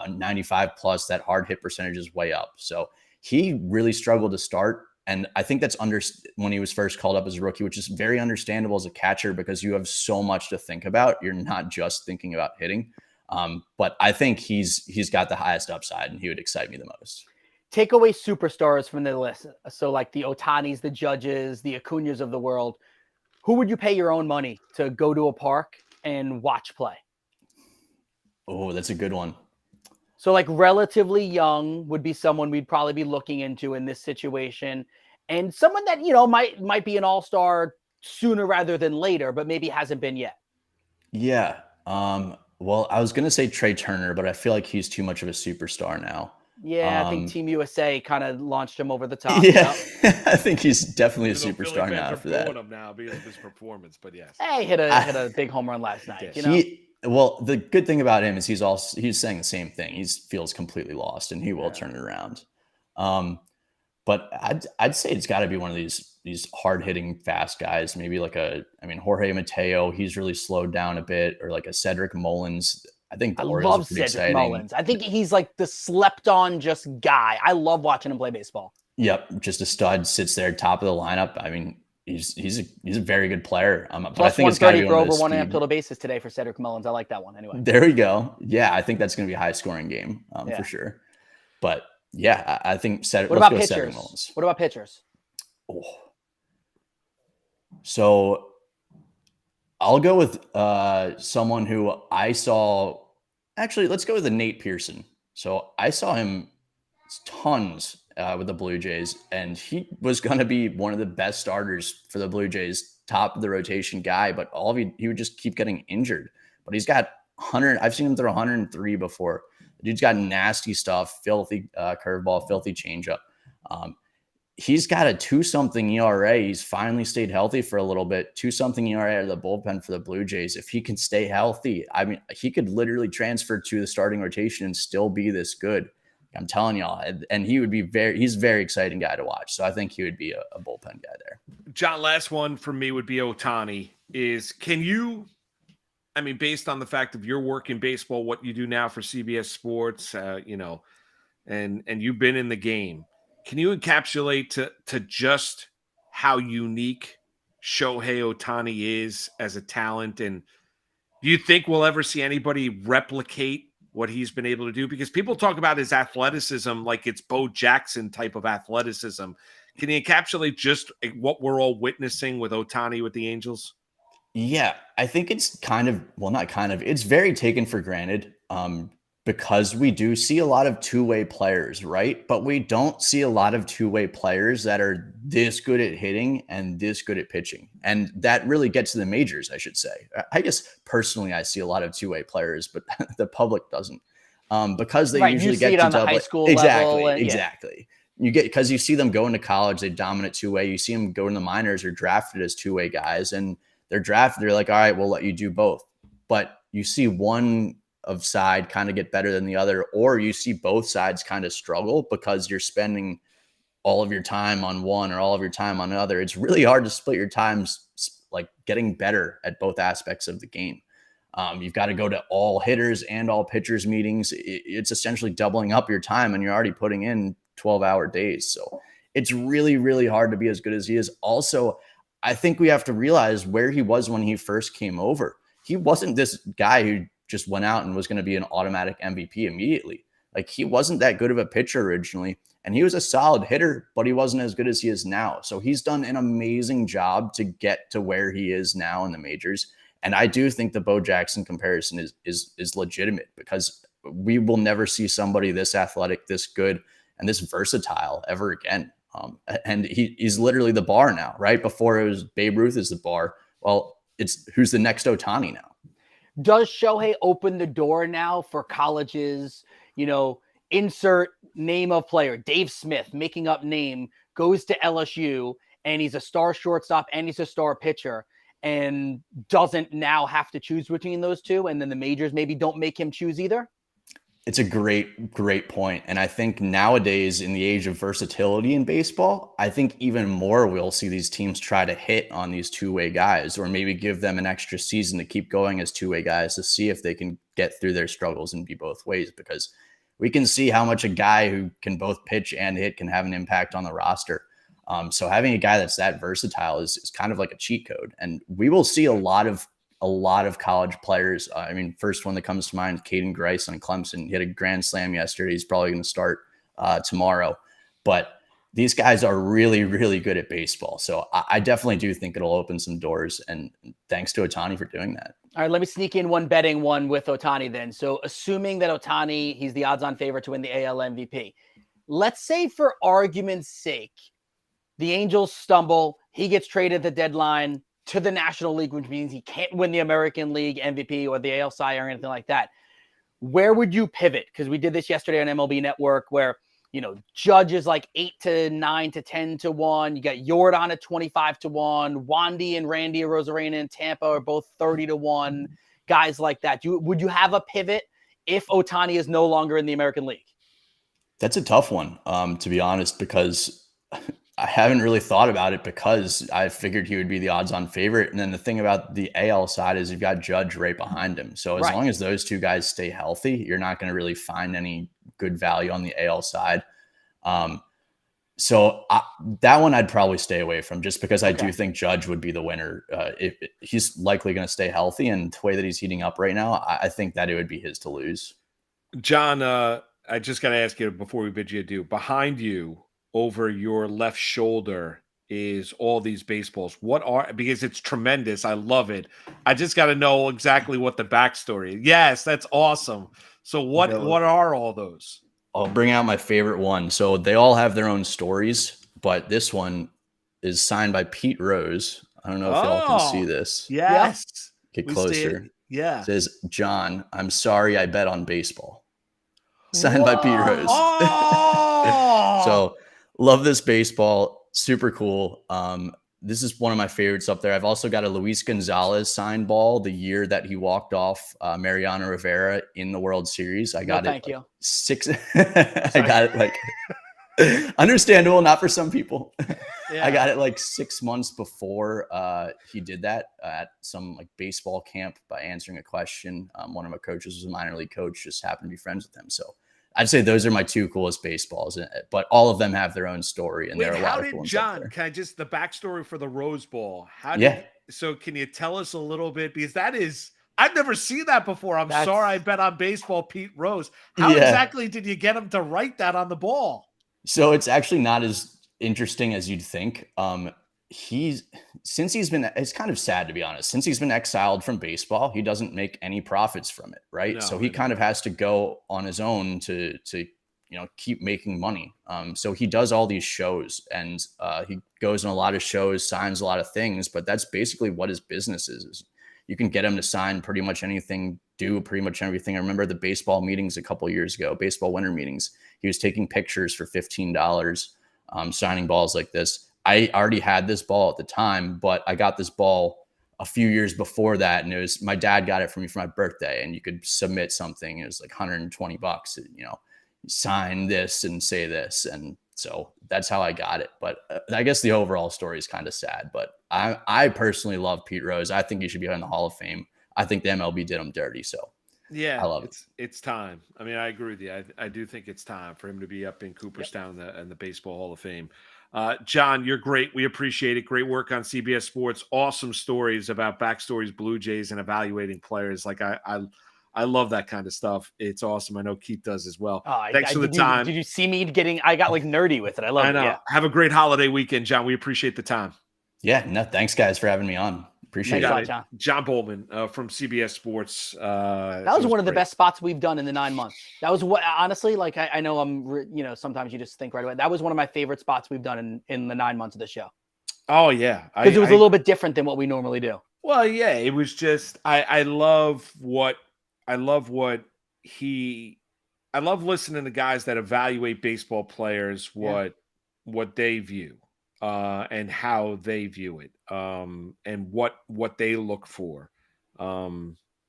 95 plus. That hard hit percentage is way up. So he really struggled to start. And I think that's when he was first called up as a rookie, which is very understandable as a catcher because you have so much to think about. You're not just thinking about hitting. But I think he's got the highest upside and he would excite me the most. Take away superstars from the list. So like the Otanis, the Judges, the Acuñas of the world. Who would you pay your own money to go to a park and watch play? Oh, that's a good one. So like relatively young would be someone we'd probably be looking into in this situation. And someone that, might be an all-star sooner rather than later, but maybe hasn't been yet. Yeah. Well, I was going to say Trey Turner, but I feel like he's too much of a superstar now. Yeah, I think Team USA kind of launched him over the top. Yeah, I think he's definitely a superstar now after that. Him now because of his performance, but yes. Hey, hit a big home run last night. Well, the good thing about him is he's saying the same thing. He feels completely lost, and he will turn it around. But I'd say it's got to be one of these hard hitting fast guys. Maybe like Jorge Mateo. He's really slowed down a bit, or like a Cedric Mullins. I think the Orioles are pretty exciting. Mullins. I think he's like the slept on just guy. I love watching him play baseball. Yep, just a stud, sits there top of the lineup. I mean, he's a very good player. But Plus I think it's got to be for over 1.5 total bases today for Cedric Mullins. I like that one anyway. There we go. Yeah, I think that's going to be a high scoring game for sure. But yeah, I think Cedric. What about pitchers? What about pitchers? Oh. So I'll go with someone who I saw. Actually, let's go with Nate Pearson. So I saw him tons with the Blue Jays, and he was going to be one of the best starters for the Blue Jays, top of the rotation guy, but he would just keep getting injured. But he's got 100. I've seen him throw 103 before. The dude's got nasty stuff, filthy curveball, filthy changeup. He's got a 2-something ERA. He's finally stayed healthy for a little bit. 2-something ERA out of the bullpen for the Blue Jays. If he can stay healthy, I mean, he could literally transfer to the starting rotation and still be this good. I'm telling y'all, and he's a very exciting guy to watch. So I think he would be a bullpen guy there. John, last one for me would be Ohtani. Based on the fact of your work in baseball, what you do now for CBS Sports, and you've been in the game, can you encapsulate to just how unique Shohei Ohtani is as a talent? And do you think we'll ever see anybody replicate what he's been able to do? Because people talk about his athleticism like it's Bo Jackson type of athleticism. Can you encapsulate just what we're all witnessing with Ohtani with the Angels? Yeah, I think it's it's very taken for granted because we do see a lot of two-way players, right? But we don't see a lot of two-way players that are this good at hitting and this good at pitching. And that really gets to the majors, I should say. I guess personally, I see a lot of two-way players, but the public doesn't because they usually get to the high school exactly, level. Exactly. You get because you see them go into college, they dominate two-way. You see them go in the minors or drafted as two-way guys, and they're drafted. They're like, all right, we'll let you do both. But you see one of side kind of get better than the other, or you see both sides kind of struggle because you're spending all of your time on one or all of your time on another. It's really hard to split your times, like getting better at both aspects of the game. You've got to go to all hitters and all pitchers meetings. It's essentially doubling up your time, and you're already putting in 12-hour days. So it's really, really hard to be as good as he is. Also, I think we have to realize where he was when he first came over. He wasn't this guy who just went out and was going to be an automatic MVP immediately. Like, he wasn't that good of a pitcher originally, and he was a solid hitter, but he wasn't as good as he is now. So he's done an amazing job to get to where he is now in the majors. And I do think the Bo Jackson comparison is legitimate because we will never see somebody this athletic, this good, and this versatile ever again. And he's literally the bar now, right? Before it was Babe Ruth is the bar. Well, it's who's the next Ohtani now. Does Shohei open the door now for colleges? Insert name of player, Dave Smith, making up name, goes to LSU, and he's a star shortstop and he's a star pitcher, and doesn't now have to choose between those two, and then the majors maybe don't make him choose either? It's a great point. And I think nowadays, in the age of versatility in baseball, I think even more we'll see these teams try to hit on these two-way guys, or maybe give them an extra season to keep going as two-way guys to see if they can get through their struggles and be both ways, because we can see how much a guy who can both pitch and hit can have an impact on the roster. So having a guy that's that versatile is kind of like a cheat code. And we will see a lot of college players. First one that comes to mind, Caden Grice on Clemson. He had a grand slam yesterday. He's probably going to start tomorrow. But these guys are really, really good at baseball. So I definitely do think it'll open some doors. And thanks to Ohtani for doing that. All right, let me sneak in one betting one with Ohtani then. So assuming that Ohtani, he's the odds-on favorite to win the AL MVP. Let's say, for argument's sake, the Angels stumble. He gets traded at the deadline to the National League, which means he can't win the American League MVP or the AL Cy or anything like that. Where would you pivot? Because we did this yesterday on MLB Network, where Judge is like 8 to 9 to 10 to 1. You got Yordan at 25 to 1. Wandy and Randy Arozarena in Tampa are both 30 to 1. Guys like that. Would you have a pivot if Ohtani is no longer in the American League? That's a tough one, to be honest, because I haven't really thought about it, because I figured he would be the odds-on favorite. And then the thing about the AL side is you've got Judge right behind him. So as long as those two guys stay healthy, you're not going to really find any good value on the AL side. So that one I'd probably stay away from, just because I do think Judge would be the winner. If he's likely going to stay healthy, and the way that he's heating up right now, I think that it would be his to lose. John, I just got to ask you before we bid you adieu. Behind you, over your left shoulder, is all these baseballs. Because it's tremendous. I love it. I just got to know exactly what the backstory is. Yes, that's awesome. So what are all those? I'll bring out my favorite one. So they all have their own stories, but this one is signed by Pete Rose. I don't know if y'all can see this. Yes. Get closer. Yeah. It says, "John, I'm sorry I bet on baseball." Signed by Pete Rose. Oh! So love this baseball. Super cool. this is one of my favorites up there. I've also got a Luis Gonzalez signed ball the year that he walked off Mariano Rivera in the World Series. I got thank it. you. I got it like understandable, not for some people. Yeah. I got it like 6 months before he did that at some like baseball camp by answering a question. One of my coaches was a minor league coach, just happened to be friends with him. So I'd say those are my two coolest baseballs, but all of them have their own story, and there are a lot of cool ones up there. Can I just the backstory for the Rose Bowl? So can you tell us a little bit, because I've never seen that before. Sorry, I bet on baseball, Pete Rose. How exactly did you get him to write that on the ball? So it's actually not as interesting as you'd think. It's kind of sad, to be honest. Since he's been exiled from baseball, he doesn't make any profits from it, right? So he kind of has to go on his own to keep making money. So he does all these shows, and he goes on a lot of shows, signs a lot of things, but that's basically what his business is. You can get him to sign pretty much anything, do pretty much everything. I remember the baseball meetings a couple of years ago, baseball winter meetings. He was taking pictures for $15, signing balls like this. I already had this ball at the time, but I got this ball a few years before that, and it was my dad got it for me for my birthday, and you could submit something. It was like $120, sign this and say this, and so that's how I got it. But I guess the overall story is kind of sad. But I personally love Pete Rose. I think he should be in the Hall of Fame. I think the MLB did him dirty, so yeah, I love it. It's time. I mean, I agree with you. I do think it's time for him to be up in Cooperstown in the Baseball Hall of Fame. John, you're great. We appreciate it. Great work on CBS Sports. Awesome stories about backstories, Blue Jays, and evaluating players. Like I love that kind of stuff. It's awesome. I know Keith does as well. Thanks for the time. Did you see me I got like nerdy with it. I love it. Yeah. Have a great holiday weekend, John. We appreciate the time. Yeah, no, thanks guys for having me on. Appreciate it. John. John Bollman from CBS Sports. That was one of the best spots we've done in the 9 months. That was what, honestly, like I know sometimes you just think right away. That was one of my favorite spots we've done in the 9 months of the show. Oh yeah. Because it was a little bit different than what we normally do. Well, yeah, it was just, I love listening to guys that evaluate baseball players, what they view, and how they view it, and what they look for.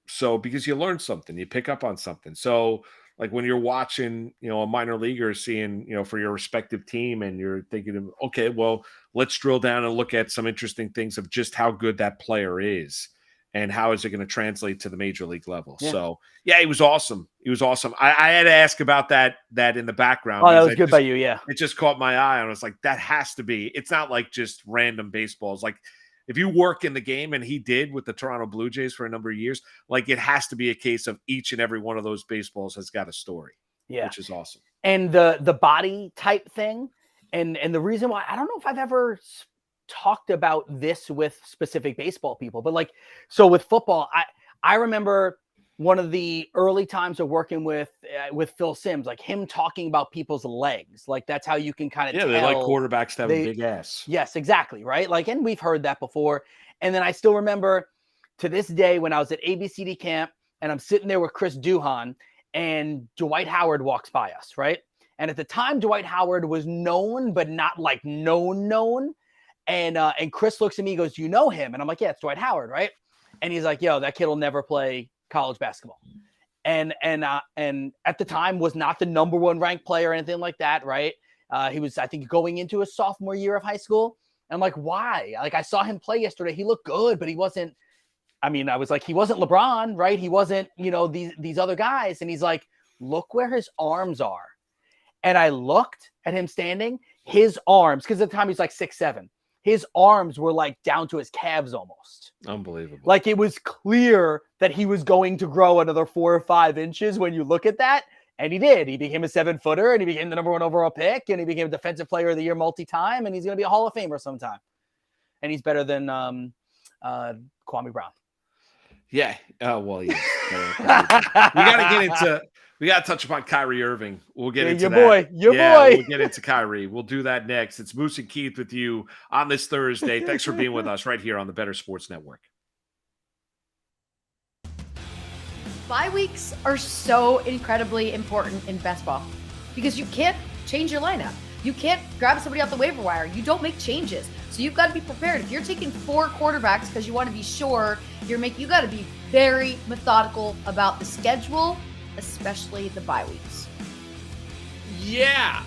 So because you learn something, you pick up on something. So like when you're watching, a minor leaguer seeing, for your respective team, and you're thinking, okay, well, let's drill down and look at some interesting things of just how good that player is. And how is it going to translate to the major league level? Yeah. So, yeah, it was awesome. It was awesome. I had to ask about that in the background. Oh, that was good by you, yeah. It just caught my eye. And I was like, that has to be. It's not like just random baseballs. Like, if you work in the game, and he did with the Toronto Blue Jays for a number of years, like it has to be a case of each and every one of those baseballs has got a story. Yeah. Which is awesome. And the body type thing, and the reason why, I don't know if I've ever talked about this with specific baseball people, but so with football, I remember one of the early times of working with Phil Simms, like him talking about people's legs. Like that's how you can kind of tell. They like quarterbacks to have a big ass. Yes, exactly. Right. Like, and we've heard that before. And then I still remember to this day when I was at ABCD camp and I'm sitting there with Chris Duhan and Dwight Howard walks by us. Right. And at the time, Dwight Howard was known, but not like known. And Chris looks at me and goes, you know him? And I'm like, yeah, it's Dwight Howard, right? And he's like, yo, that kid will never play college basketball. And at the time was not the number one ranked player or anything like that, right? He was, I think, going into his sophomore year of high school. And I'm like, why? Like, I saw him play yesterday. He looked good, but he wasn't, I was like, he wasn't LeBron, right? He wasn't, these other guys. And he's like, look where his arms are. And I looked at him standing, his arms, because at the time he's like 6'7". His arms were like down to his calves almost. Unbelievable. Like it was clear that he was going to grow another 4 or 5 inches when you look at that. And he did. He became a 7-footer and he became the number 1 overall pick and he became Defensive Player of the Year multi-time. And he's going to be a Hall of Famer sometime. And he's better than Kwame Brown. Yeah. Well, yeah. We got to touch upon Kyrie Irving. We'll get into that. Your boy. We'll get into Kyrie. We'll do that next. It's Moose and Keith with you on this Thursday. Thanks for being with us right here on the Better Sports Network. Bye weeks are so incredibly important in best ball because you can't change your lineup. You can't grab somebody off the waiver wire. You don't make changes. So you've got to be prepared. If you're taking 4 quarterbacks because you want to be sure you got to be very methodical about the schedule, especially the bye weeks. Yeah,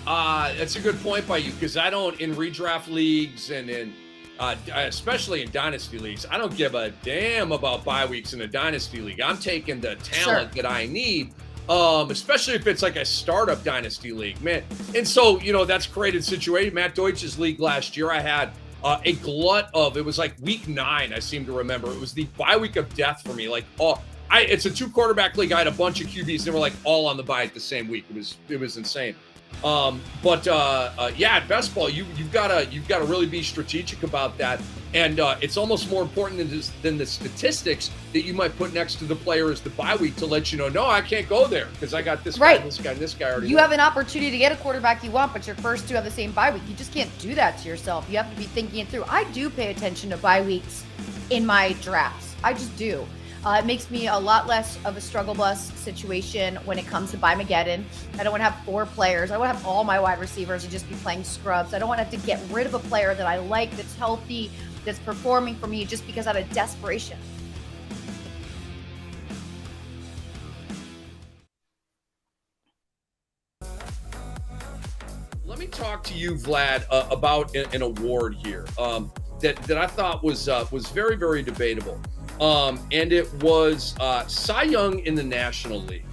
that's a good point by you, because I don't, in redraft leagues and in especially in dynasty leagues, I don't give a damn about bye weeks in a dynasty league. I'm taking the talent that I need, especially if it's like a startup dynasty league, man. And so, that's created situation. Matt Deutsch's league last year, I had a glut of, it was like week 9, I seem to remember. It was the bye week of death for me. Like, it's a 2 quarterback league. I had a bunch of QBs. They were like all on the bye at the same week. It was insane. At best ball, you've got to really be strategic about that. And it's almost more important than the statistics that you might put next to the player as the bye week to let you know, no, I can't go there because I got this guy, this guy, and this guy already. You have an opportunity to get a quarterback you want, but your first 2 have the same bye week. You just can't do that to yourself. You have to be thinking it through. I do pay attention to bye weeks in my drafts. I just do. It makes me a lot less of a struggle bus situation when it comes to Buy-Mageddon. I don't want to have 4 players. I don't want to have all my wide receivers and just be playing scrubs. I don't want to have to get rid of a player that I like, that's healthy, that's performing for me just because out of desperation. Let me talk to you, Vlad, about an award here that I thought was very, very debatable. And it was Cy Young in the National League.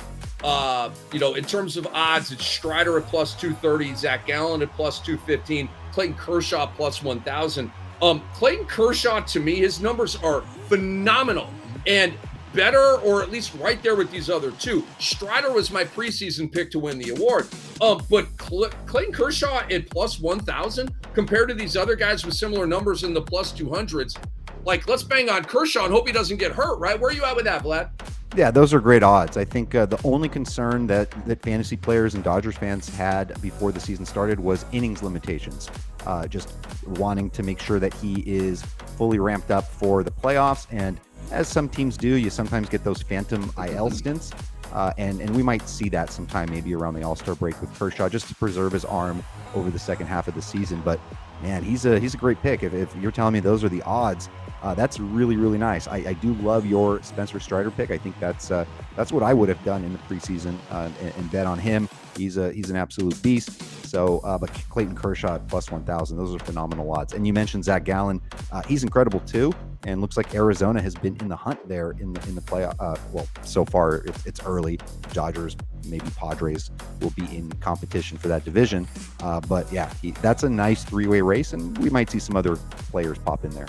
In terms of odds, it's Strider at plus 230, Zach Gallen at plus 215, Clayton Kershaw plus 1,000. Clayton Kershaw, to me, his numbers are phenomenal and better, or at least right there with these other 2. Strider was my preseason pick to win the award. But Clayton Kershaw at plus 1,000 compared to these other guys with similar numbers in the plus 200s. Like, let's bang on Kershaw and hope he doesn't get hurt, right? Where are you at with that, Vlad? Yeah, those are great odds. I think the only concern that fantasy players and Dodgers fans had before the season started was innings limitations. Just wanting to make sure that he is fully ramped up for the playoffs. And as some teams do, you sometimes get those phantom IL stints. And we might see that sometime maybe around the All-Star break with Kershaw, just to preserve his arm over the second half of the season. But man, he's a great pick. If you're telling me those are the odds, that's really, really nice. I do love your Spencer Strider pick. I think that's what I would have done in the preseason and bet on him. He's an absolute beast. So, but Clayton Kershaw at plus 1,000, those are phenomenal odds. And you mentioned Zach Gallen, he's incredible too. And looks like Arizona has been in the hunt there in the playoff. Well, so far it's early. Dodgers, maybe Padres will be in competition for that division. But yeah, that's a nice 3-way race, and we might see some other players pop in there.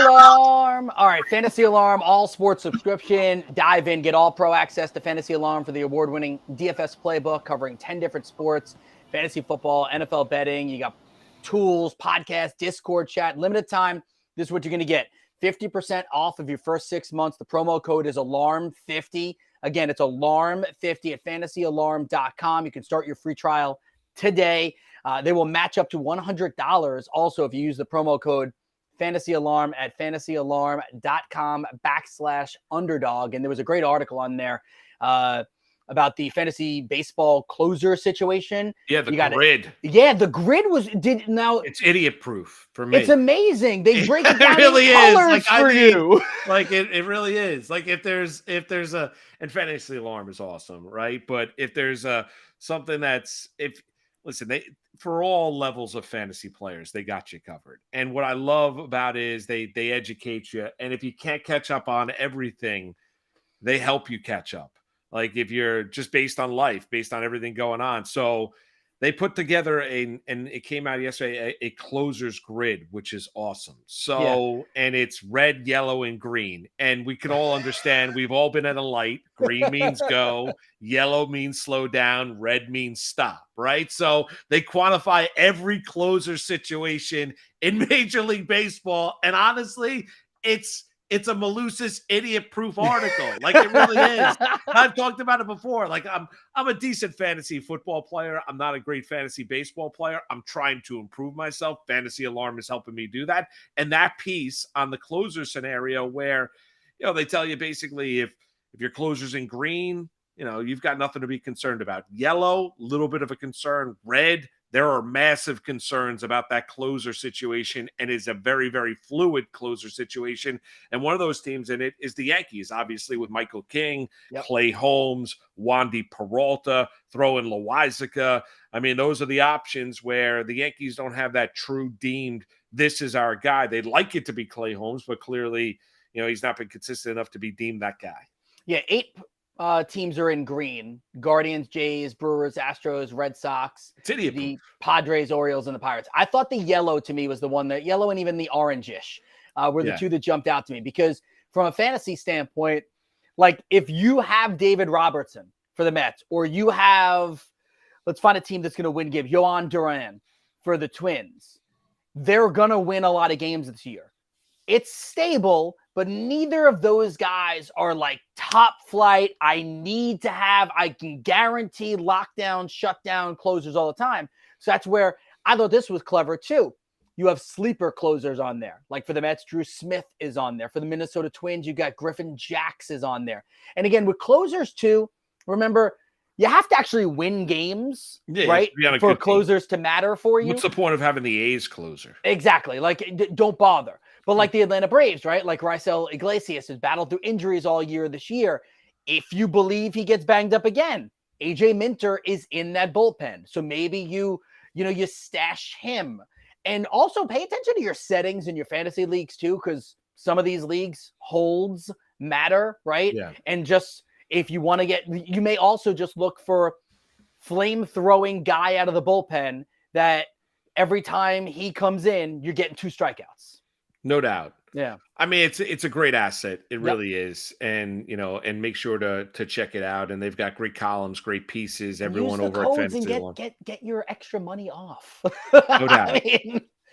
Alarm. All right, Fantasy Alarm, all sports subscription. Dive in, get all pro access to Fantasy Alarm for the award-winning DFS playbook covering 10 different sports, fantasy football, NFL betting. You got tools, podcasts, Discord chat, limited time. This is what you're going to get. 50% off of your first 6 months. The promo code is ALARM50. Again, it's ALARM50 at fantasyalarm.com. You can start your free trial today. They will match up to $100 also if you use the promo code Fantasy Alarm at fantasyalarm.com/underdog. And there was a great article on there about the fantasy baseball closer situation. Yeah, the grid. Yeah, the grid it's idiot proof for me. It's amazing. They break it down it really in colors for you. Like it really is. Like if there's a, and Fantasy Alarm is awesome, right? But if there's something listen, for all levels of fantasy players, they got you covered. And what I love about it is they educate you. And if you can't catch up on everything, they help you catch up. Like if you're just based on life, based on everything going on. So they put together and it came out yesterday, a closer's grid, which is awesome. So, And it's red, yellow, and green. And we can all understand, we've all been at a light. Green means go, yellow means slow down, red means stop, right? So they quantify every closer situation in Major League Baseball. And honestly, it's It's a Malusis idiot-proof article. Like, it really is. I've talked about it before. Like, I'm a decent fantasy football player. I'm not a great fantasy baseball player. I'm trying to improve myself. Fantasy Alarm is helping me do that. And that piece on the closer scenario where, they tell you basically if your closer's in green, you've got nothing to be concerned about. Yellow, little bit of a concern. Red, there are massive concerns about that closer situation, and is a very, very fluid closer situation. And one of those teams in it is the Yankees, obviously, with Michael King, Clay Holmes, Wandy Peralta, throw in Loizaga. I mean, those are the options where the Yankees don't have that true deemed, this is our guy. They'd like it to be Clay Holmes, but clearly, he's not been consistent enough to be deemed that guy. Yeah, 8 teams are in green: Guardians, Jays, Brewers, Astros, Red Sox, the Padres, Orioles, and the Pirates. I thought the yellow to me was the one that yellow and even the orange-ish were the two that jumped out to me, because from a fantasy standpoint, like if you have David Robertson for the Mets, or you have, let's find a team that's going to win game, Yohan Duran for the Twins, they're going to win a lot of games this year. It's stable, but neither of those guys are like top flight. I can guarantee lockdown, shutdown closers all the time. So that's where I thought this was clever too. You have sleeper closers on there. Like for the Mets, Drew Smith is on there. For the Minnesota Twins, you got Griffin Jax is on there. And again, with closers too, remember, you have to actually win games, right? For closers to matter for you. What's the point of having the A's closer? Exactly. Like, don't bother. But like the Atlanta Braves, right? Like Raisel Iglesias has battled through injuries all year this year. If you believe he gets banged up again, AJ Minter is in that bullpen. So maybe you stash him. And also pay attention to your settings in your fantasy leagues too, because some of these leagues holds matter, right? Yeah. And just if you want to you may also just look for flame-throwing guy out of the bullpen that every time he comes in, you're getting 2 strikeouts. No doubt. Yeah. I mean, it's a great asset. It really is. And, and make sure to check it out. And they've got great columns, great pieces. Everyone over at Fantasy and get your extra money off. No doubt.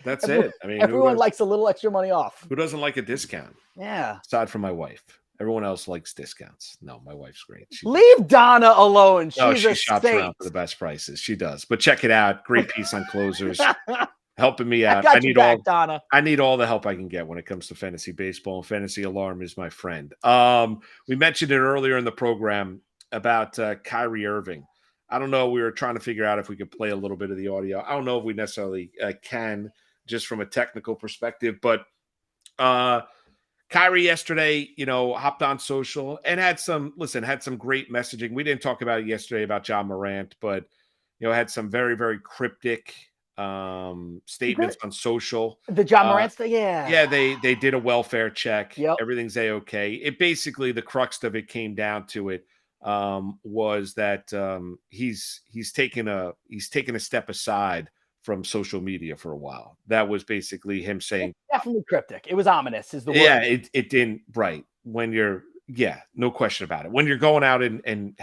That's it. I mean, everyone likes a little extra money off. Who doesn't like a discount? Yeah. Aside from my wife. Everyone else likes discounts. No, my wife's great. Leave Donna alone. She's she shops around for the best prices. She does. But check it out. Great piece on closers. Helping me out. I need all the help I can get when it comes to fantasy baseball, and Fantasy Alarm is my friend. We mentioned it earlier in the program about Kyrie Irving. I don't know. We were trying to figure out if we could play a little bit of the audio. I don't know if we necessarily can, just from a technical perspective, but Kyrie yesterday, hopped on social and had some great messaging. We didn't talk about it yesterday about John Morant, but had some very, very cryptic statements on social. The John Morant thing, yeah, they did a welfare check. Yep. Everything's a-okay. It basically, the crux of it came down to it was that he's taken a step aside from social media for a while. That was basically him saying, definitely cryptic. It was ominous is the word. Yeah, it didn't, right. When you're, no question about it. When you're going out and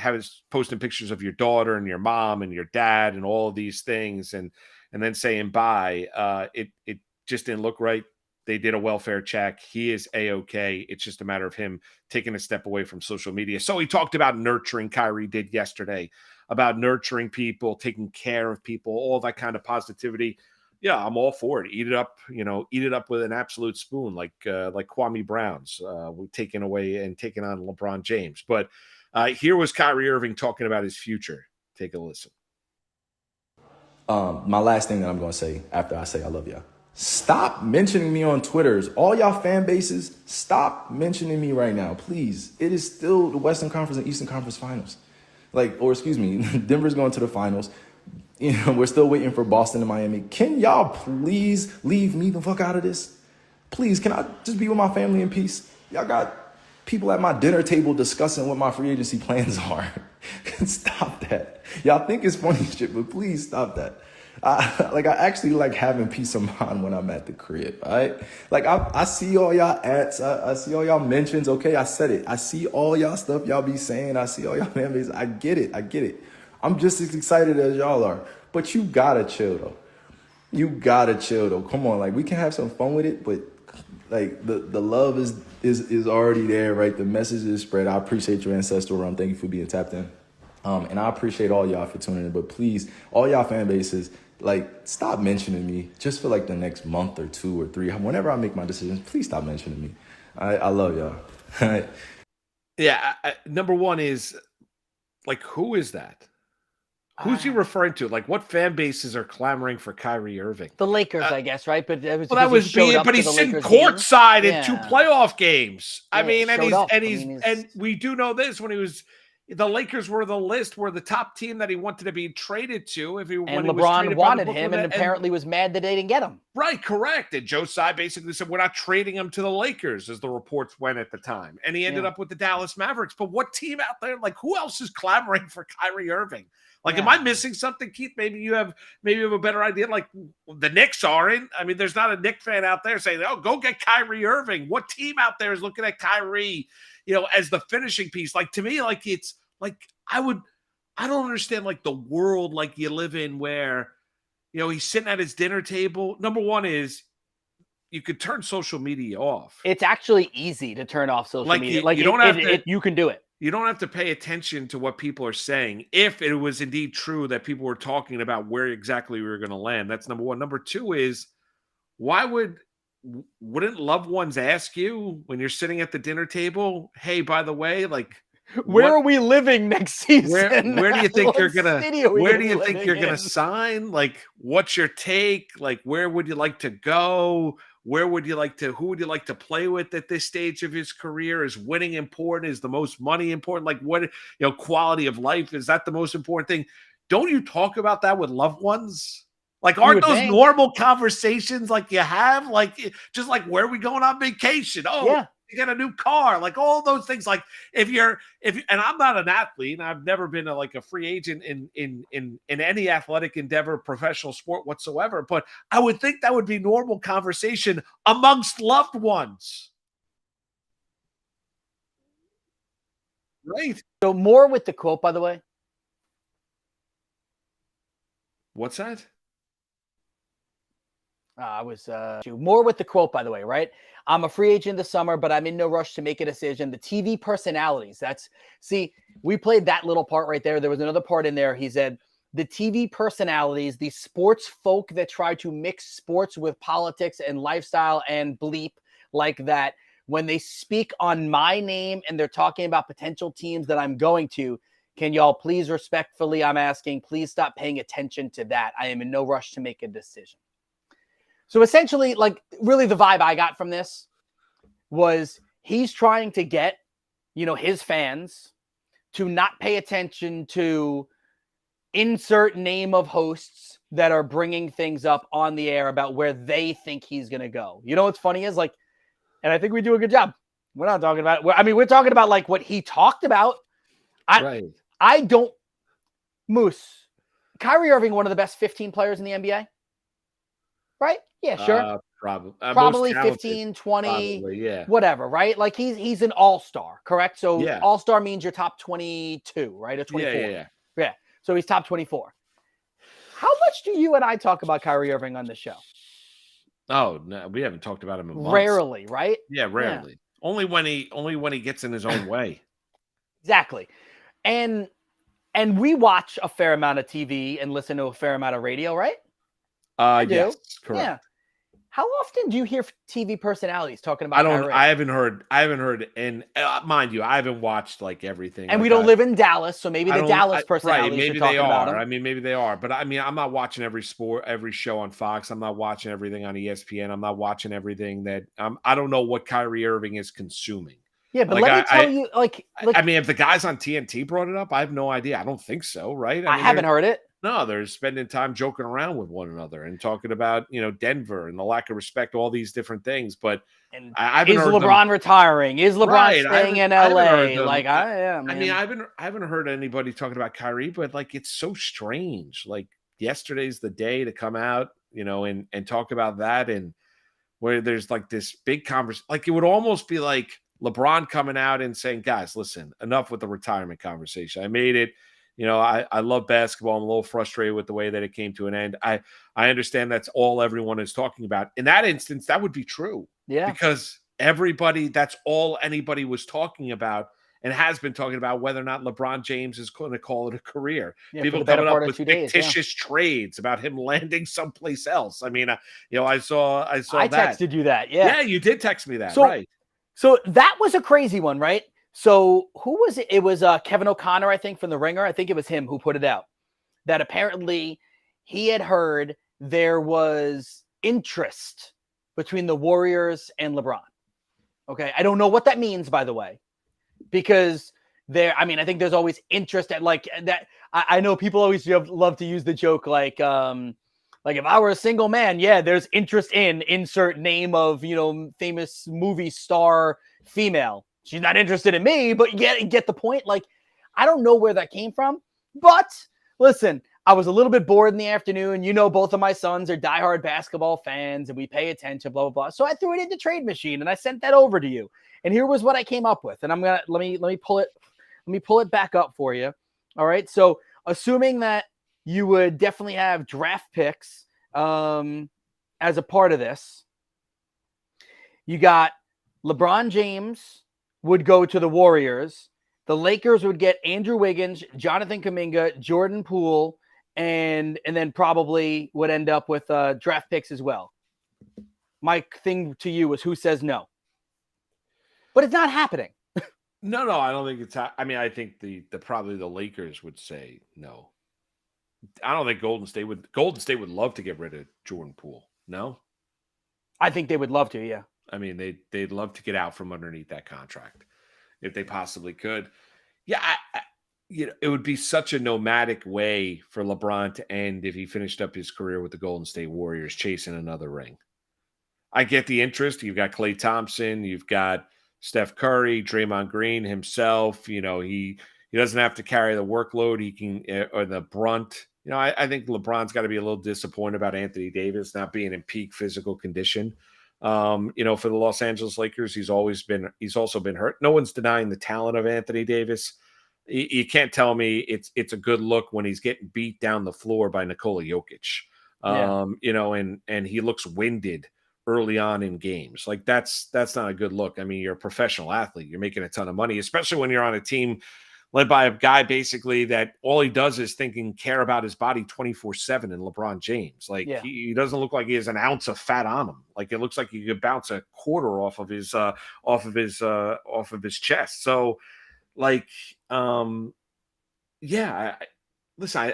posting pictures of your daughter and your mom and your dad and all of these things and then saying bye, it just didn't look right. They did a welfare check. He is A-okay. It's just a matter of him taking a step away from social media. So he talked about nurturing, Kyrie did yesterday, about nurturing people, taking care of people, all that kind of positivity. Yeah, I'm all for it. Eat it up, eat it up with an absolute spoon, like Kwame Brown's taking on LeBron James. But here was Kyrie Irving talking about his future. Take a listen. My last thing that I'm going to say after I say I love y'all. Stop mentioning me on Twitters. All y'all fan bases, stop mentioning me right now, please. It is still the Western Conference and Eastern Conference Finals. Denver's going to the finals. We're still waiting for Boston and Miami. Can y'all please leave me the fuck out of this? Please, can I just be with my family in peace? Y'all got people at my dinner table discussing what my free agency plans are. Stop that. Y'all think it's funny shit, but please stop that. I actually like having peace of mind when I'm at the crib, all right? I see all y'all ads, I see all y'all mentions, okay, I said it. I see all y'all stuff y'all be saying, I see all y'all memories, I get it. I'm just as excited as y'all are, but you gotta chill though. Come on, we can have some fun with it, but Like the love is already there, right? The message is spread. I appreciate your ancestral run. Thank you for being tapped in. And I appreciate all y'all for tuning in. But please, all y'all fan bases, like, stop mentioning me just for like the next month or 2 or 3. Whenever I make my decisions, please stop mentioning me. I love y'all. Yeah. Number one is, like, who is that? Who's he referring to? Like, what fan bases are clamoring for Kyrie Irving? The Lakers, I guess, right? But it was well, that was being, but he's sitting courtside in 2 playoff games. I mean, and we do know this when he was. The Lakers were the list, were the top team that he wanted to be traded to. When LeBron wanted him, and apparently was mad that they didn't get him. Right, correct. And Joe Tsai basically said, we're not trading him to the Lakers, as the reports went at the time. And he ended up with the Dallas Mavericks. But what team out there, like, who else is clamoring for Kyrie Irving? Like, am I missing something, Keith? Maybe you have a better idea. Like, the Knicks aren't. I mean, there's not a Knicks fan out there saying, oh, go get Kyrie Irving. What team out there is looking at Kyrie, as the finishing piece? Like, to me, like, it's like, I don't understand, like, the world like you live in where, he's sitting at his dinner table. Number one is you could turn social media off. It's actually easy to turn off social media. Like, you can do it. You don't have to pay attention to what people are saying if it was indeed true that people were talking about where exactly we were going to land. That's number one. Number two is, wouldn't loved ones ask you when you're sitting at the dinner table, hey, by the way, like, where are we living next season? Where do you think you're gonna sign? Like, what's your take? Like, where would you like to go? Who would you like to play with at this stage of his career? Is winning important? Is the most money important? Like, what, quality of life, is that the most important thing? Don't you talk about that with loved ones? Like, aren't those normal conversations like you have? Like, just like, where are we going on vacation? Oh, yeah. You get a new car, like all those things. Like, and I'm not an athlete, and I've never been a free agent in any athletic endeavor, professional sport whatsoever. But I would think that would be normal conversation amongst loved ones, right? So more with the quote, by the way. What's that? I was more with the quote, by the way, right? I'm a free agent this summer, but I'm in no rush to make a decision. The TV personalities, we played that little part right there. There was another part in there. He said, the TV personalities, the sports folk that try to mix sports with politics and lifestyle and bleep like that, when they speak on my name and they're talking about potential teams that I'm going to, can y'all please respectfully, I'm asking, please stop paying attention to that. I am in no rush to make a decision. So essentially, like, really the vibe I got from this was he's trying to get, his fans to not pay attention to insert name of hosts that are bringing things up on the air about where they think he's going to go. You know what's funny is, like, and I think we do a good job. We're not talking about, we're talking about like what he talked about. Moose, Kyrie Irving, one of the best 15 players in the NBA. Right? Yeah, sure. Probably 15, 20, whatever, right? Like, he's an all-star, correct? So all-star means you're top 22, right? Or 24. Yeah. So he's top 24. How much do you and I talk about Kyrie Irving on the show? Oh, no, we haven't talked about him in months. Rarely, right? Yeah, rarely. Yeah. Only when he gets in his own way. Exactly. And we watch a fair amount of TV and listen to a fair amount of radio, right? Yes, correct. Yeah. How often do you hear TV personalities talking about Kyrie? I haven't heard, and mind you, I haven't watched like everything. And we don't live in Dallas, so maybe the Dallas personalities maybe are talking they are. About him. I mean, maybe they are. But I mean, I'm not watching every show on Fox. I'm not watching everything on ESPN. I'm not watching everything that I don't know what Kyrie Irving is consuming. Yeah, but let me tell you, I mean, if the guys on TNT brought it up, I have no idea. I don't think so, right? I haven't heard it. No, they're spending time joking around with one another and talking about, Denver and the lack of respect, all these different things. But is LeBron retiring? Is LeBron staying in LA? I haven't heard anybody talking about Kyrie, but like, it's so strange. Like, yesterday's the day to come out, and talk about that, and where there's like this big conversation. Like, it would almost be like LeBron coming out and saying, guys, listen, enough with the retirement conversation. I made it. I love basketball. I'm a little frustrated with the way that it came to an end. I understand that's all everyone is talking about. In that instance, that would be true. Yeah. Because that's all anybody was talking about and has been talking about, whether or not LeBron James is going to call it a career. Yeah, People coming up with fictitious trades about him landing someplace else. I mean, I saw I that. texted you that. Yeah. Yeah, you did text me that. So, right. So that was a crazy one, right? So who was it? It was Kevin O'Connor, I think, from The Ringer. I think it was him who put it out, that apparently he had heard there was interest between the Warriors and LeBron. Okay. I don't know what that means, by the way, because I think there's always interest at like that. I know people always love to use the joke, like if I were a single man, yeah, there's interest in insert name of, famous movie star female. She's not interested in me, but you get the point. Like, I don't know where that came from, but listen, I was a little bit bored in the afternoon. Both of my sons are diehard basketball fans and we pay attention, blah, blah, blah. So I threw it in the trade machine and I sent that over to you. And here was what I came up with. And let me pull it back up for you. All right. So assuming that you would definitely have draft picks as a part of this, you got LeBron James would go to the Warriors. The Lakers would get Andrew Wiggins, Jonathan Kuminga, Jordan Poole, and then probably would end up with draft picks as well. My thing to you was, who says no? But it's not happening. No, I don't think it's. I think probably the Lakers would say no. I don't think Golden State would. Golden State would love to get rid of Jordan Poole. No, I think they would love to. Yeah. I mean, they'd love to get out from underneath that contract if they possibly could. Yeah, it would be such a nomadic way for LeBron to end if he finished up his career with the Golden State Warriors chasing another ring. I get the interest. You've got Klay Thompson. You've got Steph Curry, Draymond Green himself. He doesn't have to carry the workload. He can, or the brunt. I think LeBron's got to be a little disappointed about Anthony Davis not being in peak physical condition. For the Los Angeles Lakers, he's also been hurt. No one's denying the talent of Anthony Davis. You can't tell me it's a good look when he's getting beat down the floor by Nikola Jokic. And he looks winded early on in games. Like that's not a good look. I mean, you're a professional athlete. You're making a ton of money, especially when you're on a team led by a guy basically that all he does is care about his body 24/7 in LeBron James. Like he doesn't look like he has an ounce of fat on him. Like it looks like he could bounce a quarter off of his chest. So listen,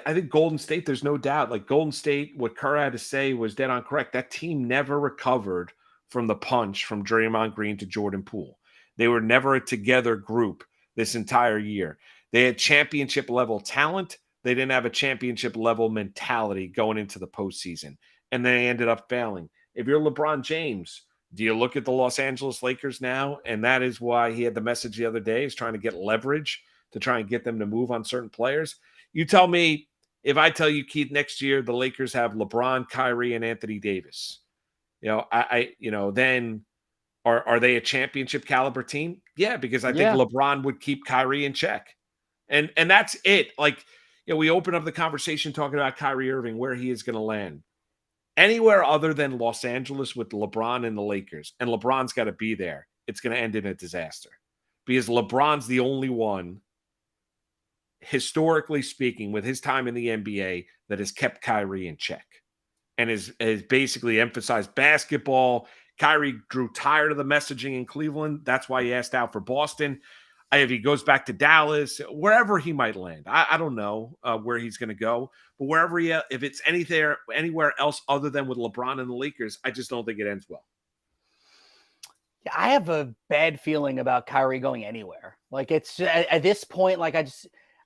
I think Golden State, there's no doubt. Like Golden State, what Kerr had to say was dead on correct. That team never recovered from the punch from Draymond Green to Jordan Poole. They were never a together group this entire year. They had championship level talent. They didn't have a championship level mentality going into the postseason, and they ended up failing. If you're LeBron James, do you look at the Los Angeles Lakers now? And that is why he had the message the other day, is trying to get leverage to try and get them to move on certain players. You tell me, if I tell you, Keith, next year the Lakers have LeBron, Kyrie, and Anthony Davis, then are they a championship caliber team? Yeah, because I think LeBron would keep Kyrie in check. And that's it. Like, we open up the conversation talking about Kyrie Irving, where he is going to land. Anywhere other than Los Angeles with LeBron and the Lakers, and LeBron's got to be there, it's going to end in a disaster. Because LeBron's the only one, historically speaking, with his time in the NBA, that has kept Kyrie in check and has basically emphasized basketball. Kyrie grew tired of the messaging in Cleveland. That's why he asked out for Boston. If he goes back to Dallas, wherever he might land, I don't know where he's going to go, but wherever if it's anywhere else other than with LeBron and the Lakers, I just don't think it ends well. Yeah, I have a bad feeling about Kyrie going anywhere. Like it's at this point, like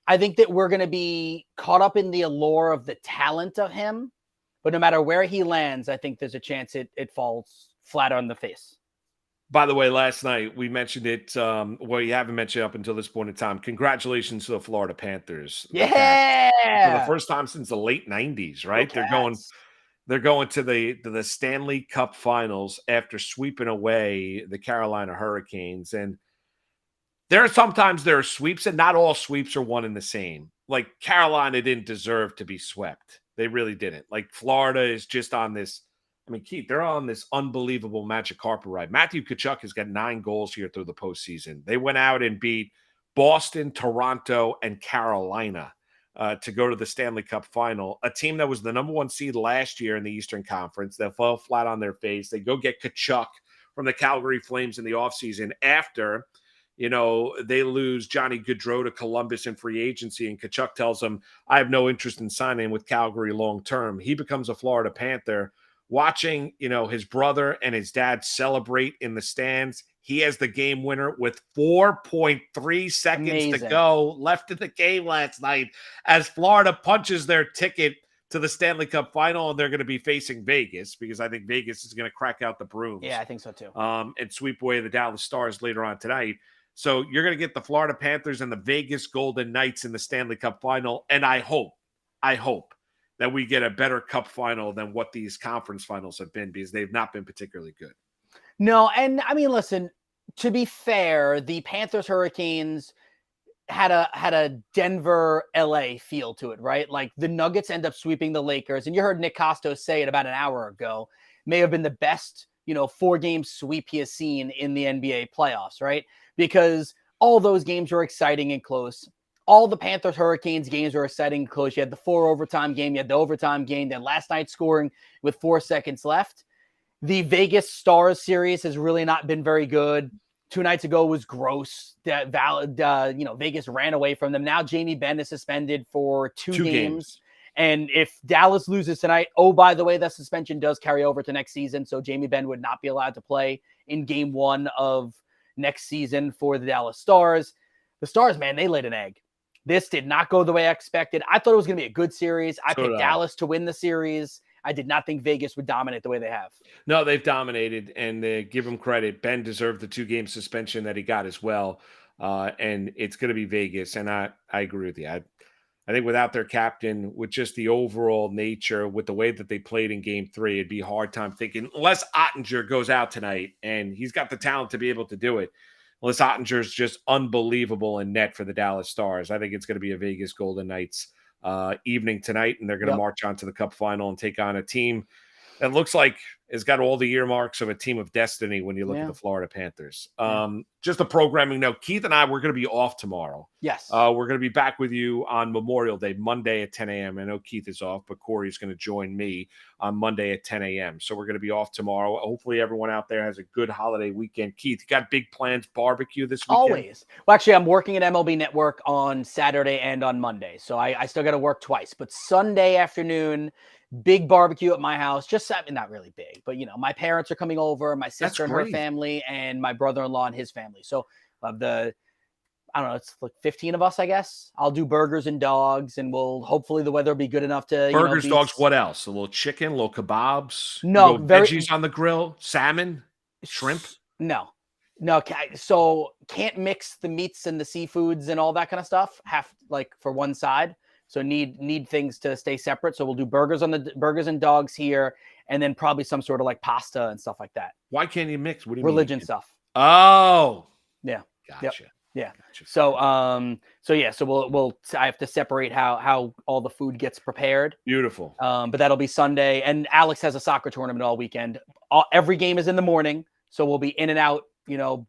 I think that we're going to be caught up in the allure of the talent of him, but no matter where he lands, I think there's a chance it falls flat on the face. By the way, last night we mentioned it. Well, you haven't mentioned it up until this point in time. Congratulations to the Florida Panthers. Yeah, for the first time since the late '90s, right? They're going to the Stanley Cup Finals after sweeping away the Carolina Hurricanes. And there are sweeps, and not all sweeps are one and the same. like Carolina didn't deserve to be swept. They really didn't. Like Florida is just on this. I mean, Keith, they're on this unbelievable magic carpet ride. Matthew Tkachuk has got 9 goals here through the postseason. They went out and beat Boston, Toronto, and Carolina to go to the Stanley Cup final. A team that was the number 1 seed last year in the Eastern Conference. They fell flat on their face. They go get Tkachuk from the Calgary Flames in the offseason after – they lose Johnny Gaudreau to Columbus in free agency, and Tkachuk tells them, I have no interest in signing with Calgary long-term. He becomes a Florida Panther. Watching, his brother and his dad celebrate in the stands, he has the game winner with 4.3 seconds to go left in the game last night as Florida punches their ticket to the Stanley Cup final, and they're going to be facing Vegas because I think Vegas is going to crack out the brooms. Yeah, I think so too. And sweep away the Dallas Stars later on tonight. So you're going to get the Florida Panthers and the Vegas Golden Knights in the Stanley Cup final. And I hope that we get a better cup final than what these conference finals have been because they've not been particularly good. No, and I mean, listen, to be fair, the Panthers Hurricanes had a Denver LA feel to it, right? Like the Nuggets end up sweeping the Lakers. And you heard Nick Kostos say it about an hour ago, may have been the best, 4-game sweep he has seen in the NBA playoffs, right? Because all those games were exciting and close. All the Panthers Hurricanes games were exciting and close. You had the 4 overtime game. You had the overtime game. Then last night scoring with 4 seconds left. The Vegas Stars series has really not been very good. 2 nights ago was gross. Vegas ran away from them. Now Jamie Benn is suspended for 2 games. And if Dallas loses tonight, oh, by the way, that suspension does carry over to next season. So Jamie Benn would not be allowed to play in game 1 of next season for the Dallas Stars. The Stars, man, they laid an egg. This did not go the way I expected. I thought it was going to be a good series. I picked Dallas to win the series. I did not think Vegas would dominate the way they have. No, they've dominated, and give them credit. Ben deserved the 2-game suspension that he got as well, and it's going to be Vegas, and I agree with you. I think without their captain, with just the overall nature, with the way that they played in game 3, it'd be a hard time thinking, unless Ottinger goes out tonight, and he's got the talent to be able to do it. Unless Ottinger's just unbelievable in net for the Dallas Stars. I think it's going to be a Vegas Golden Knights evening tonight, and they're going to march on to the Cup final and take on a team that looks like has got all the earmarks of a team of destiny when you look at the Florida Panthers. Just a programming note, Keith and I, we're going to be off tomorrow. Yes. We're going to be back with you on Memorial Day, Monday at 10 a.m. I know Keith is off, but Corey's going to join me on Monday at 10 a.m. So we're going to be off tomorrow. Hopefully everyone out there has a good holiday weekend. Keith, you got big plans, barbecue this weekend? Always. Well, actually, I'm working at MLB Network on Saturday and on Monday. So I still got to work twice. But Sunday afternoon, big barbecue at my house. Just not really big, but my parents are coming over, my sister and her family, and my brother-in-law and his family. So I don't know, it's like 15 of us, I guess. I'll do burgers and dogs, and hopefully the weather will be good enough to burgers, dogs. What else? A little chicken, a little kebabs. No, veggies on the grill, salmon, shrimp. No. So can't mix the meats and the seafoods and all that kind of stuff. For one side. So need things to stay separate. So we'll do burgers and dogs here, and then probably some sort of like pasta and stuff like that. Why can't you mix? What do you Religion mean? stuff. Oh, yeah. Gotcha. Yep. Yeah. Gotcha. So I have to separate how all the food gets prepared. Beautiful. But that'll be Sunday, and Alex has a soccer tournament all weekend. Every game is in the morning, so we'll be in and out.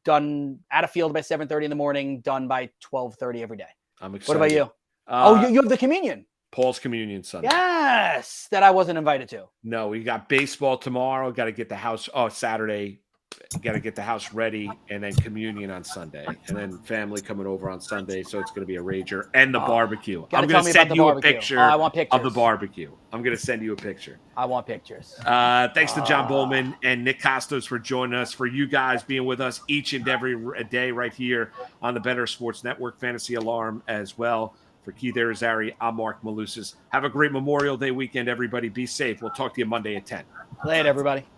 Done at a field by 7:30 in the morning, done by 12:30 every day. I'm excited. What about you? You have the communion. Paul's communion Sunday. Yes, that I wasn't invited to. No, we got baseball tomorrow. Got to get the house. Saturday. Got to get the house ready, and then communion on Sunday, and then family coming over on Sunday. So it's going to be a rager and the barbecue. I'm going to send you a picture I want pictures of the barbecue. I'm going to send you a picture. I want pictures. Thanks to John Bollman and Nick Kostos for joining us, for you guys being with us each and every day right here on the Better Sports Network, Fantasy Alarm as well. For Keith Arizari, I'm Mark Malusis. Have a great Memorial Day weekend, everybody. Be safe. We'll talk to you Monday at 10. Later, everybody.